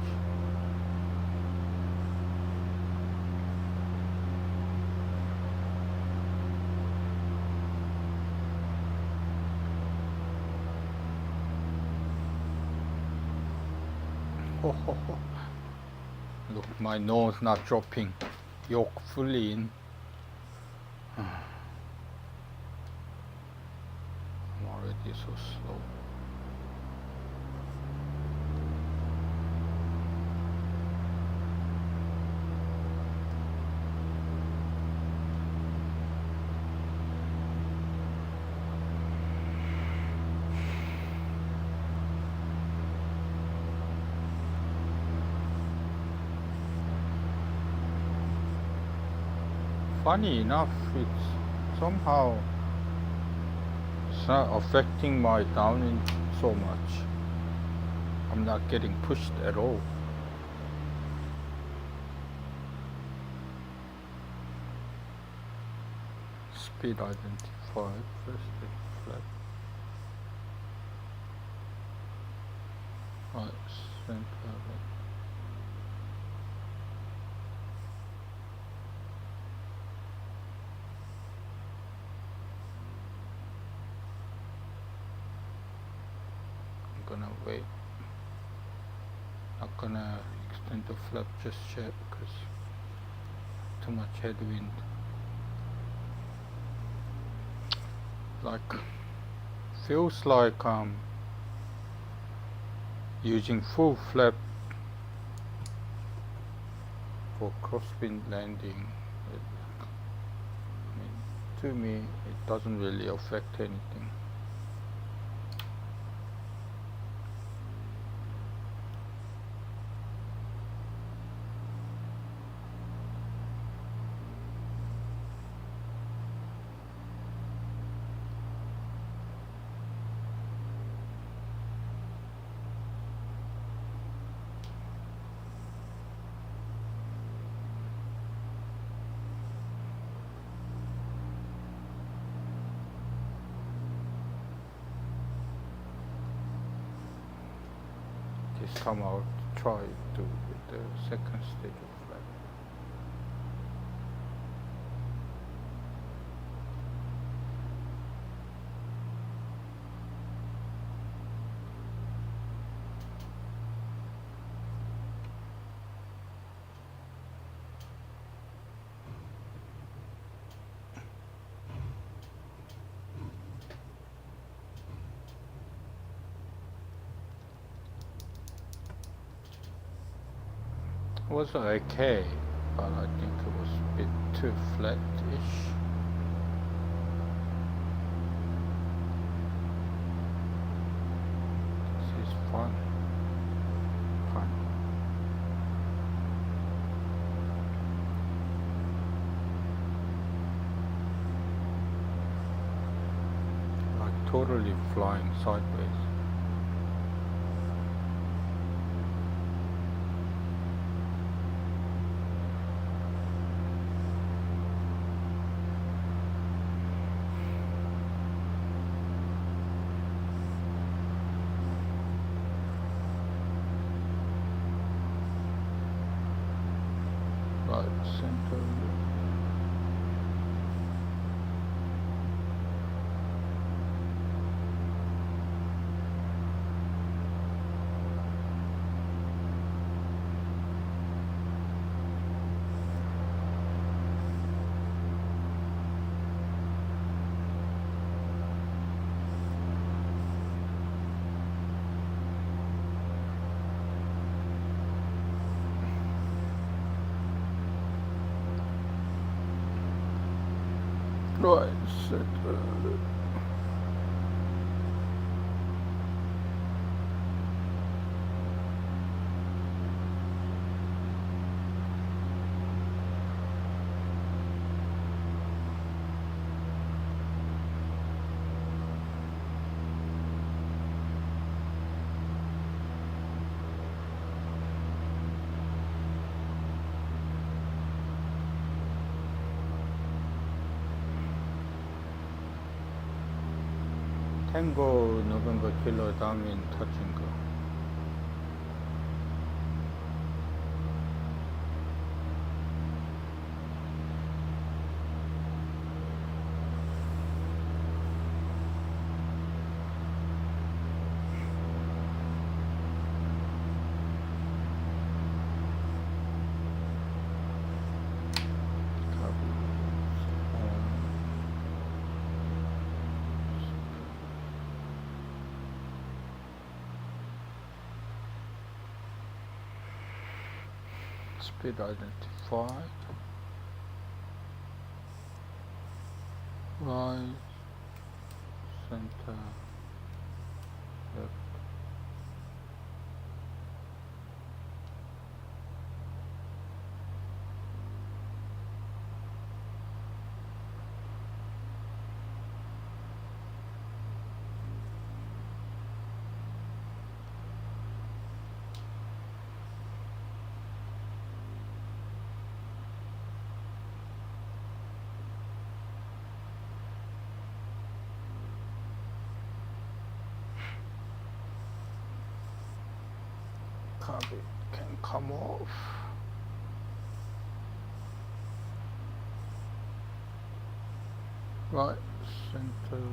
Look, my nose not dropping, yoke fully in. I'm already so slow. Funny enough, it's somehow it's not affecting my downwind so much. I'm not getting pushed at all. Speed identified, first flat. Right, center. Gonna wait. Not gonna extend the flap just yet because too much headwind. Like feels like using full flap for crosswind landing. I mean, to me, it doesn't really affect anything. This time I'll try to with the second stage of flap. It was okay, but I think it was a bit too flat-ish. This is fun. Like totally flying sideways. Center. Right, center. 탱고 노벤버 킬러 다음인 터진거. Speed identified. Right, center, left. Copy, can come off. Right, center,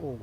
oh.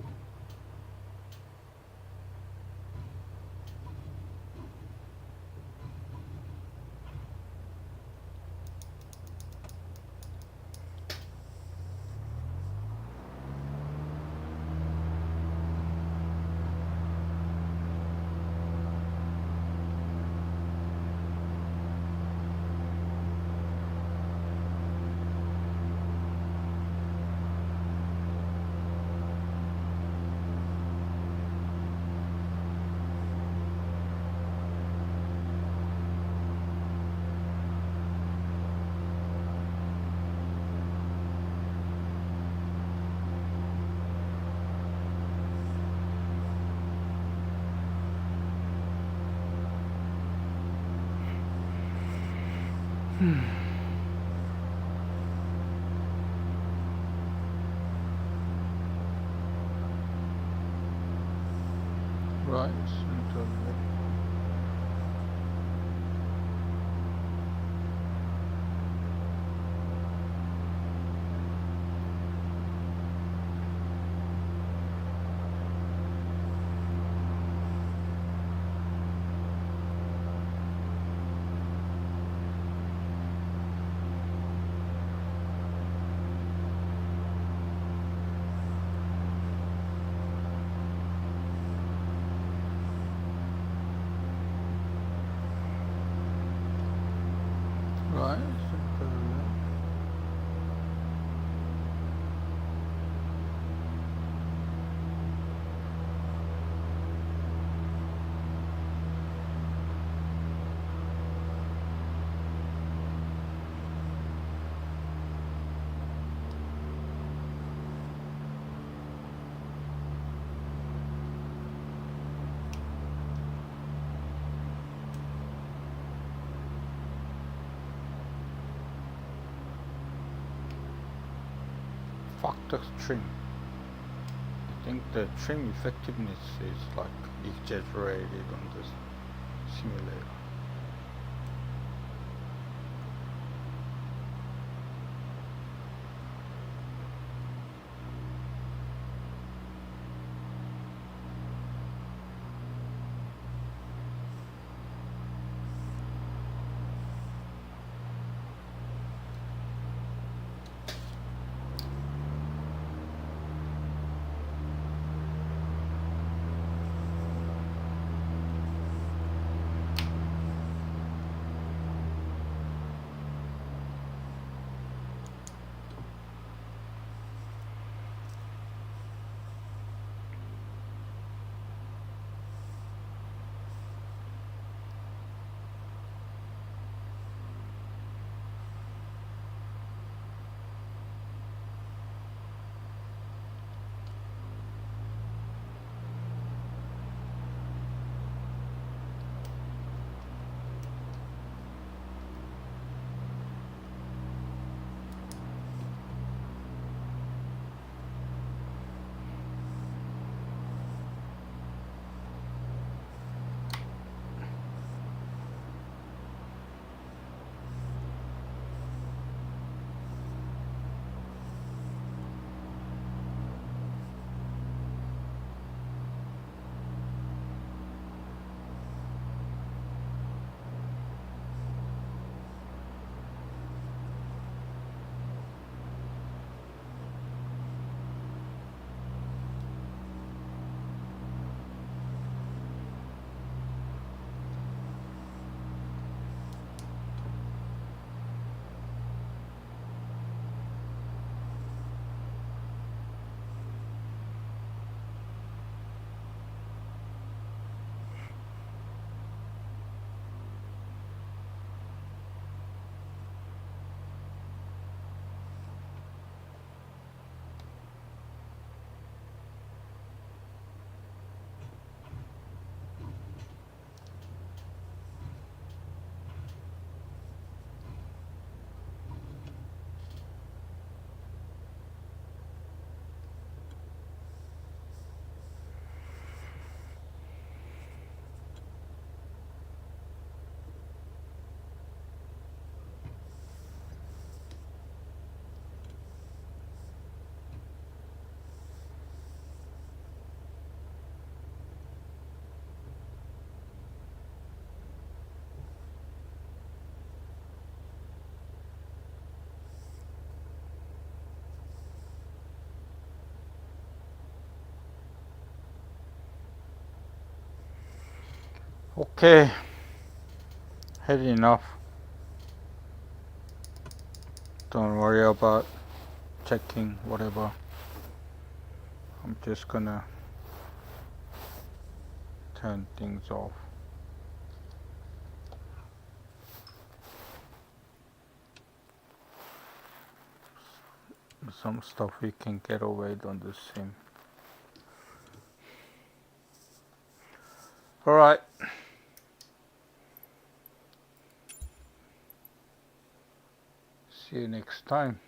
Right, center, left. Right, center, left. Fuck the trim. I think the trim effectiveness is like exaggerated on this simulator. Okay, had enough. Don't worry about checking whatever. I'm just gonna turn things off. Some stuff we can get away on the sim. Alright. See you next time.